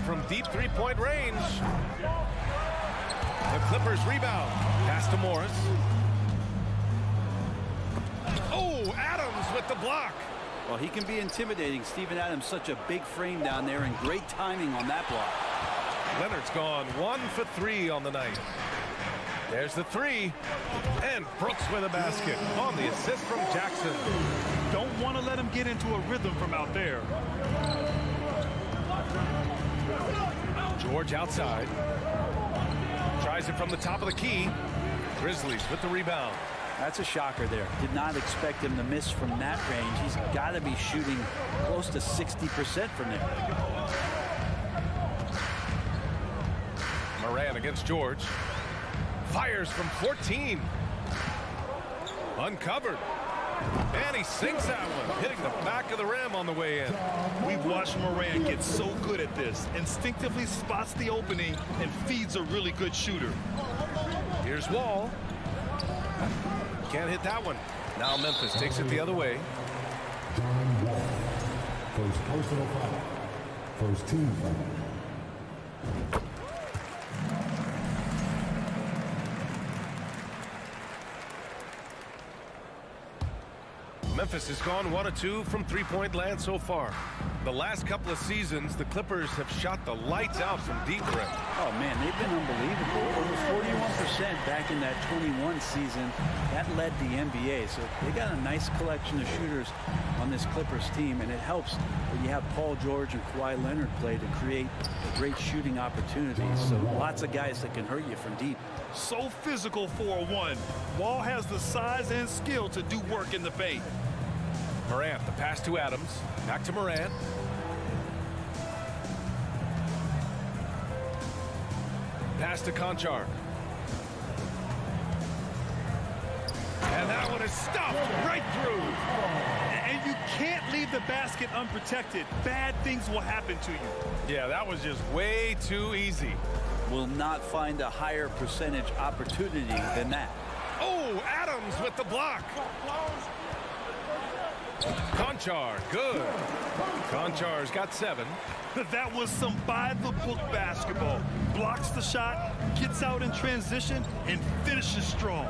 From deep three-point range. The Clippers rebound. Pass to Morris. Oh, Adams with the block. Well, he can be intimidating. Steven Adams, such a big frame down there, and great timing on that block. Leonard's gone 1 for 3 on the night. There's the three. And Brooks with a basket on the assist from Jackson. Don't want to let him get into a rhythm from out there. George outside. Tries it from the top of the key. Grizzlies with the rebound. That's a shocker there. Did not expect him to miss from that range. He's got to be shooting close to 60% from there. Moran against George. Fires from 14. Uncovered. And he sinks that one, hitting the back of the rim on the way in. We've watched Moran get so good at this. Instinctively spots the opening and feeds a really good shooter. Here's Wall. Can't hit that one. Now Memphis takes it the other way. John Wall. First personal foul. First team foul. Memphis has gone 1 of 2 from three-point land so far. The last couple of seasons, the Clippers have shot the lights out from deep rim. Oh, man, they've been unbelievable. Over 41% back in that 21 season. That led the NBA. So they got a nice collection of shooters on this Clippers team, and it helps that you have Paul George and Kawhi Leonard play to create great shooting opportunities. So lots of guys that can hurt you from deep. So physical for a one. Wall has the size and skill to do work in the paint. Morant, the pass to Adams. Back to Morant. Pass to Conchar. And that one is stopped right through. And you can't leave the basket unprotected. Bad things will happen to you. Yeah, that was just way too easy. Will not find a higher percentage opportunity than that. Oh, Adams with the block. Conchar, good. Conchar's got 7. That was some by-the-book basketball. Blocks the shot, gets out in transition, and finishes strong.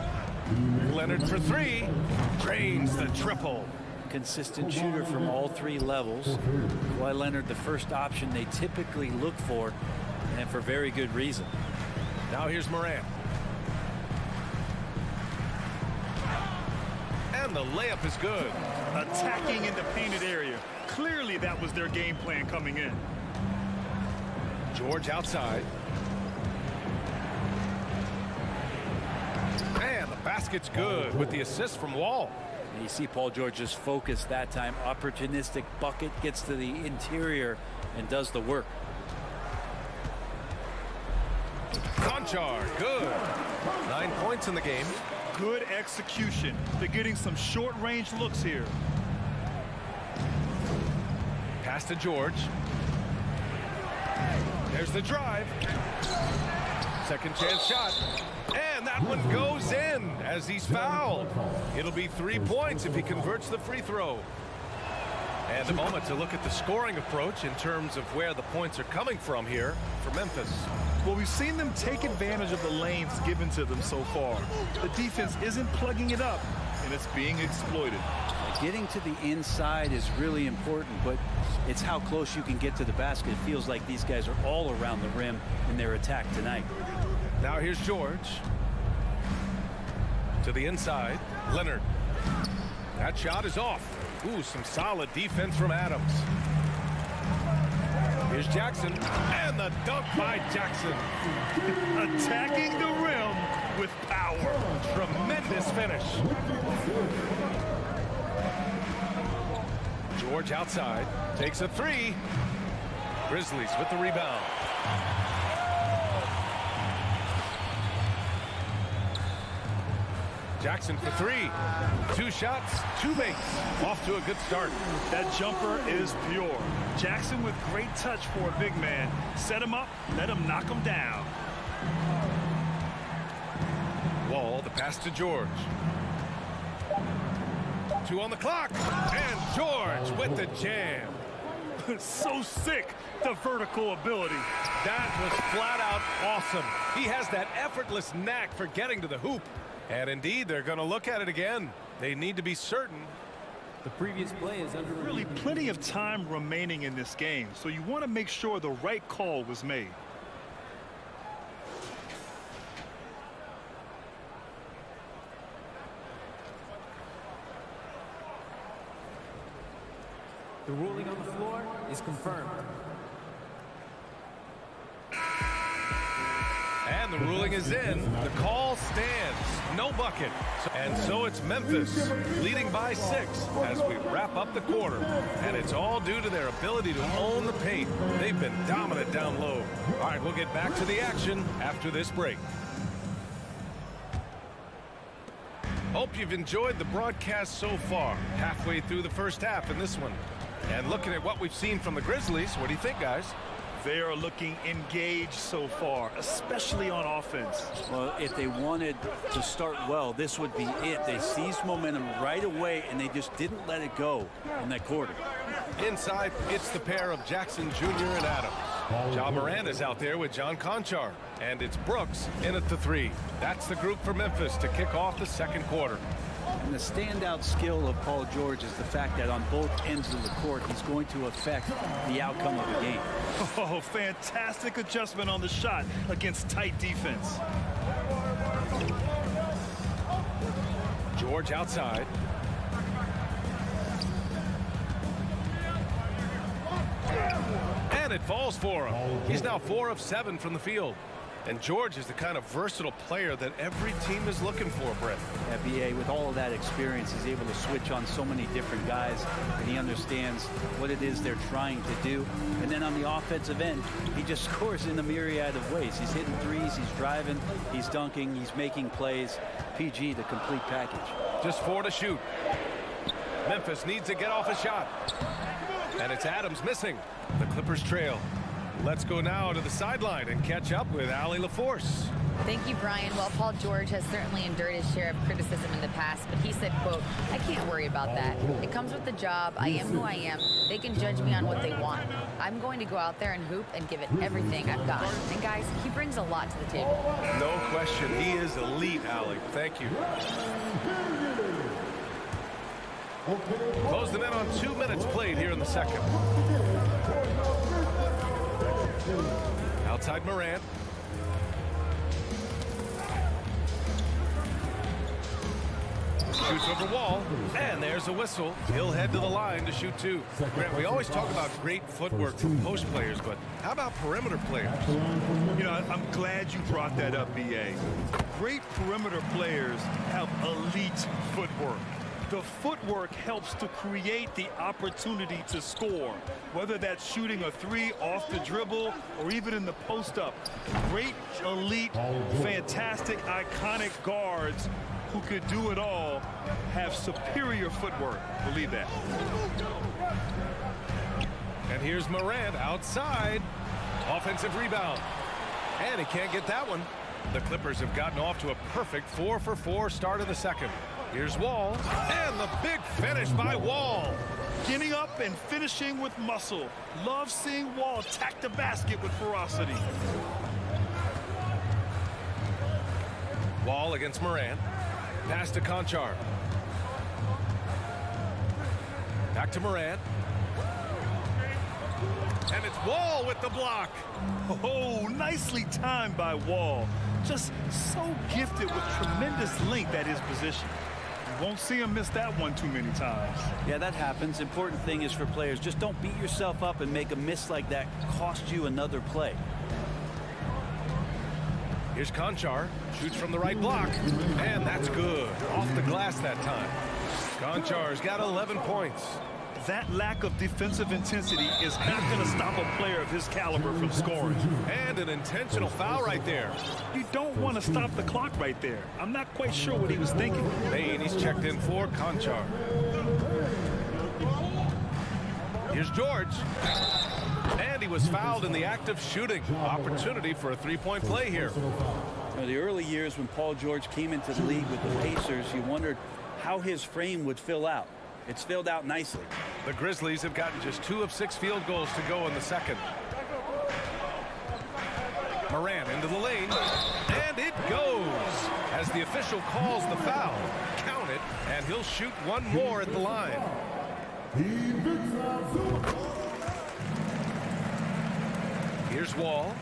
Leonard for 3. Drains the triple. Consistent shooter from all 3 levels. Kawhi Leonard, the first option they typically look for, and for very good reason. Now here's Morant. And the layup is good. Attacking in the painted area. Clearly that was their game plan coming in. George outside. And the basket's good with the assist from Wall. And you see Paul George's focus that time. Opportunistic bucket, gets to the interior and does the work. Conchar, good. 9 points in the game. Good execution. They're getting some short-range looks here. Pass to George. There's the drive. Second chance shot. And that one goes in as he's fouled. It'll be 3 points if he converts the free throw. And a moment to look at the scoring approach in terms of where the points are coming from here for Memphis. Well, we've seen them take advantage of the lanes given to them so far. The defense isn't plugging it up, and it's being exploited. Getting to the inside is really important, but it's how close you can get to the basket. It feels like these guys are all around the rim in their attack tonight. Now here's George. To the inside. Leonard. That shot is off. Ooh, some solid defense from Adams. Here's Jackson. And the dunk by Jackson. Attacking the rim with power. Tremendous finish. George outside. Takes a three. Grizzlies with the rebound. Jackson for three. 2 shots, 2 makes. Off to a good start. That jumper is pure. Jackson with great touch for a big man. Set him up, let him knock him down. Wall, the pass to George. 2 on the clock. And George with the jam. So sick, the vertical ability. That was flat out awesome. He has that effortless knack for getting to the hoop. And indeed, they're going to look at it again. They need to be certain. The previous play is under really plenty of time remaining in this game, so you want to make sure the right call was made. The ruling on the floor is confirmed. And the ruling is in. The call stands. No bucket. And so it's Memphis leading by 6 as we wrap up the quarter. And it's all due to their ability to own the paint. They've been dominant down low. All right, we'll get back to the action after this break. Hope you've enjoyed the broadcast so far. Halfway through the first half in this one. And looking at what we've seen from the Grizzlies, what do you think, guys? They are looking engaged so far, especially on offense. Well, if they wanted to start well, this would be it. They seized momentum right away, and they just didn't let it go in that quarter. Inside, it's the pair of Jackson Jr. and Adams. Ja Morant is out there with John Conchar. And it's Brooks in at the 3. That's the group for Memphis to kick off the second quarter. And the standout skill of Paul George is the fact that on both ends of the court, he's going to affect the outcome of the game. Oh, fantastic adjustment on the shot against tight defense. George outside. And it falls for him. He's now 4 of 7 from the field. And George is the kind of versatile player that every team is looking for, Brett. BA, with all of that experience, he's able to switch on so many different guys, and he understands what it is they're trying to do. And then on the offensive end, he just scores in a myriad of ways. He's hitting threes, he's driving, he's dunking, he's making plays. PG, the complete package. Just 4 to shoot. Memphis needs to get off a shot. And it's Adams missing. The Clippers trail. Let's go now to the sideline and catch up with Allie LaForce. Thank you, Brian. Well, Paul George has certainly endured his share of criticism in the past, but he said, quote, "I can't worry about that. It comes with the job. I am who I am. They can judge me on what they want. I'm going to go out there and hoop and give it everything I've got." And guys, he brings a lot to the table. No question. He is elite, Allie. Thank you. Closing in on 2 minutes played here in the second. Outside Morant. Shoots over Wall, and there's a whistle. He'll head to the line to shoot 2. Grant, we always talk about great footwork from post players, but how about perimeter players? You know, I'm glad you brought that up, BA. Great perimeter players have elite footwork. The footwork helps to create the opportunity to score, whether that's shooting a 3 off the dribble or even in the post-up. Great, elite, fantastic, iconic guards who could do it all have superior footwork. Believe that. And here's Morant outside. Offensive rebound. And he can't get that one. The Clippers have gotten off to a perfect 4-for-4 start of the second. Here's Wall, and the big finish by Wall. Getting up and finishing with muscle. Love seeing Wall attack the basket with ferocity. Wall against Morant. Pass to Conchar. Back to Morant. And it's Wall with the block. Oh, nicely timed by Wall. Just so gifted with tremendous length at his position. You won't see him miss that one too many times. Yeah, that happens. Important thing is for players, just don't beat yourself up and make a miss like that cost you another play. Here's Conchar, shoots from the right block, and that's good. Off the glass that time. Conchar's got 11 points. That lack of defensive intensity is not going to stop a player of his caliber from scoring. And an intentional foul right there. You don't want to stop the clock right there. I'm not quite sure what he was thinking. Maine, he's checked in for Conchar. Here's George. And he was fouled in the act of shooting. Opportunity for a three-point play here. You know, the early years when Paul George came into the league with the Pacers, you wondered how his frame would fill out. It's filled out nicely. The Grizzlies have gotten just 2 of 6 field goals to go in the second. Morant into the lane, and it goes as the official calls the foul. Count it, and he'll shoot one more at the line. Here's Wall.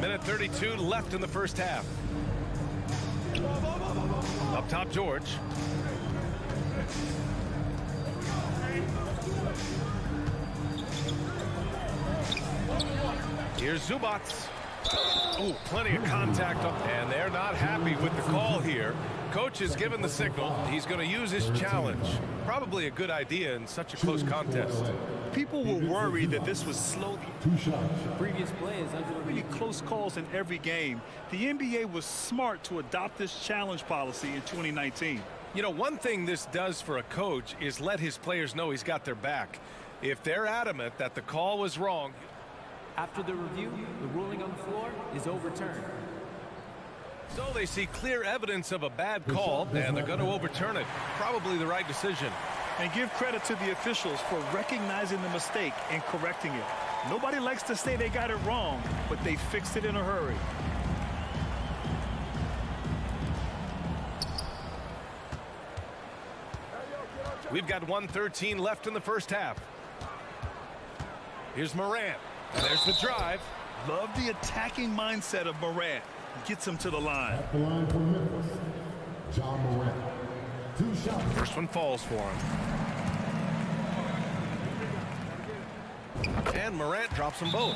Minute 32 left in the first half. Up top, George. Here's Zubats. Oh, plenty of contact, and they're not happy with the call here. Coach has given the signal. He's going to use his challenge. Probably a good idea in such a close contest. People were worried that this was slow. Previous play is under Really close calls in every game. The NBA was smart to adopt this challenge policy in 2019. You know, one thing this does for a coach is let his players know he's got their back. If they're adamant that the call was wrong. After the review, the ruling on the floor is overturned. So they see clear evidence of a bad call, and they're going to overturn it. Probably the right decision. And give credit to the officials for recognizing the mistake and correcting it. Nobody likes to say they got it wrong, but they fixed it in a hurry. We've got 1:13 left in the first half. Here's Morant. There's the drive. Love the attacking mindset of Morant. Gets him to the line. At the line for Memphis, John Morant. 2 shots. First one falls for him. And Morant drops them both.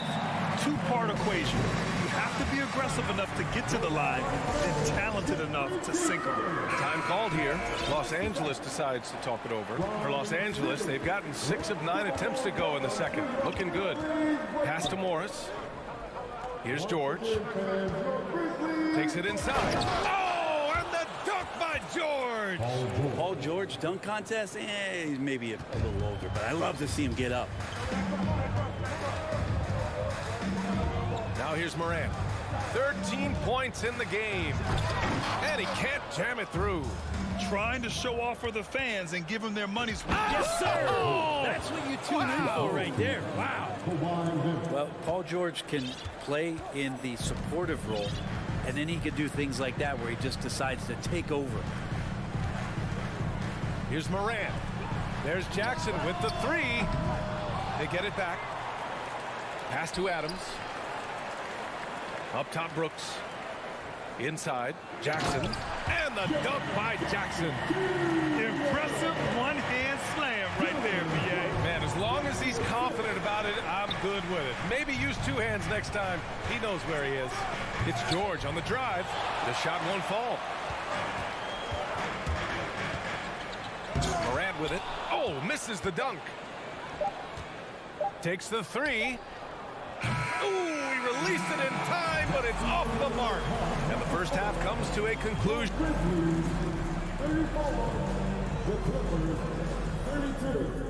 Two-part equation. You have to be aggressive enough to get to the line and talented enough to sink them. Time called here. Los Angeles decides to talk it over. For Los Angeles, they've gotten 6 of 9 attempts to go in the second. Looking good. Pass to Morris. Here's George. Takes it inside. Oh, and the dunk by George. Paul George dunk contest? He's maybe a little older, but I love to see him get up. Now here's Morant. 13 points in the game. And he can't jam it through. Trying to show off for the fans and give them their money's worth. Yes, sir. That's what you tune in for right there. Wow. Well, Paul George can play in the supportive role, and then he could do things like that where he just decides to take over. Here's Morant. There's Jackson with the 3. They get it back. Pass to Adams. Up top, Brooks. Inside, Jackson. And the dunk by Jackson. Impressive one-hand slam right there, B.A. Man, as long as he's confident about it, I'm good with it. Maybe use 2 hands next time. He knows where he is. It's George on the drive. The shot won't fall. Morant with it. Oh, misses the dunk. Takes the 3. Ooh, he released it in time, but it's off the mark. And the first half comes to a conclusion. Grizzlies 34, the Clippers 32.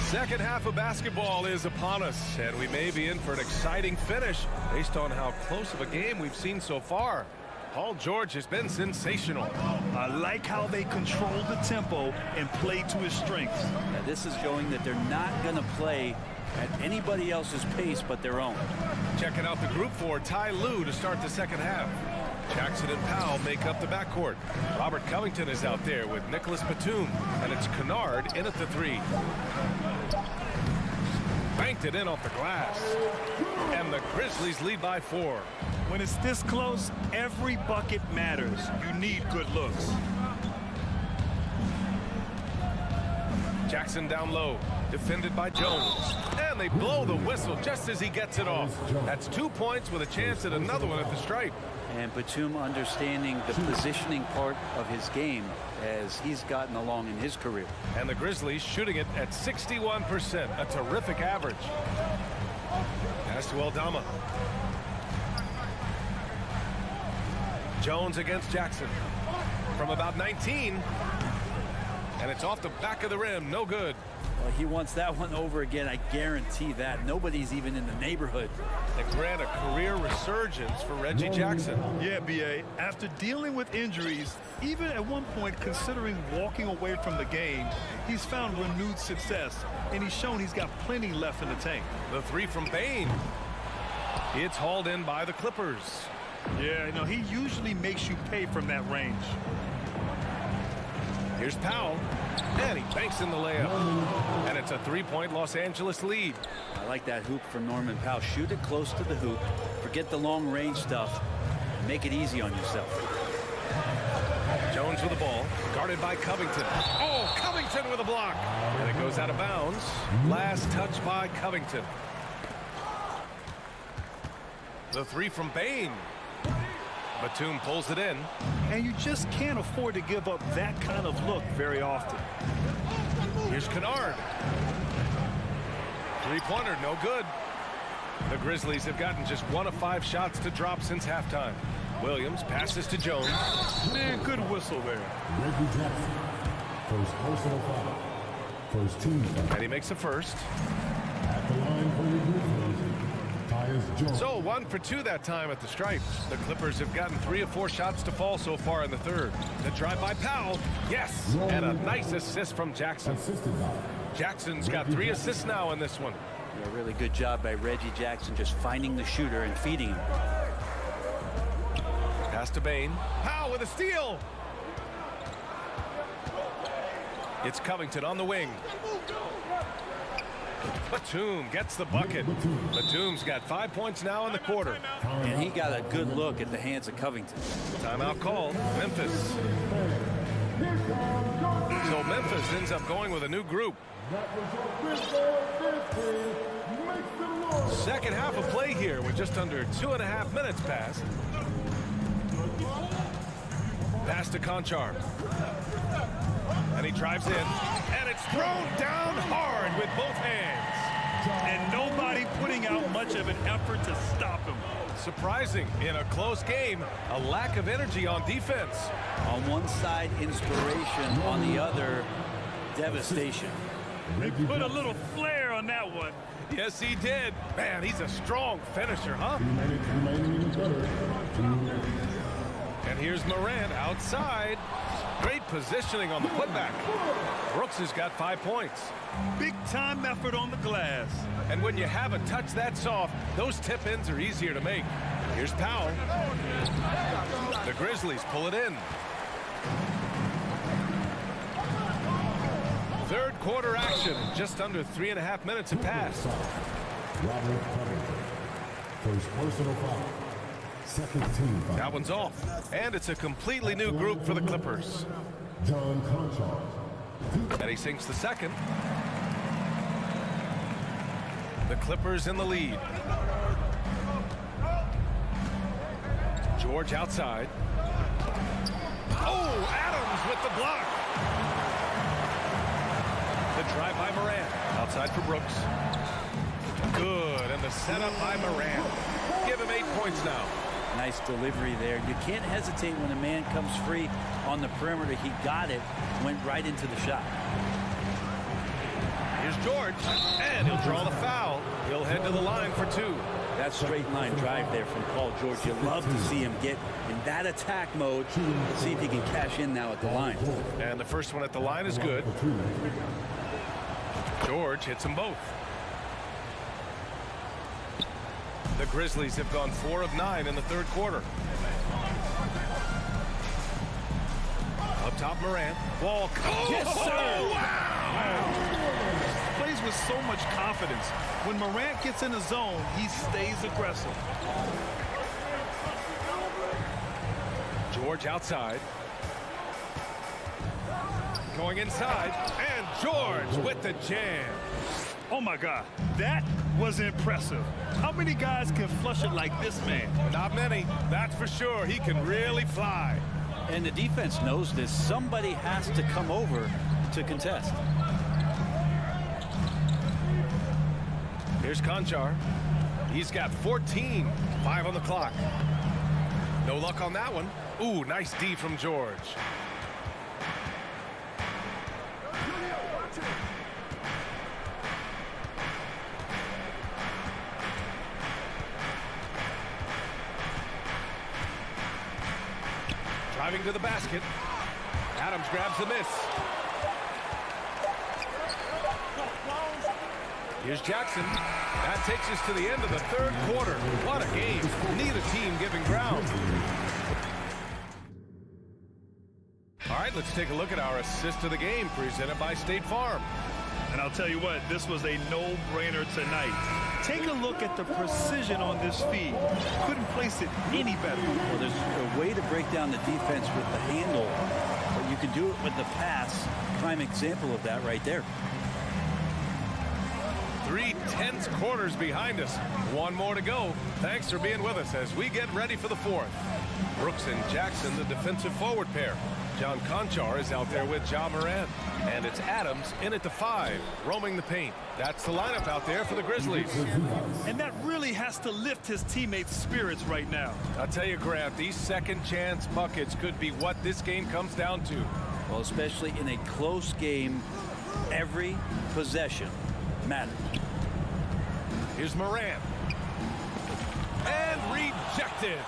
Second half of basketball is upon us, and we may be in for an exciting finish based on how close of a game we've seen so far. Paul George has been sensational. I like how they control the tempo and play to his strengths. Now, this is showing that they're not going to play at anybody else's pace but their own. Checking out the group for Ty Lue to start the second half. Jackson and Powell make up the backcourt. Robert Covington is out there with Nicholas Batum, and it's Kennard in at the 3. Banked it in off the glass. And the Grizzlies lead by 4. When it's this close, every bucket matters. You need good looks. Jackson down low, defended by Jones. And they blow the whistle just as he gets it off. That's 2 points with a chance at another one at the stripe. And Batum understanding the positioning part of his game as he's gotten along in his career. And the Grizzlies shooting it at 61%, a terrific average. Pass to Aldama. Jones against Jackson from about 19. And it's off the back of the rim, no good. Well, he wants that one over again, I guarantee that. Nobody's even in the neighborhood. And grant a career resurgence for Reggie Jackson. Yeah, B.A., after dealing with injuries, even at one point considering walking away from the game, he's found renewed success, and he's shown he's got plenty left in the tank. The 3 from Bane. It's hauled in by the Clippers. Yeah, you know, he usually makes you pay from that range. Here's Powell, and he banks in the layup. And it's a 3-point Los Angeles lead. I like that hoop from Norman Powell. Shoot it close to the hoop. Forget the long range stuff. Make it easy on yourself. Jones with the ball, guarded by Covington. Oh, Covington with a block. And it goes out of bounds. Last touch by Covington. The 3 from Bane. Batum pulls it in. And you just can't afford to give up that kind of look very often. Here's Kennard. 3-pointer, no good. The Grizzlies have gotten just 1 of 5 shots to drop since halftime. Williams passes to Jones. Man, good whistle there. Reggie Jackson, first personal foul. First team foul. And he makes the first. At the line for the Grizzlies, Tyus Jones. So 1 for 2 that time at the stripe. The Clippers have gotten 3 of 4 shots to fall so far in the third. The drive by Powell. Yes. And a nice assist from Jackson. Jackson's got 3 assists now in this one. A really good job by Reggie Jackson just finding the shooter and feeding him. Pass to Bane. Powell with a steal. It's Covington on the wing. Batum gets the bucket. Batum's got 5 points now in the quarter. And he got a good look at the hands of Covington. Timeout called. Memphis. So Memphis ends up going with a new group. Second half of play here with just under 2.5 minutes passed. Pass to Conchar. And he drives in. And it's thrown down hard with both hands. And nobody putting out much of an effort to stop him. Surprising in a close game, a lack of energy on defense. On one side, inspiration. On the other, devastation. He put a little flair on that one. Yes, he did. Man, he's a strong finisher, huh? And here's Morant outside. Great positioning on the putback. Brooks has got 5 points. Big time effort on the glass. And when you have a touch that soft, those tip-ins are easier to make. Here's Powell. The Grizzlies pull it in. Third quarter action. Just under 3.5 minutes have passed. Robert Covington, first personal foul. Second team foul. That one's off. And it's a completely new group for the Clippers. John Conchar. And he sinks the second. The Clippers in the lead. George outside. Oh, Adams with the block. The drive by Morant. Outside for Brooks. Good. And the setup by Morant. Give him 8 points now. Nice delivery there. You can't hesitate when a man comes free on the perimeter. He got it, went right into the shot. Here's George, and he'll draw the foul. He'll head to the line for 2. That straight line drive there from Paul George. You love to see him get in that attack mode. Let's see if he can cash in now at the line. And the first one at the line is good. George hits them both. The Grizzlies have gone 4 of 9 in the third quarter. Up top, Morant. Wall. Oh, yes, sir! Wow! Plays with so much confidence. When Morant gets in the zone, he stays aggressive. George outside. Going inside. And George with the jam. Oh, my God. That was impressive. How many guys can flush it like this man? Not many. That's for sure. He can really fly. And the defense knows this. Somebody has to come over to contest. Here's Conchar. He's got 14. 5 on the clock. No luck on that one. Ooh, nice D from George. Driving to the basket. Adams grabs the miss. Here's Jackson. That takes us to the end of the third quarter. What a game. Neither team giving ground. All right, let's take a look at our assist of the game presented by State Farm. And I'll tell you what, this was a no-brainer tonight. Take a look at the precision on this feed. Couldn't place it any better. Well, there's a way to break down the defense with the handle, but you can do it with the pass. Prime example of that right there. 3 tense quarters behind us. One more to go. Thanks for being with us as we get ready for the fourth. Brooks and Jackson, the defensive forward pair. John Conchar is out there with Ja Morant. And it's Adams in at the 5, roaming the paint. That's the lineup out there for the Grizzlies. And that really has to lift his teammates' spirits right now. I'll tell you, Grant, these second chance buckets could be what this game comes down to. Well, especially in a close game, every possession matters. Here's Morant. And rejected.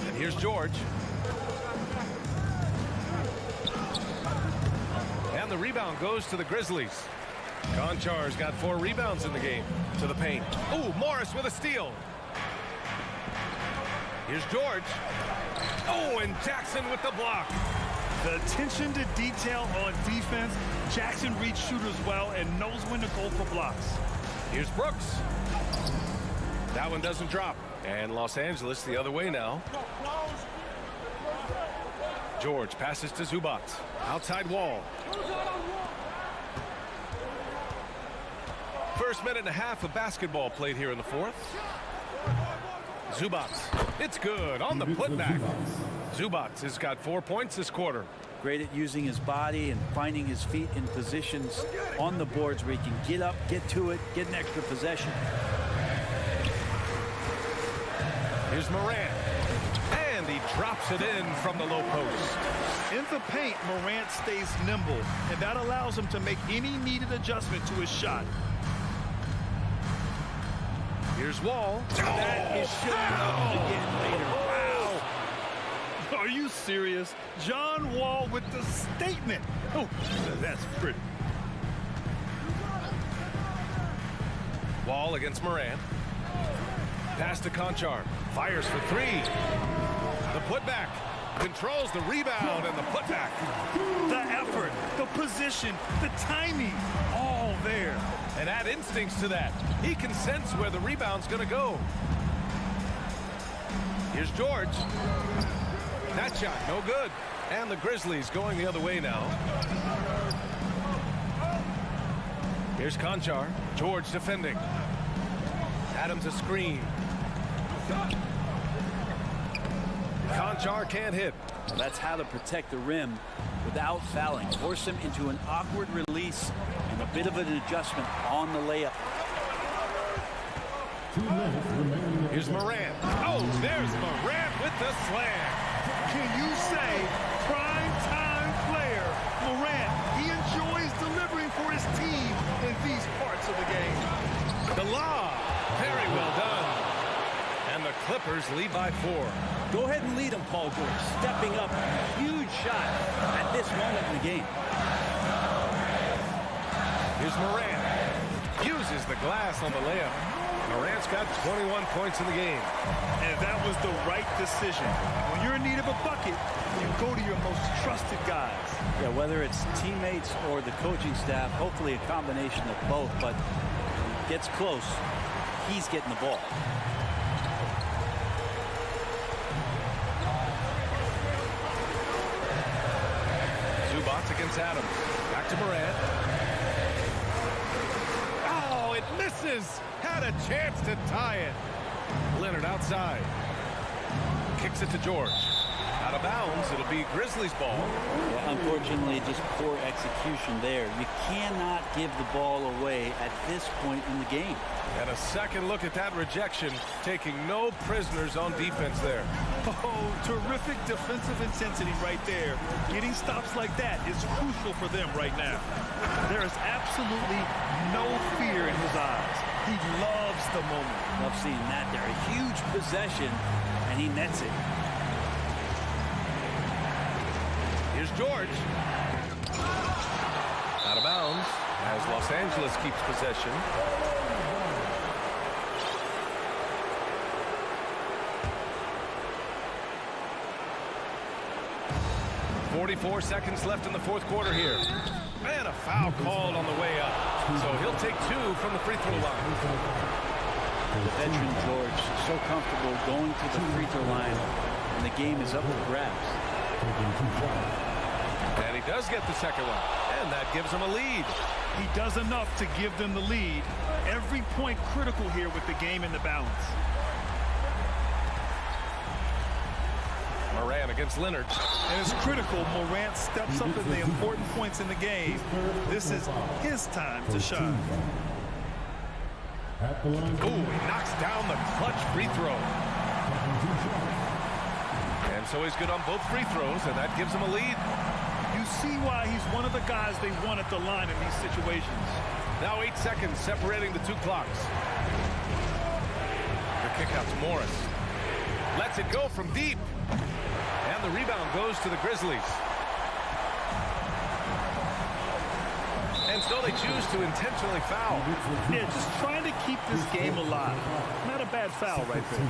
And here's George. And the rebound goes to the Grizzlies. Conchar's got 4 rebounds in the game. To the paint. Ooh, Morris with a steal. Here's George. Oh, and Jackson with the block. The attention to detail on defense. Jackson reads shooters well and knows when to go for blocks. Here's Brooks. That one doesn't drop. And Los Angeles the other way now. George passes to Zubac. Outside Wall. First minute and a half of basketball played here in the fourth. Zubac. It's good on the putback. Zubac has got 4 points this quarter. Great at using his body and finding his feet in positions on the boards where he can get up, get to it, get an extra possession. Here's Morant. And he drops it in from the low post. In the paint, Morant stays nimble, and that allows him to make any needed adjustment to his shot. Here's Wall. That is showing up again later. Wow. Are you serious? John Wall with the statement. Oh, that's pretty. Wall against Morant. Pass to Conchar. Fires for 3. The putback. Controls the rebound and the putback. The effort, the position, the timing, all there. And add instincts to that. He can sense where the rebound's going to go. Here's George. That shot, no good. And the Grizzlies going the other way now. Here's Conchar. George defending. Adams a screen. Conchar can't hit. Well, that's how to protect the rim without fouling. Force him into an awkward release and a bit of an adjustment on the layup. Here's Morant. Oh, there's Morant with the slam. Can you say prime time player? Morant, he enjoys delivering for his team in these parts of the game. The lob. Very well done. And the Clippers lead by 4. Go ahead and lead him, Paul George. Stepping up. Huge shot at this moment in the game. Here's Morant. Uses the glass on the layup. Morant's got 21 points in the game. And that was the right decision. When you're in need of a bucket, you go to your most trusted guys. Yeah, whether it's teammates or the coaching staff, hopefully a combination of both, but when it gets close, he's getting the ball. Zubats against Adams. Back to Morant. Oh, it misses. Had a chance to tie it. Leonard outside. Kicks it to George. Out of bounds. It'll be Grizzlies ball. Yeah, unfortunately, just poor execution there. You cannot give the ball away at this point in the game. And a second look at that rejection, taking no prisoners on defense there. Oh, terrific defensive intensity right there. Getting stops like that is crucial for them right now. There is absolutely no fear in his eyes. He loves the moment. Love seeing that there. A huge possession, and he nets it. Here's George. Out of bounds as Los Angeles keeps possession. .44 seconds left in the fourth quarter here. And a foul called on the way up. So he'll take 2 from the free throw line. The veteran George, so comfortable going to the free throw line, and the game is up for grabs. And he does get the second one. And that gives him a lead. He does enough to give them the lead. Every point critical here with the game in the balance. Morant against Leonard. And it's critical Morant steps up at the important points in the game. This is his time to shine. Ooh, he knocks down the clutch free throw. And so he's good on both free throws, and that gives him a lead. You see why he's one of the guys they want at the line in these situations. Now 8 seconds separating the 2 clocks. The kick out to Morris. Lets it go from deep. And the rebound goes to the Grizzlies. And so they choose to intentionally foul. Yeah, just trying to keep this game alive. Not a bad foul right there.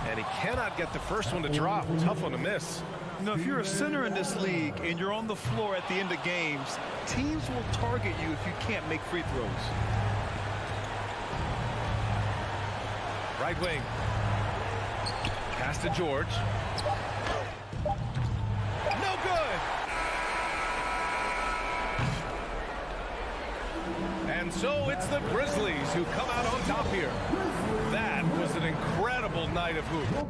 And he cannot get the first one to drop. Tough one to miss. You know, if you're a center in this league and you're on the floor at the end of games, teams will target you if you can't make free throws. Right wing. Pass to George. No good. And so it's the Grizzlies who come out on top here. That was an incredible night of hoop.